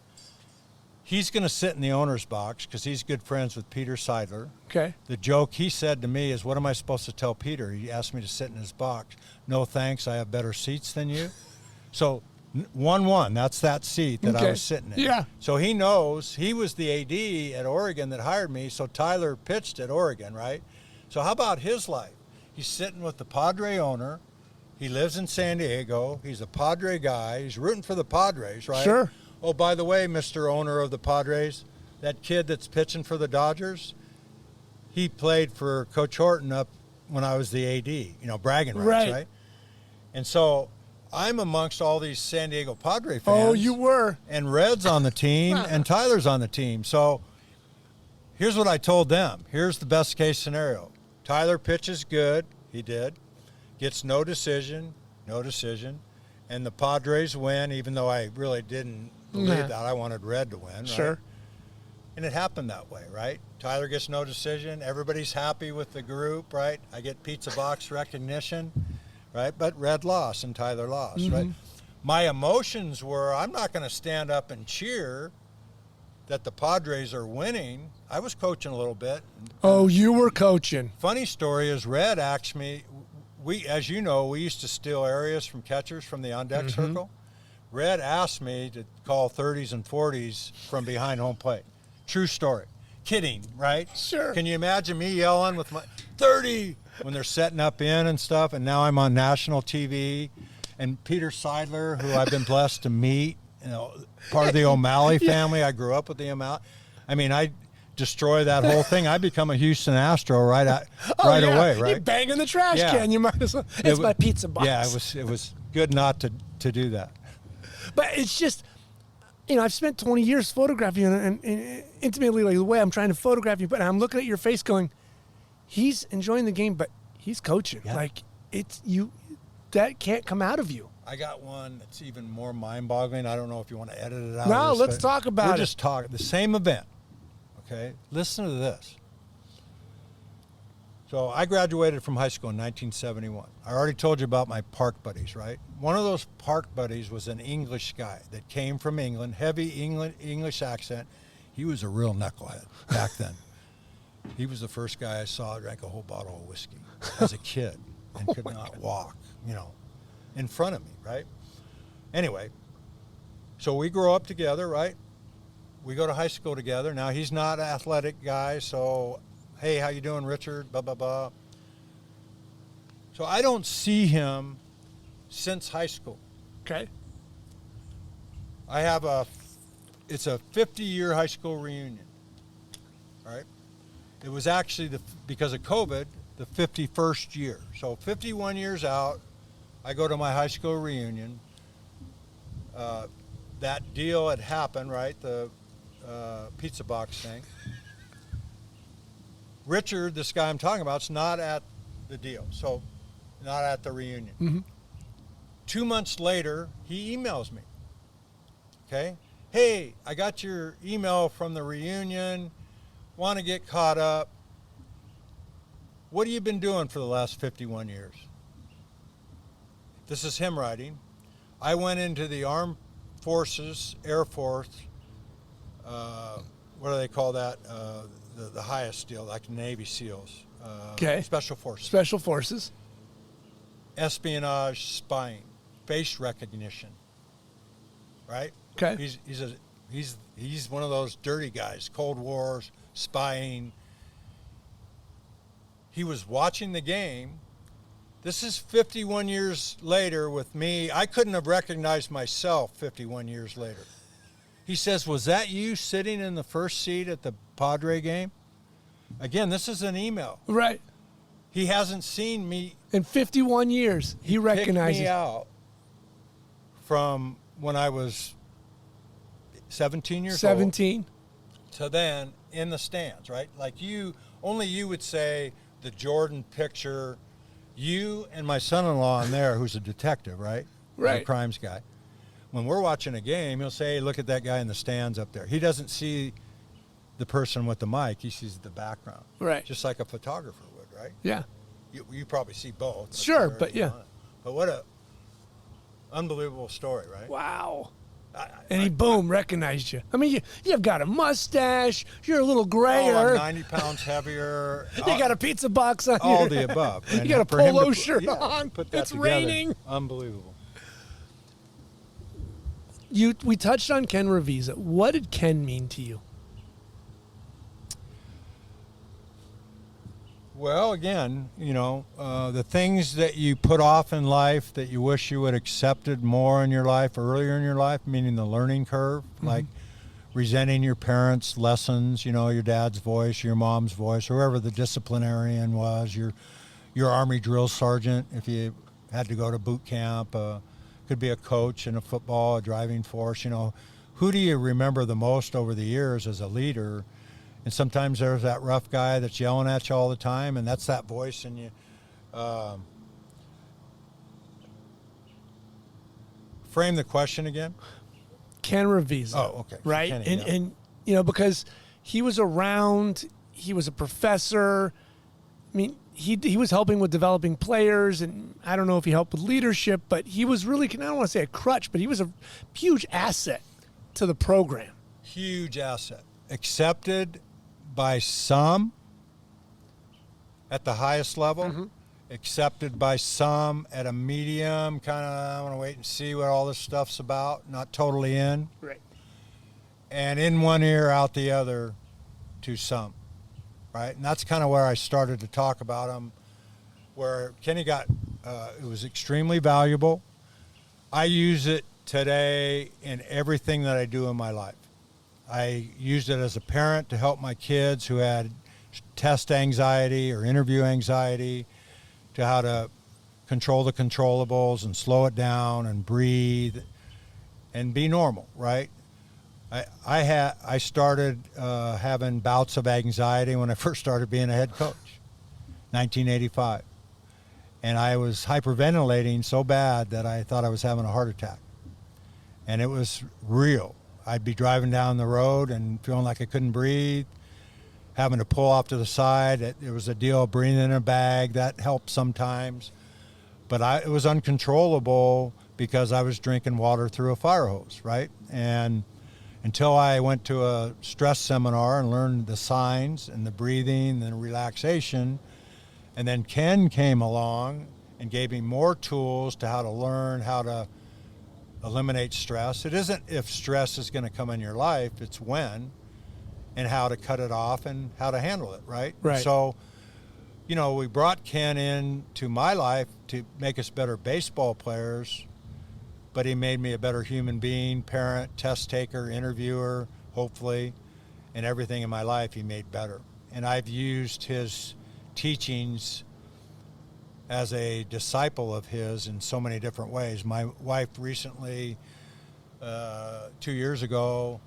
B: He's going to sit in the owner's box because he's good friends with Peter Seidler.
A: Okay.
B: The joke he said to me is, what am I supposed to tell Peter? He asked me to sit in his box. No thanks, I have better seats than you. So 1-1, that's that seat that I was sitting in.
A: Yeah.
B: So he knows. He was the AD at Oregon that hired me, so Tyler pitched at Oregon, right? So how about his life? He's sitting with the Padre owner. He lives in San Diego. He's a Padre guy. He's rooting for the Padres, right?
A: Sure.
B: Oh, by the way, Mr. Owner of the Padres, that kid that's pitching for the Dodgers, he played for Coach Horton up when I was the AD, bragging rights, right? And so I'm amongst all these San Diego Padre fans.
A: Oh, you were.
B: And Red's on the team, and Tyler's on the team. So here's what I told them. Here's the best case scenario. Tyler pitches good. He did. Gets no decision. And the Padres win, even though I really didn't believe that. I wanted Red to win, right?
A: Sure.
B: And it happened that way, right? Tyler gets no decision. Everybody's happy with the group, right? I get pizza box recognition, right? But Red lost and Tyler lost, right? My emotions were, I'm not going to stand up and cheer that the Padres are winning. I was coaching a little bit.
A: Oh, you were coaching.
B: Funny story is Red asked me, as you know, we used to steal areas from catchers from the on-deck circle. Red asked me to call 30s and 40s from behind home plate. True story. Kidding, right?
A: Sure.
B: Can you imagine me yelling with my 30 when they're setting up in and stuff, and now I'm on national TV, and Peter Seidler, who I've been blessed to meet, part of the O'Malley family. I grew up with the O'Malley. I mean, I destroy that whole thing. I become a Houston Astro right away, right?
A: You bang in the trash can. You might as well. It's my pizza box.
B: Yeah, it was good not to do that.
A: But it's just, I've spent 20 years photographing you, and intimately, like the way I'm trying to photograph you, but I'm looking at your face going, he's enjoying the game, but he's coaching.
B: Yeah.
A: Like, it's you, that can't come out of you.
B: I got one that's even more mind-boggling. I don't know if you want to edit it out.
A: No,
B: of this,
A: let's talk about it.
B: We're just talking. The same event, okay? Listen to this. So I graduated from high school in 1971. I already told you about my park buddies, right? One of those park buddies was an English guy that came from England, heavy English accent. He was a real knucklehead back then. He was the first guy I saw drank a whole bottle of whiskey as a kid and could not walk, in front of me, right? Anyway, so we grow up together, right? We go to high school together. Now, he's not an athletic guy, so, hey, how you doing, Richard? Blah, blah, blah. So I don't see him since high school.
A: Okay.
B: It's a 50-year high school reunion, all right? It was actually, because of COVID, the 51st year. So 51 years out, I go to my high school reunion. That deal had happened, right? The pizza box thing. Richard, this guy I'm talking about, is not at the deal, so not at the reunion. 2 months later, he emails me. Okay? Hey, I got your email from the reunion. Want to get caught up. What have you been doing for the last 51 years? This is him writing. I went into the armed Forces, Air Force, what do they call that? The highest deal, like the Navy SEALs.
A: Okay.
B: Special Forces.
A: Special Forces.
B: Espionage, spying, face recognition. Right?
A: Okay.
B: He's one of those dirty guys. Cold War, spying. He was watching the game. This is 51 years later with me. I couldn't have recognized myself 51 years later. He says, "Was that you sitting in the first seat at the Padre game?" Again, this is an email.
A: Right.
B: He hasn't seen me.
A: In 51 years, he recognizes.
B: Picked me out from when I was 17 years
A: 17.
B: old to then in the stands, right? Like only you would say the Jordan picture, you and my son-in-law in there, who's a detective, right?
A: Right.
B: A crimes guy. When we're watching a game, he'll say, "Hey, look at that guy in the stands up there." He doesn't see the person with the mic. He sees the background.
A: Right.
B: Just like a photographer would, right?
A: Yeah.
B: You probably see both.
A: Sure, but yeah.
B: But what a unbelievable story, right?
A: Wow. And he, boom, recognized you. I mean, you've got a mustache. You're a little grayer.
B: Oh, I'm 90 pounds heavier.
A: You got a pizza box on
B: all
A: your...
B: the above.
A: You
B: And
A: got a
B: for him to
A: polo shirt
B: yeah,
A: on.
B: Put that
A: It's
B: together,
A: raining.
B: Unbelievable.
A: We touched on Ken Revisa. What did Ken mean to you?
B: Well, again, the things that you put off in life that you wish you had accepted more in your life, earlier in your life, meaning the learning curve, like resenting your parents' lessons, your dad's voice, your mom's voice, whoever the disciplinarian was, your Army drill sergeant, if you had to go to boot camp, could be a coach in a football, a driving force, who do you remember the most over the years as a leader? And sometimes there's that rough guy that's yelling at you all the time, and that's that voice in you. Frame the question again.
A: Ken Revisa.
B: Oh, okay.
A: Right?
B: Kenny, yeah.
A: And because he was around, he was a professor. I mean, he was helping with developing players, and I don't know if he helped with leadership, but he was really, I don't want to say a crutch, but he was a huge asset to the program.
B: Huge asset. Accepted by some at the highest level, accepted by some at a medium, kind of, I want to wait and see what all this stuff's about, not totally in.
A: Right.
B: And in one ear, out the other to some, right? And that's kind of where I started to talk about him, where Kenny got, it was extremely valuable. I use it today in everything that I do in my life. I used it as a parent to help my kids who had test anxiety or interview anxiety, to how to control the controllables and slow it down and breathe and be normal, right? I started having bouts of anxiety when I first started being a head coach, 1985. And I was hyperventilating so bad that I thought I was having a heart attack. And it was real. I'd be driving down the road and feeling like I couldn't breathe, having to pull off to the side. It was a deal of breathing in a bag. That helped sometimes. But it was uncontrollable because I was drinking water through a fire hose, right? And until I went to a stress seminar and learned the signs and the breathing and the relaxation, and then Ken came along and gave me more tools to how to learn how to eliminate stress. It isn't if stress is going to come in your life, it's when, and how to cut it off and how to handle it, right?
A: Right.
B: So, we brought Ken into my life to make us better baseball players, but he made me a better human being, parent, test taker, interviewer, hopefully, and everything in my life he made better. And I've used his teachings as a disciple of his in so many different ways. My wife recently, 2 years ago,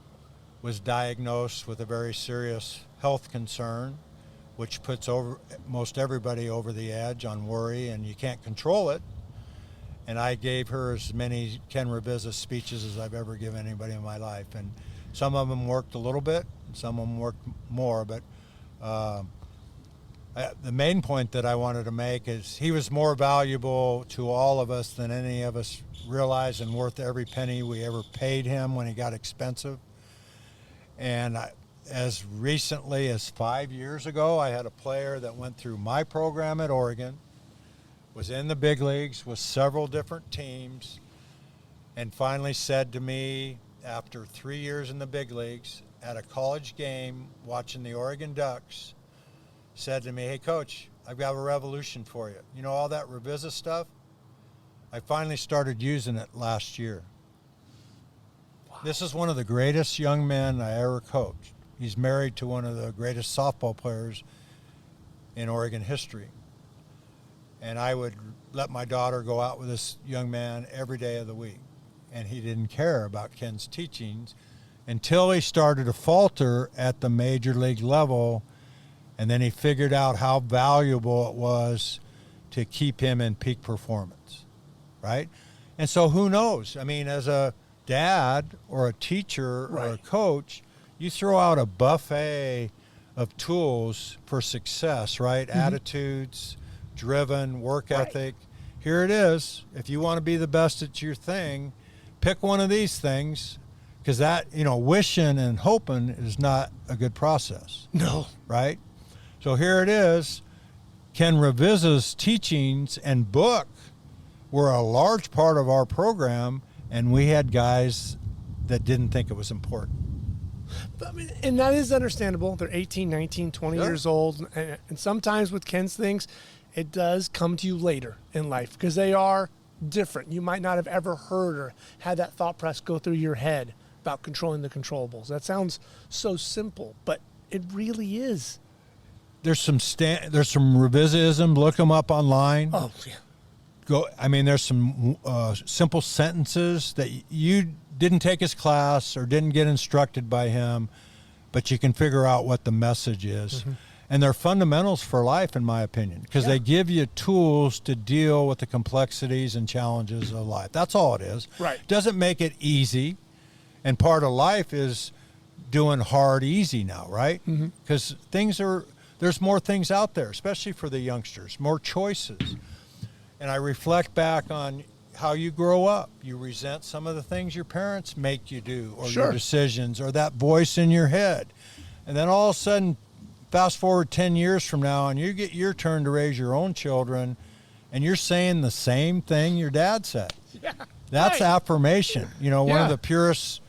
B: was diagnosed with a very serious health concern, which puts most everybody over the edge on worry, and you can't control it. And I gave her as many Ken Revisa speeches as I've ever given anybody in my life. And some of them worked a little bit, some of them worked more, but The main point that I wanted to make is he was more valuable to all of us than any of us realized, and worth every penny we ever paid him when he got expensive. And as recently as 5 years ago, I had a player that went through my program at Oregon, was in the big leagues with several different teams, and finally said to me after 3 years in the big leagues at a college game watching the Oregon Ducks, said to me, "Hey, Coach, I've got a revolution for you. You know all that Revisa stuff? I finally started using it last year." Wow. This is one of the greatest young men I ever coached. He's married to one of the greatest softball players in Oregon history. And I would let my daughter go out with this young man every day of the week. And he didn't care about Ken's teachings until he started to falter at the major league level. And then he figured out how valuable it was to keep him in peak performance, right? And so who knows? I mean, as a dad or a teacher or a coach, you throw out a buffet of tools for success, right? Mm-hmm. Attitudes, driven, work ethic. Here it is. If you want to be the best at your thing, pick one of these things, because that, wishing and hoping is not a good process.
A: No.
B: Right? So here it is. Ken Revisa's teachings and book were a large part of our program, and we had guys that didn't think it was important.
A: And that is understandable. They're 18, 19, 20 years old. And sometimes with Ken's things, it does come to you later in life because they are different. You might not have ever heard or had that thought process go through your head about controlling the controllables. That sounds so simple, but it really is.
B: There's some Revisaism. Look them up online.
A: Oh, yeah.
B: There's some simple sentences that you didn't take his class or didn't get instructed by him, but you can figure out what the message is. Mm-hmm. And they're fundamentals for life, in my opinion, because they give you tools to deal with the complexities and challenges of life. That's all it is.
A: Right.
B: Doesn't make it easy. And part of life is doing hard easy now, right? Because there's more things out there, especially for the youngsters, more choices. And I reflect back on how you grow up. You resent some of the things your parents make you do, or your decisions, or that voice in your head. And then all of a sudden, fast forward 10 years from now, and you get your turn to raise your own children, and you're saying the same thing your dad said.
A: Yeah,
B: That's affirmation. One of the purest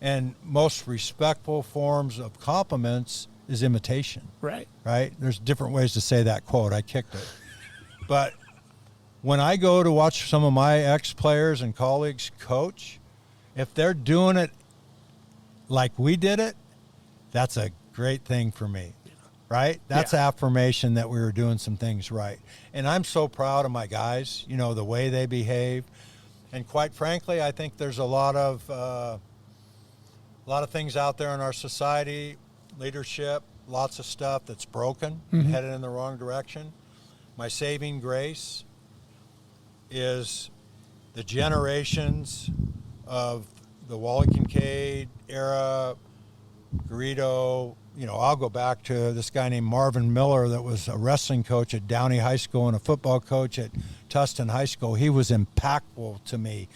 B: and most respectful forms of compliments is imitation.
A: Right.
B: Right? There's different ways to say that quote. I kicked it. But when I go to watch some of my ex-players and colleagues coach, if they're doing it like we did it, that's a great thing for me. Right? That's affirmation that we were doing some things right. And I'm so proud of my guys, the way they behave. And quite frankly, I think there's a lot of things out there in our society, leadership, lots of stuff that's broken, headed in the wrong direction. My saving grace is the generations of the Wally Kincaid era, Garrido. I'll go back to this guy named Marvin Miller that was a wrestling coach at Downey High School and a football coach at Tustin High School. He was impactful to me.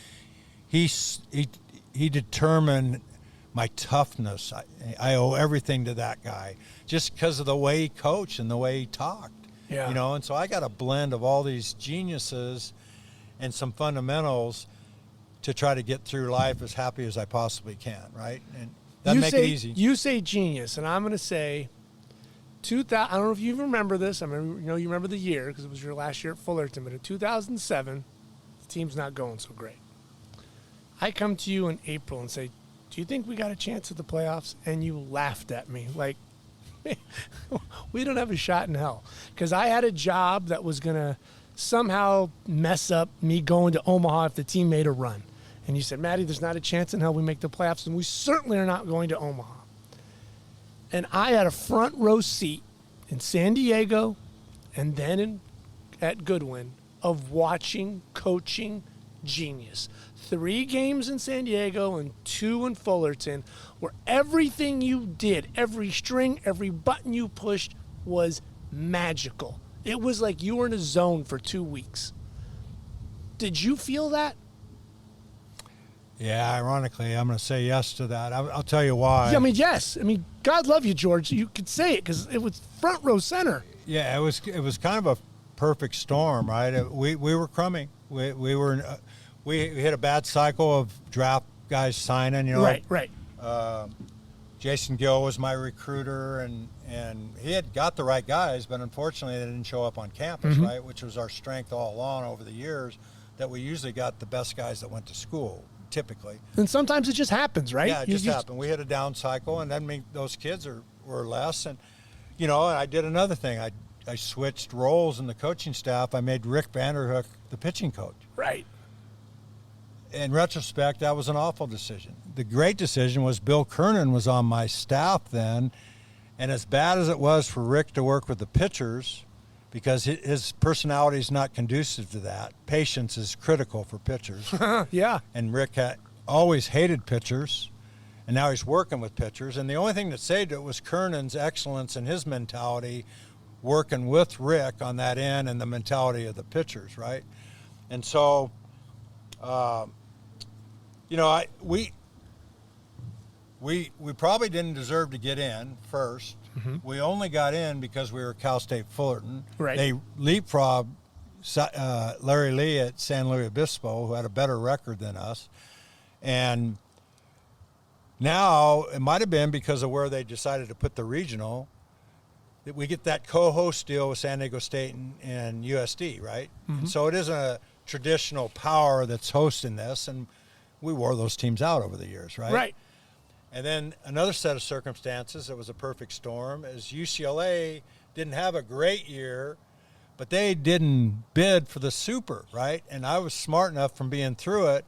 B: He determined my toughness. I owe everything to that guy just because of the way he coached and the way he talked.
A: Yeah.
B: And so I got a blend of all these geniuses and some fundamentals to try to get through life as happy as I possibly can, right? And that make it easy.
A: You say genius, and I'm going to say, I don't know if you remember this. I mean, you remember the year because it was your last year at Fullerton, but in 2007, the team's not going so great. I come to you in April and say, do you think we got a chance at the playoffs? And you laughed at me like, we don't have a shot in hell. Because I had a job that was going to somehow mess up me going to Omaha if the team made a run. And you said, Maddie, there's not a chance in hell we make the playoffs, and we certainly are not going to Omaha. And I had a front row seat in San Diego and then at Goodwin of watching coaching genius. 3 games in San Diego and 2 in Fullerton, where everything you did, every string, every button you pushed was magical. It was like you were in a zone for 2 weeks. Did you feel that?
B: Yeah, ironically, I'm going to say yes to that. I'll tell you why.
A: Yeah, I mean, yes. I mean, God love you, George. You could say it because it was front row center.
B: Yeah, it was kind of a perfect storm, right? We were crummy. We hit a bad cycle of draft guys signing. You know,
A: Right.
B: Jason Gill was my recruiter, and he had got the right guys, but unfortunately they didn't show up on campus, right? Which was our strength all along over the years, that we usually got the best guys that went to school, typically.
A: And sometimes it just happens, right?
B: Yeah, it just happened. We hit a down cycle, and then those kids were less. And, you know, I did another thing. I switched roles in the coaching staff. I made Rick Vanderhook the pitching coach.
A: Right.
B: In retrospect, that was an awful decision. The great decision was Bill Kernan was on my staff then, and as bad as it was for Rick to work with the pitchers, because his personality is not conducive to that, patience is critical for pitchers.
A: Yeah.
B: And Rick had always hated pitchers, and now he's working with pitchers. And the only thing that saved it was Kernan's excellence and his mentality, working with Rick on that end, and the mentality of the pitchers, right? And so, you know, we probably didn't deserve to get in first. We only got in because we were Cal State Fullerton.
A: Right.
B: They leapfrogged Larry Lee at San Luis Obispo, who had a better record than us. And now it might have been because of where they decided to put the regional, that we get that co-host deal with San Diego State and USD, right? And so it isn't a traditional power that's hosting this, and we wore those teams out over the years, right?
A: Right.
B: And then another set of circumstances that was a perfect storm is UCLA didn't have a great year, but they didn't bid for the Super, right? And I was smart enough from being through it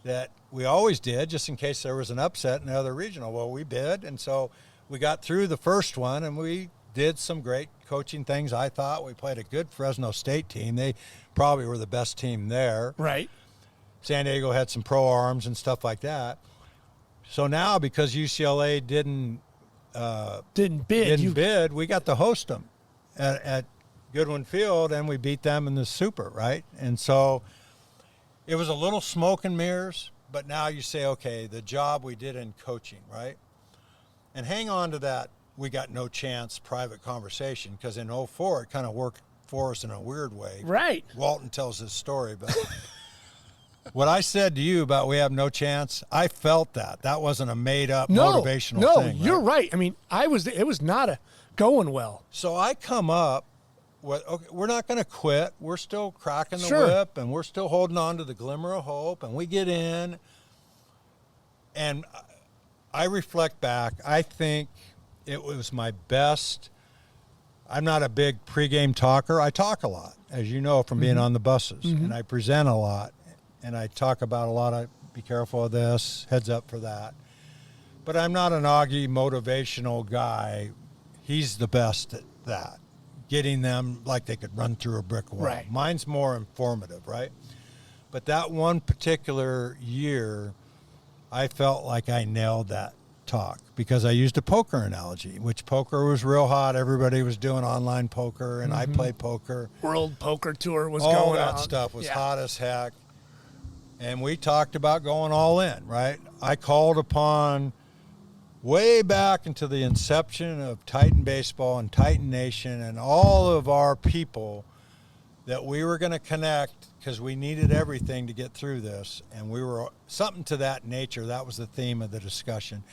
B: that we always did, just in case there was an upset in the other regional. Well, we bid, and so we got through the first one, and we did some great coaching things, I thought. We played a good Fresno State team. They probably were the best team there.
A: Right.
B: San Diego had some pro arms and stuff like that. So now, because UCLA didn't bid, we got to host them at Goodwin Field, and we beat them in the Super, right? And so it was a little smoke and mirrors, but now you say, okay, the job we did in coaching, right? And hang on to that, we got no chance private conversation, because in 2004 it kind of worked for us in a weird way.
A: Right.
B: Walton tells his story, but what I said to you about we have no chance, I felt that. That wasn't a made-up motivational thing.
A: No, you're right. I mean, it was not going well.
B: So I come up with, okay, we're not going to quit. We're still cracking the whip, and we're still holding on to the glimmer of hope, and we get in. And I reflect back. I think it was my best. I'm not a big pregame talker. I talk a lot, as you know, from being on the buses, and I present a lot. And I talk about a lot of, be careful of this, heads up for that. But I'm not an Augie motivational guy. He's the best at that, getting them like they could run through a brick wall.
A: Right.
B: Mine's more informative, right? But that one particular year, I felt like I nailed that talk because I used a poker analogy, which poker was real hot. Everybody was doing online poker, and I played poker.
A: World Poker Tour was
B: All
A: going on.
B: that stuff was hot as heck. And we talked about going all in, right? I called upon way back into the inception of Titan Baseball and Titan Nation and all of our people that we were going to connect because we needed everything to get through this. And we were something to that nature. That was the theme of the discussion.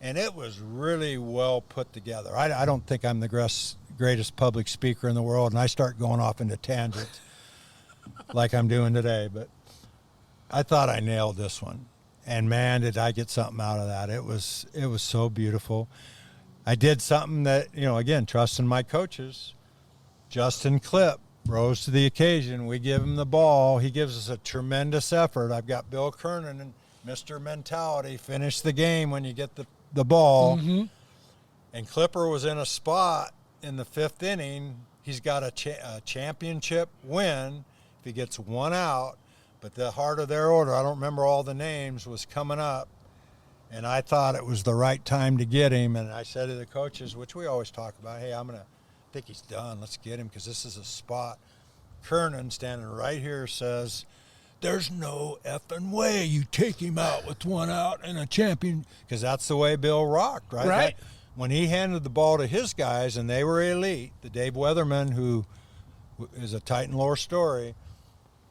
B: And it was really well put together. I don't think I'm the greatest public speaker in the world, and I start going off into tangents like I'm doing today, but I thought I nailed this one, and man, did I get something out of that. It was so beautiful. I did something that, again, trusting my coaches. Justin Klipp rose to the occasion. We give him the ball. He gives us a tremendous effort. I've got Bill Kernan and Mr. Mentality, finish the game when you get the ball. And Clipper was in a spot in the fifth inning. He's got a championship win if he gets one out. But the heart of their order, I don't remember all the names, was coming up. And I thought it was the right time to get him. And I said to the coaches, which we always talk about, hey, I'm going to think he's done. Let's get him because this is a spot. Kernan, standing right here, says, there's no effing way you take him out with one out and a champion, because that's the way Bill rocked, right?
A: Right.
B: When he handed the ball to his guys, and they were elite, the Dave Weatherman, who is a Titan lore story,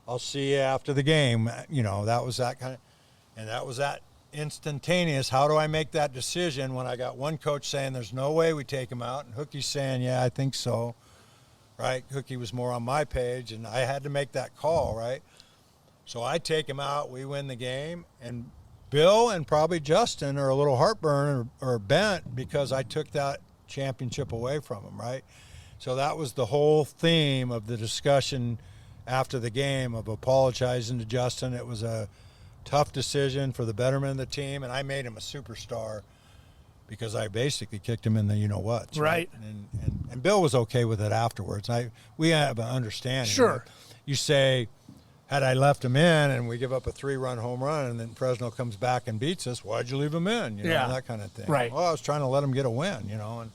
B: I'll see you after the game. You know, that was that kind of, and that was that instantaneous. How do I make that decision when I got one coach saying there's no way we take him out, and Hookie's saying, yeah, I think so, right? Hookie was more on my page, and I had to make that call, right? So I take him out, we win the game, and Bill and probably Justin are a little heartburn or bent because I took that championship away from him, right? So that was the whole theme of the discussion after the game of apologizing to Justin. It was a tough decision for the betterment of the team, and I made him a superstar because I basically kicked him in the you-know-whats.
A: Right.
B: And Bill was okay with it afterwards. We have an understanding.
A: Sure.
B: You say, had I left him in and we give up a 3-run home run and then Fresno comes back and beats us, why'd you leave him in? You know,
A: Yeah.
B: that kind of thing.
A: Right.
B: Well, I was trying to let him get a win, you know. And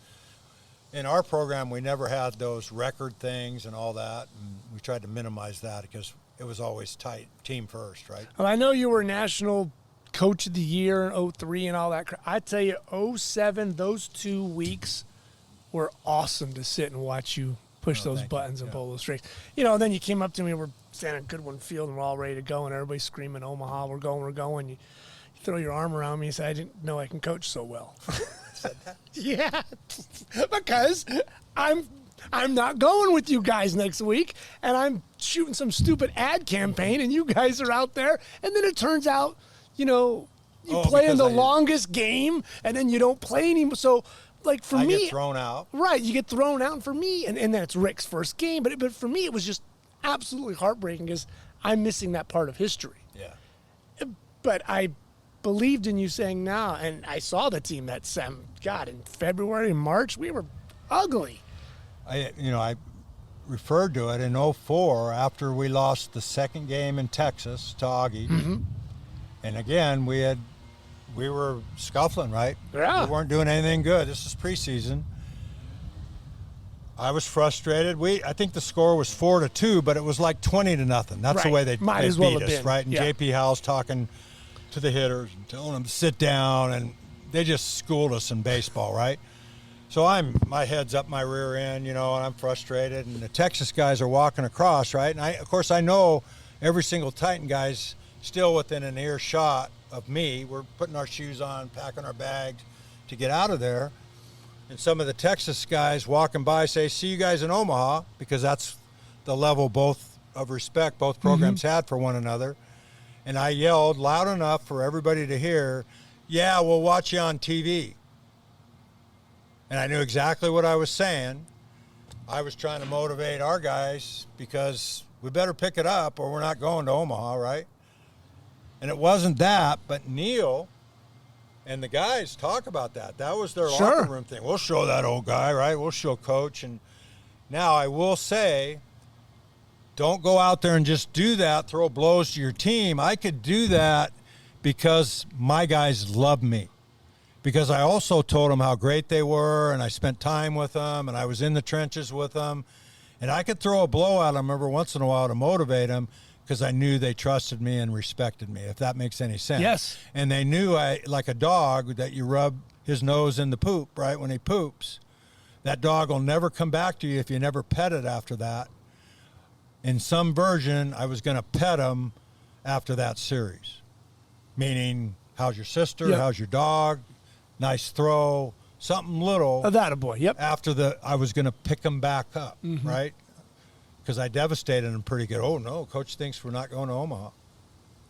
B: in our program, we never had those record things and all that. And we tried to minimize that because it was always tight, team first, right?
A: Well, I know you were National Coach of the Year in 03 and all that. I tell you, 07, those 2 weeks were awesome to sit and watch you push those buttons and pull those strings. You know, then you came up to me, we're standing at Goodwin Field, and we're all ready to go, and everybody's screaming, Omaha, we're going. You throw your arm around me and say, I didn't know I can coach so well.
B: Said that?
A: Yeah, because I'm not going with you guys next week, and I'm shooting some stupid ad campaign, and you guys are out there, and then it turns out, you know, you play in the longest game, and then you don't play anymore. So, like, for me,
B: I get thrown out.
A: Right, you get thrown out, and for me, and then it's Rick's first game, but for me, it was just absolutely heartbreaking because I'm missing that part of history.
B: Yeah.
A: But I believed in you saying now, and I saw the team that God, in February and March, we were ugly.
B: I referred to it in 04 after we lost the second game in Texas to Augie.
A: Mm-hmm.
B: And again, we were scuffling, right?
A: Yeah.
B: We weren't doing anything good. This is preseason. I was frustrated. I think the score was 4-2, but it was like 20-0. That's the way they beat us, right? And
A: yeah.
B: JP Howell's talking to the hitters and telling them to sit down, and they just schooled us in baseball, right? So my head's up my rear end, you know, and I'm frustrated, and the Texas guys are walking across, right? And of course I know every single Titan guy's still within an earshot of me. We're putting our shoes on, packing our bags to get out of there. And some of the Texas guys walking by say, see you guys in Omaha, because that's the level both of respect both programs had for one another. And I yelled loud enough for everybody to hear, yeah, we'll watch you on TV. And I knew exactly what I was saying. I was trying to motivate our guys because we better pick it up or we're not going to Omaha, right? And it wasn't that, but Neil and the guys talk about that. That was their locker room thing. We'll show that old guy, right? We'll show Coach. And now I will say, don't go out there and just do that, throw blows to your team. I could do that because my guys love me. Because I also told them how great they were, and I spent time with them, and I was in the trenches with them. And I could throw a blow at them every once in a while to motivate them because I knew they trusted me and respected me, if that makes any sense.
A: Yes.
B: And they knew, like a dog, that you rub his nose in the poop, right, when he poops. That dog will never come back to you if you never pet it after that. In some version, I was going to pet him after that series, meaning, how's your sister?
A: Yep.
B: How's your dog? Nice throw, something little.
A: That a boy, yep.
B: After I was going to pick him back up, right? Because I devastated him pretty good. Oh, no, Coach thinks we're not going to Omaha.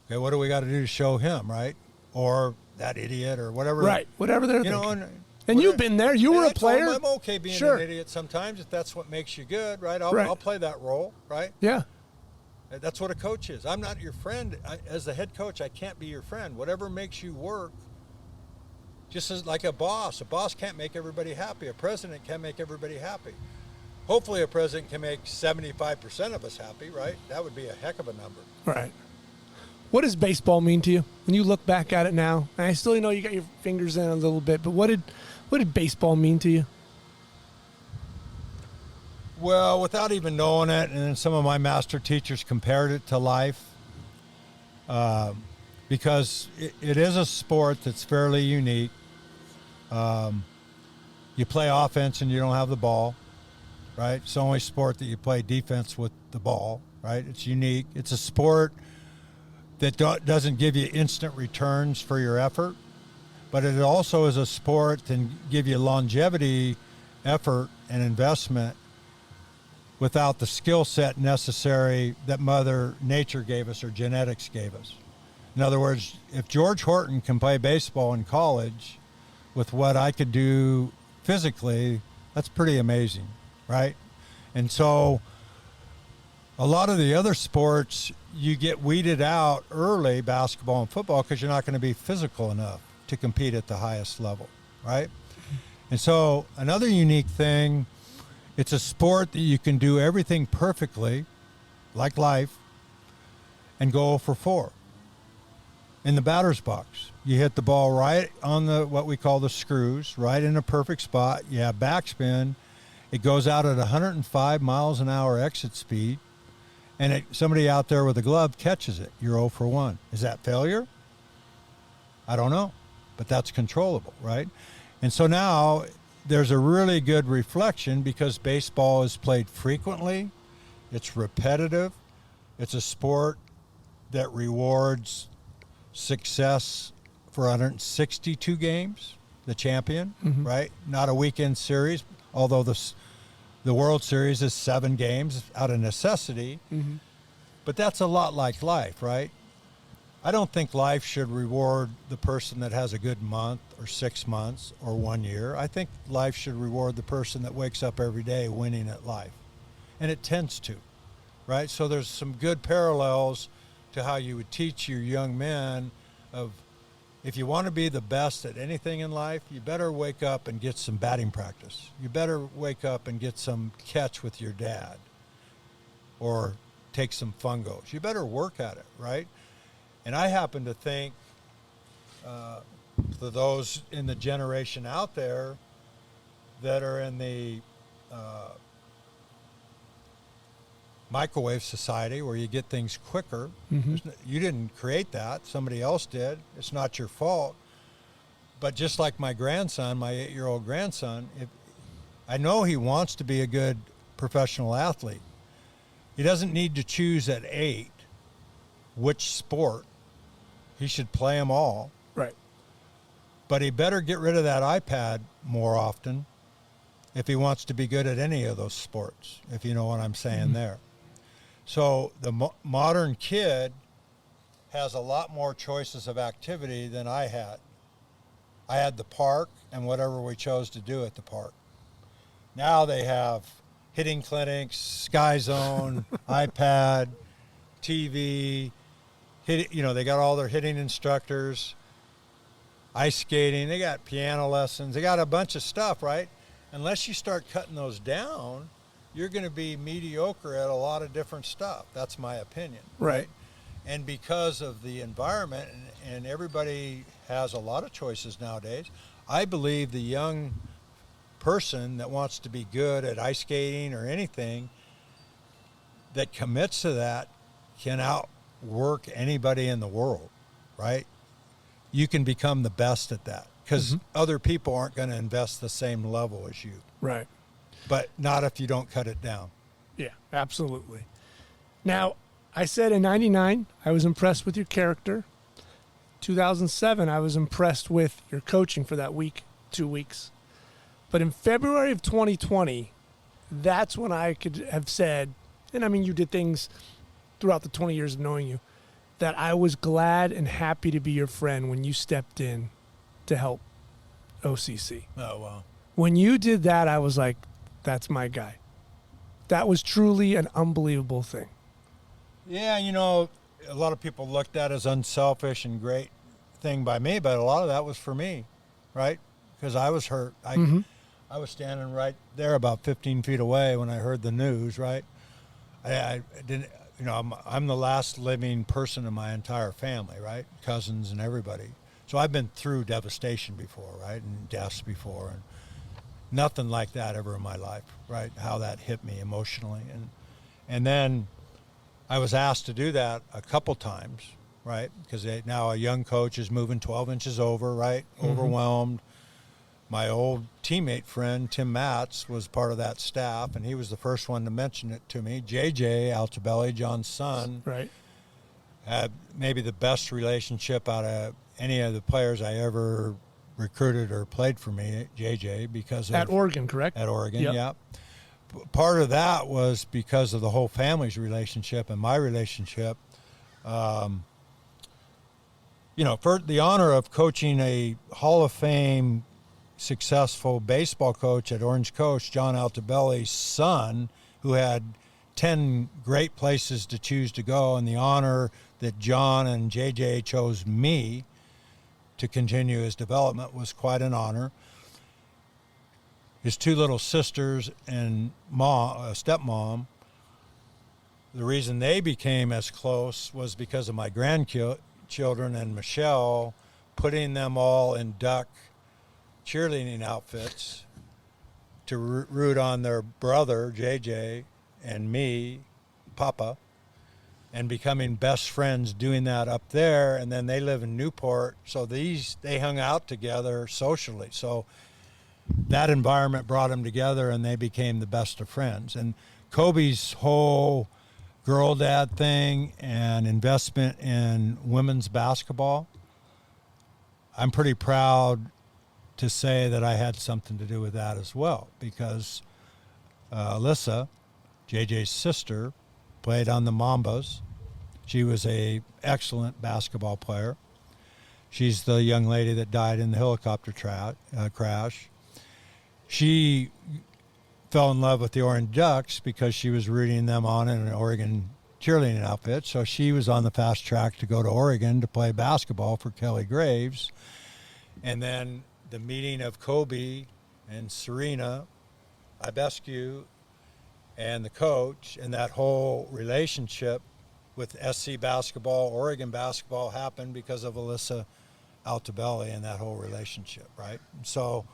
B: Okay, what do we got to do to show him, right? Or that idiot or whatever.
A: Right, whatever they're thinking.
B: Know,
A: and you've been there. You were a player.
B: I'm okay being an idiot sometimes if that's what makes you good, right? I'll play that role, right?
A: Yeah.
B: That's what a coach is. I'm not your friend. As the head coach, I can't be your friend. Whatever makes you work, just as like a boss can't make everybody happy. A president can't make everybody happy. Hopefully a president can make 75% of us happy, right? That would be a heck of a number.
A: Right. What does baseball mean to you when you look back at it now? And I still know you got your fingers in a little bit, but what did baseball mean to you?
B: Well, without even knowing it, and then some of my master teachers compared it to life, because it is a sport that's fairly unique. You play offense and you don't have the ball, right? It's the only sport that you play defense with the ball, right? It's unique. It's a sport that doesn't give you instant returns for your effort, but it also is a sport that can give you longevity, effort, and investment without the skill set necessary that Mother Nature gave us or genetics gave us. In other words, if George Horton can play baseball in college with what I could do physically, that's pretty amazing, right? And so a lot of the other sports, you get weeded out early, basketball and football, because you're not going to be physical enough to compete at the highest level, right? And so another unique thing, it's a sport that you can do everything perfectly, like life, and go 0 for 4. In the batter's box, you hit the ball right on the what we call the screws, right in a perfect spot. You have backspin. It goes out at 105 miles an hour exit speed, and somebody out there with a glove catches it. You're 0 for 1. Is that failure? I don't know, but that's controllable, right? And so now there's a really good reflection because baseball is played frequently. It's repetitive. It's a sport that rewards success for 162 games, the champion, right? Not a weekend series, although the World Series is 7 games out of necessity. But that's a lot like life, right? I don't think life should reward the person that has a good month or 6 months or 1 year. I think life should reward the person that wakes up every day winning at life. And it tends to, right? So there's some good parallels to how you would teach your young men of, if you want to be the best at anything in life, you better wake up and get some batting practice. You better wake up and get some catch with your dad or take some fungos. You better work at it, right? And I happen to think for those in the generation out there that are in the microwave society where you get things quicker. You didn't create that. Somebody else did. It's not your fault. But just like my grandson, my 8-year-old grandson, I know he wants to be a good professional athlete. He doesn't need to choose at 8 which sport. He should play them all.
A: Right.
B: But he better get rid of that iPad more often if he wants to be good at any of those sports, if you know what I'm saying there. So the modern kid has a lot more choices of activity than I had. I had the park and whatever we chose to do at the park. Now they have hitting clinics, Sky Zone, iPad, TV, they got all their hitting instructors, ice skating, they got piano lessons, they got a bunch of stuff, right? Unless you start cutting those down, you're going to be mediocre at a lot of different stuff. That's my opinion.
A: Right.
B: And because of the environment, and everybody has a lot of choices nowadays, I believe the young person that wants to be good at ice skating or anything that commits to that can outwork anybody in the world, right? You can become the best at that because other people aren't going to invest the same level as you.
A: Right.
B: But not if you don't cut it down.
A: Yeah, absolutely. Now, I said in 99, I was impressed with your character. 2007, I was impressed with your coaching for that week, 2 weeks. But in February of 2020, that's when I could have said, and I mean, you did things throughout the 20 years of knowing you, that I was glad and happy to be your friend when you stepped in to help OCC.
B: Oh, wow.
A: When you did that, I was like, that's my guy. That was truly an unbelievable thing.
B: Yeah, a lot of people looked at it as unselfish and great thing by me, but a lot of that was for me, right? Because I was hurt. I was standing right there about 15 feet away when I heard the news, right? I didn't, I'm the last living person in my entire family, right? Cousins and everybody. So I've been through devastation before, right? And deaths before. nothing like that ever in my life, right? How that hit me emotionally. And then I was asked to do that a couple times, right? Because now a young coach is moving 12 inches over, right? Overwhelmed. My old teammate friend, Tim Matz, was part of that staff, and he was the first one to mention it to me. JJ Altobelli, John's son,
A: Right.
B: had maybe the best relationship out of any of the players I ever recruited or played for me, JJ, because of...
A: At Oregon, correct?
B: At Oregon,
A: Yep.
B: yeah. Part of that was because of the whole family's relationship and my relationship. For the honor of coaching a Hall of Fame successful baseball coach at Orange Coast, John Altobelli's son, who had 10 great places to choose to go, and the honor that John and JJ chose me to continue his development was quite an honor. His two little sisters and stepmom, the reason they became as close was because of my grandchildren and Michelle, putting them all in duck cheerleading outfits to root on their brother, JJ, and me, Papa, and becoming best friends doing that up there. And then they live in Newport, so they hung out together socially. So that environment brought them together, and they became the best of friends. And Kobe's whole girl dad thing and investment in women's basketball, I'm pretty proud to say that I had something to do with that as well, because Alyssa, JJ's sister, played on the Mambas. She was a excellent basketball player. She's the young lady that died in the helicopter crash. She fell in love with the Orange Ducks because she was rooting them on in an Oregon cheerleading outfit. So she was on the fast track to go to Oregon to play basketball for Kelly Graves. And then the meeting of Kobe and Serena Ibescu and the coach, and that whole relationship with SC basketball, Oregon basketball, happened because of Alyssa Altobelli and that whole relationship, right? So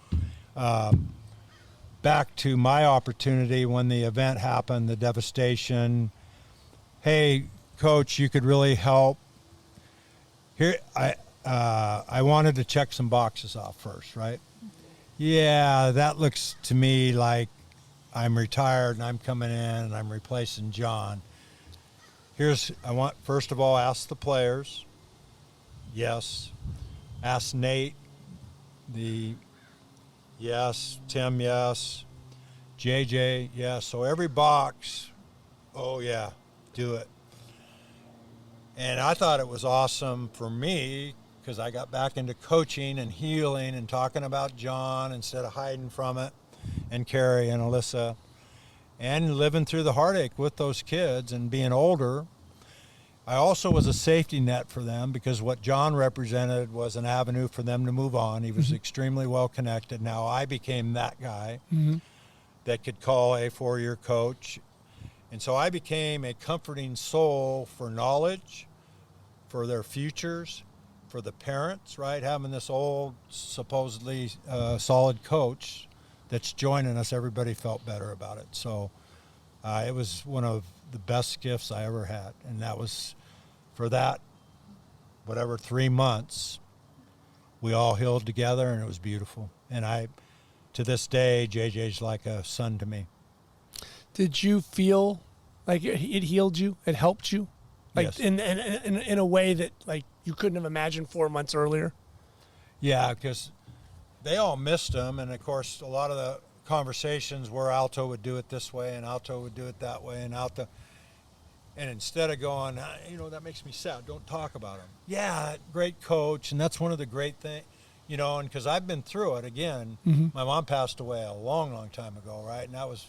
B: back to my opportunity when the event happened, the devastation. Hey, coach, you could really help. Here, I wanted to check some boxes off first, right? Yeah, that looks to me like I'm retired and I'm coming in and I'm replacing John. I want, first of all, ask the players. Yes. Ask Nate. Yes. Tim, yes. JJ, yes. So every box, oh yeah, do it. And I thought it was awesome for me because I got back into coaching and healing and talking about John instead of hiding from it, and Carrie and Alyssa, and living through the heartache with those kids and being older. I also was a safety net for them because what John represented was an avenue for them to move on. He was extremely well connected. Now I became that guy that could call a four-year coach. And so I became a comforting soul for knowledge, for their futures, for the parents, right? Having this old, supposedly solid coach that's joining us, everybody felt better about it. So it was one of the best gifts I ever had. And that was for that, 3 months, we all healed together, and it was beautiful. And to this day, JJ's like a son to me.
A: Did you feel like it healed you? It helped you? Like
B: yes.
A: in a way that like you couldn't have imagined 4 months earlier? Yeah,
B: because they all missed him. And, of course, a lot of the conversations where Alto would do it this way and Alto would do it that way and Alto. And instead of going, that makes me sad, don't talk about him. Yeah, great coach, and that's one of the great things, and because I've been through it again. My mom passed away a long, long time ago, right? And that was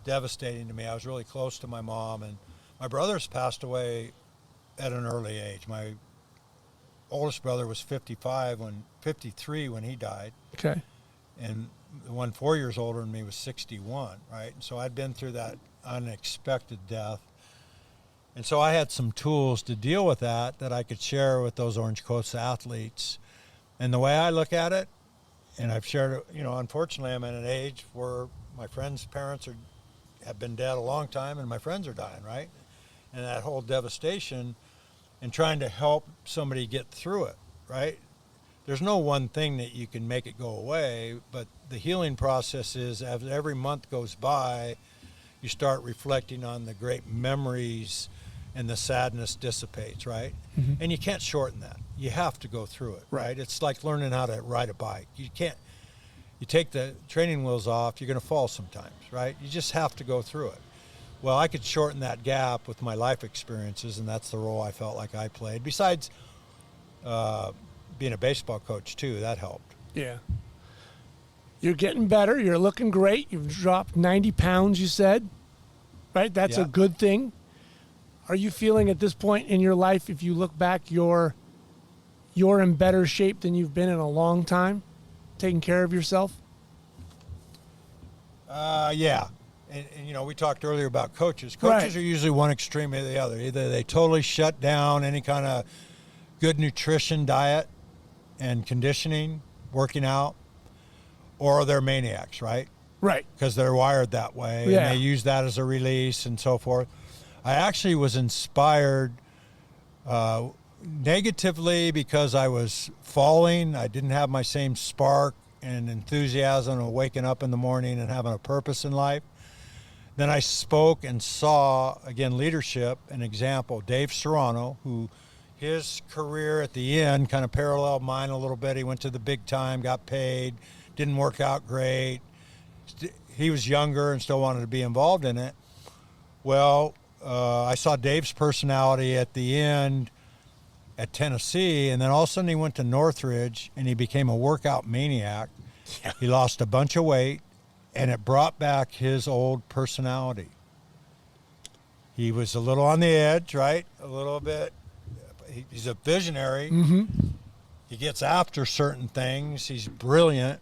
B: devastating to me. I was really close to my mom, and my brothers passed away at an early age. My oldest brother was 53 when he died.
A: Okay.
B: And the one 4 years older than me was 61, right? And so I'd been through that unexpected death. And so I had some tools to deal with that I could share with those Orange Coast athletes. And the way I look at it, And I've shared, unfortunately, I'm at an age where my friends' parents have been dead a long time, and my friends are dying, right? And that whole devastation and trying to help somebody get through it, right? There's no one thing that you can make it go away, but the healing process is as every month goes by, you start reflecting on the great memories and the sadness dissipates, right?
A: Mm-hmm.
B: And you can't shorten that. You have to go through it, right? It's like learning how to ride a bike. You take the training wheels off, you're going to fall sometimes, right? You just have to go through it. Well, I could shorten that gap with my life experiences, and that's the role I felt like I played. Besides being a baseball coach, too, that helped.
A: Yeah. You're getting better. You're looking great. You've dropped 90 pounds, you said, right? That's a good thing. Are you feeling at this point in your life, if you look back, you're in better shape than you've been in a long time, taking care of yourself?
B: Yeah. And we talked earlier about coaches. Coaches are usually one extreme or the other. Either they totally shut down any kind of good nutrition, diet, and conditioning, working out, or they're maniacs, right?
A: Right.
B: Because they're wired that way, and they use that as a release and so forth. I actually was inspired negatively because I was falling. I didn't have my same spark and enthusiasm of waking up in the morning and having a purpose in life. Then I spoke and saw, again, leadership, an example. Dave Serrano, who his career at the end kind of paralleled mine a little bit. He went to the big time, got paid, didn't work out great. He was younger and still wanted to be involved in it. Well, I saw Dave's personality at the end at Tennessee, and then all of a sudden he went to Northridge and he became a workout maniac. Yeah. He lost a bunch of weight, and it brought back his old personality. He was a little on the edge, right? A little bit. He's a visionary.
A: Mm-hmm.
B: He gets after certain things. He's brilliant.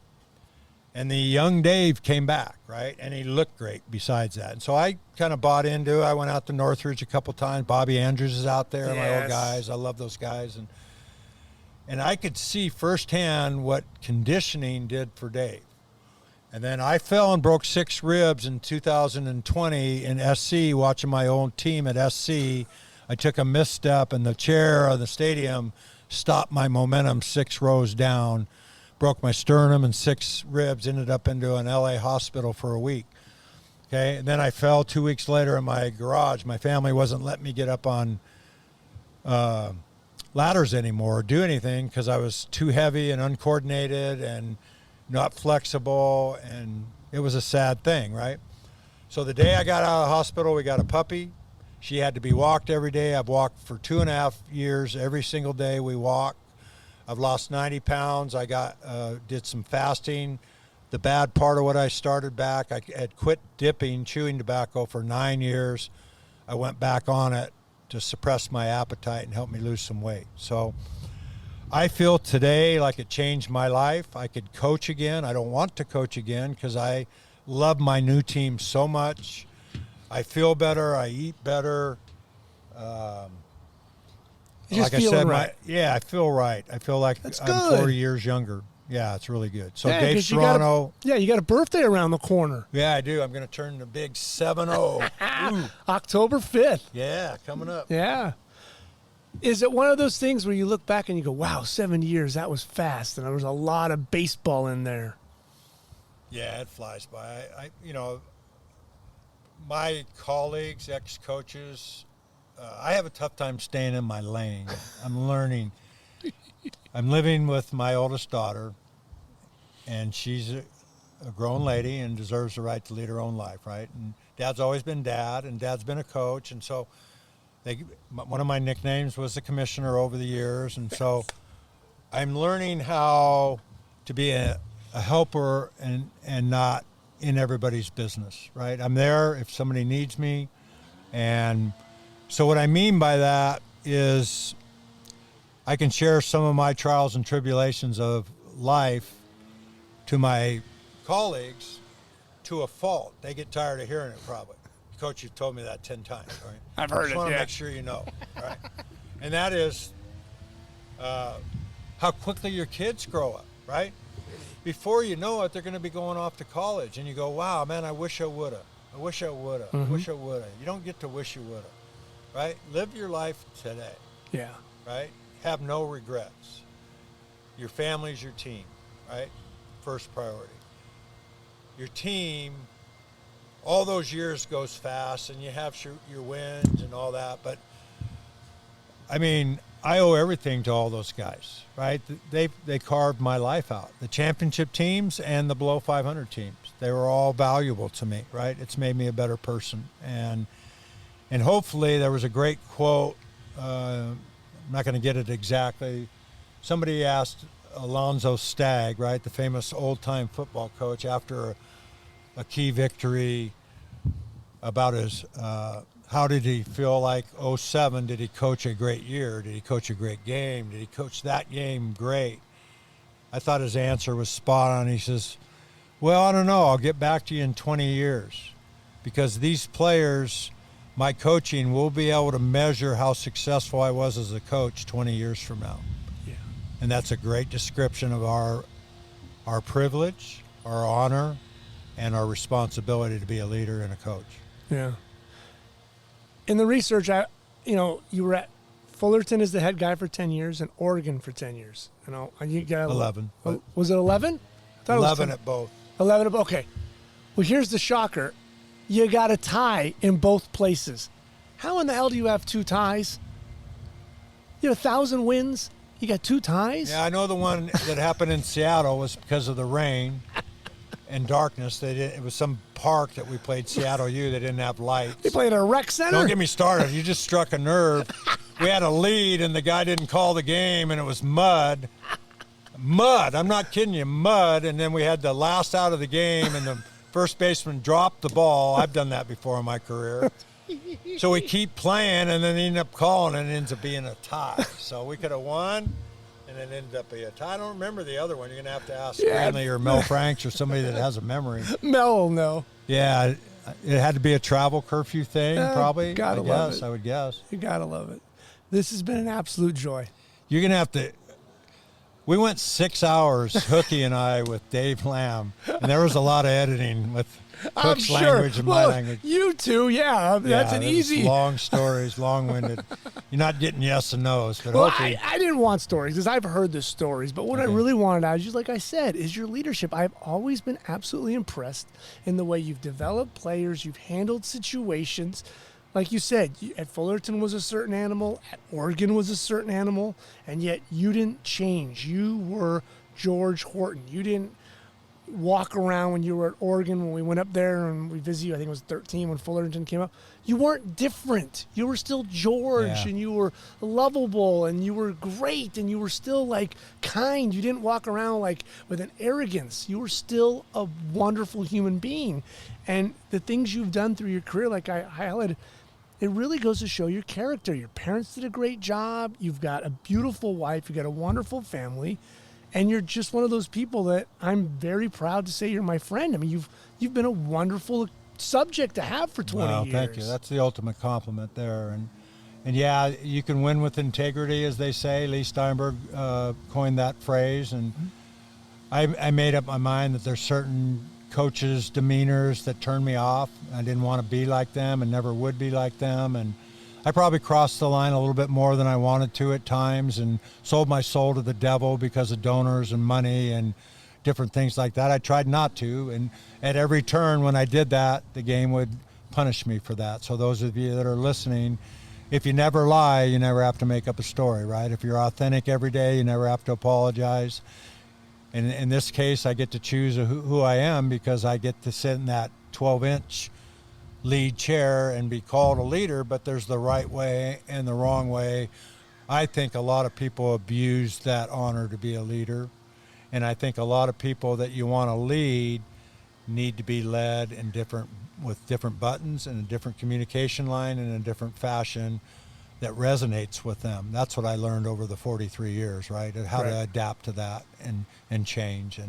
B: And the young Dave came back, right? And he looked great besides that. And so I kind of bought into it. I went out to Northridge a couple times. Bobby Andrews is out there, my old guys. I love those guys. And I could see firsthand what conditioning did for Dave. And then I fell and broke 6 ribs in 2020 in SC, watching my own team at SC. I took a misstep, and the chair of the stadium stopped my momentum 6 rows down. Broke my sternum and 6 ribs, ended up into an LA hospital for a week. Okay, and then I fell 2 weeks later in my garage. My family wasn't letting me get up on ladders anymore or do anything because I was too heavy and uncoordinated and not flexible, and it was a sad thing, right? So the day I got out of the hospital, we got a puppy. She had to be walked every day. I've walked for 2.5 years. Every single day we walk. I've lost 90 pounds. I did some fasting. The bad part of what I started back, I had quit chewing tobacco for 9 years. I went back on it to suppress my appetite and help me lose some weight. So I feel today like it changed my life. I could coach again. I don't want to coach again because I love my new team so much. I feel better. I eat better.
A: Like I said, right.
B: I feel right. I feel like
A: That's
B: I'm
A: good.
B: 40 years younger. Yeah, it's really good. So
A: Yeah,
B: Dave
A: 'cause
B: Serrano.
A: you got a birthday around the corner.
B: Yeah, I do. I'm going to turn the big 7-0.
A: October 5th.
B: Yeah, coming up.
A: Yeah. Is it one of those things where you look back and you go, wow, 7 years, that was fast, and there was a lot of baseball in there?
B: Yeah, it flies by. My colleagues, ex-coaches, I have a tough time staying in my lane. I'm learning. I'm living with my oldest daughter, and she's a grown lady and deserves the right to lead her own life, right? And Dad's always been Dad, and Dad's been a coach, and so one of my nicknames was the commissioner over the years, and so I'm learning how to be a helper and not in everybody's business, right? I'm there if somebody needs me, and so what I mean by that is I can share some of my trials and tribulations of life to my colleagues to a fault. They get tired of hearing it probably. Coach, you've told me that 10 times, right?
A: I've heard
B: I just want to make sure you know, right? And that is how quickly your kids grow up, right? before you know it, they're going to be going off to college. And you go, wow, man, I wish I would have. I wish I would have. I wish I would have. You don't get to wish you would have, right? Live your life today.
A: Yeah.
B: Right? Have no regrets. Your family's your team, right? First priority. Your team, all those years goes fast, and you have your wins and all that. But, I mean, I owe everything to all those guys, right? They carved my life out. The championship teams and the below 500 teams, they were all valuable to me, right? It's made me a better person. And hopefully there was a great quote. I'm not going to get it exactly. Somebody asked Alonzo Stagg, right, the famous old-time football coach, after a key victory, about his how did he feel like 07? Did he coach a great year? Did he coach a great game? Did he coach that game great? I thought his answer was spot on. He says, well, I don't know. I'll get back to you in 20 years, because these players, my coaching, will be able to measure how successful I was as a coach 20 years from now.
A: Yeah.
B: And that's a great description of our privilege, our honor, and our responsibility to be a leader and a coach.
A: Yeah. In the research, you were at Fullerton as the head guy for 10 years and Oregon for 10 years. You got
B: 11.
A: Was it 11?
B: 11 at both.
A: 11 at both. Okay. Well, here's the shocker. You got a tie in both places. How in the hell do you have 2 ties? You have 1,000 wins. You got 2 ties?
B: Yeah, I know the one that happened in Seattle was because of the rain and darkness. It was some park that we played, Seattle U. They didn't have lights.
A: They played at a rec center?
B: Don't get me started. You just struck a nerve. We had a lead, and the guy didn't call the game, and it was mud. Mud. I'm not kidding you. Mud. And then we had the last out of the game, and the first baseman dropped the ball. I've done that before in my career. So we keep playing, and then they end up calling, and it ends up being a tie. So we could have won, and it ended up being a tie. I don't remember the other one. You're going to have to ask Stanley or Mel Franks or somebody that has a memory.
A: Mel will know.
B: Yeah, it had to be a travel curfew thing, probably.
A: Gotta love it.
B: I would guess.
A: You got to love it. This has been an absolute joy.
B: You're going to have to. We went 6 hours, Hookie and I, with Dave Lamb, and there was a lot of editing with Hook's language and my language.
A: You two, that's an easy.
B: Long stories, long-winded. You're not getting yes and no's, but
A: well,
B: hopefully.
A: I didn't want stories because I've heard the stories, but what I really wanted out, just like I said, is your leadership. I've always been absolutely impressed in the way you've developed players, you've handled situations. Like you said, at Fullerton was a certain animal, at Oregon was a certain animal, and yet you didn't change. You were George Horton. You didn't walk around when you were at Oregon, when we went up there and we visited you, I think it was 13 when Fullerton came up. You weren't different. You were still George, and you were lovable, and you were great, and you were still, like, kind. You didn't walk around, like, with an arrogance. You were still a wonderful human being. And the things you've done through your career, like I highlighted, it really goes to show your character. Your parents did a great job. You've got a beautiful wife. You've got a wonderful family. And you're just one of those people that I'm very proud to say you're my friend. I mean, you've been a wonderful subject to have for 20 years.
B: Thank you. That's the ultimate compliment there. And yeah, you can win with integrity, as they say. Lee Steinberg coined that phrase. And I made up my mind that there's certain coaches' demeanors that turn me off. I didn't want to be like them and never would be like them. And I probably crossed the line a little bit more than I wanted to at times and sold my soul to the devil because of donors and money and different things like that. I tried not to. And at every turn when I did that, the game would punish me for that. So those of you that are listening, if you never lie, you never have to make up a story, right? If you're authentic every day, you never have to apologize. And in this case, I get to choose who I am because I get to sit in that 12-inch lead chair and be called a leader, but there's the right way and the wrong way. I think a lot of people abuse that honor to be a leader. And I think a lot of people that you want to lead need to be led with different buttons and a different communication line and a different fashion that resonates with them. That's what I learned over the 43 years, right? How to adapt to that and change.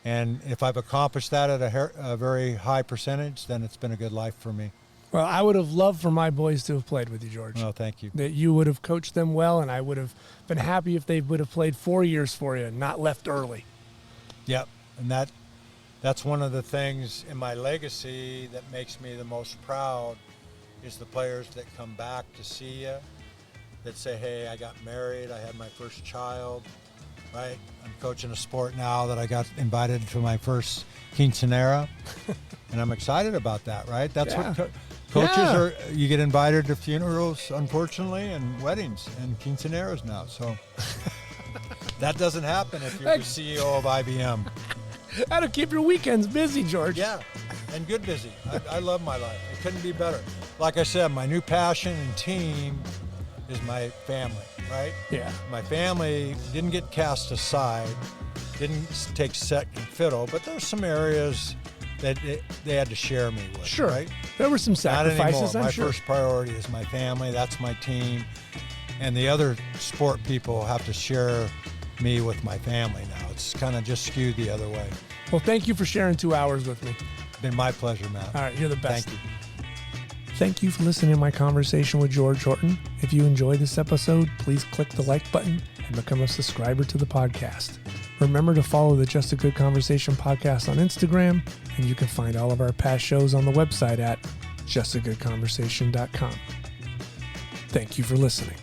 B: And if I've accomplished that at a very high percentage, then it's been a good life for me.
A: Well, I would have loved for my boys to have played with you, George.
B: Oh, thank you.
A: That you would have coached them well, and I would have been happy if they would have played 4 years for you and not left early.
B: Yep, and that's one of the things in my legacy that makes me the most proud is the players that come back to see you, that say, hey, I got married, I had my first child, right? I'm coaching a sport now that I got invited to my first quinceanera, and I'm excited about that, right? That's what coaches are. You get invited to funerals, unfortunately, and weddings and quinceaneras now. So that doesn't happen if you're the CEO of IBM.
A: That'll keep your weekends busy, George.
B: Yeah, and good busy. I love my life. It couldn't be better. Like I said, my new passion and team is my family, right?
A: Yeah.
B: My family didn't get cast aside, didn't take second fiddle, but there's some areas that they had to share me with.
A: Sure.
B: Right?
A: There were some
B: Not anymore.
A: sacrifices, I'm
B: My
A: sure.
B: first priority is my family. That's my team. And the other sport people have to share me with my family now. It's kind of just skewed the other way.
A: Well, thank you for sharing 2 hours with me.
B: Been my pleasure, Matt.
A: All right, you're the best.
B: Thank you.
A: Thank you for listening to my conversation with George Horton. If you enjoyed this episode, please click the like button and become a subscriber to the podcast. Remember to follow the Just a Good Conversation podcast on Instagram, and you can find all of our past shows on the website at justagoodconversation.com. Thank you for listening.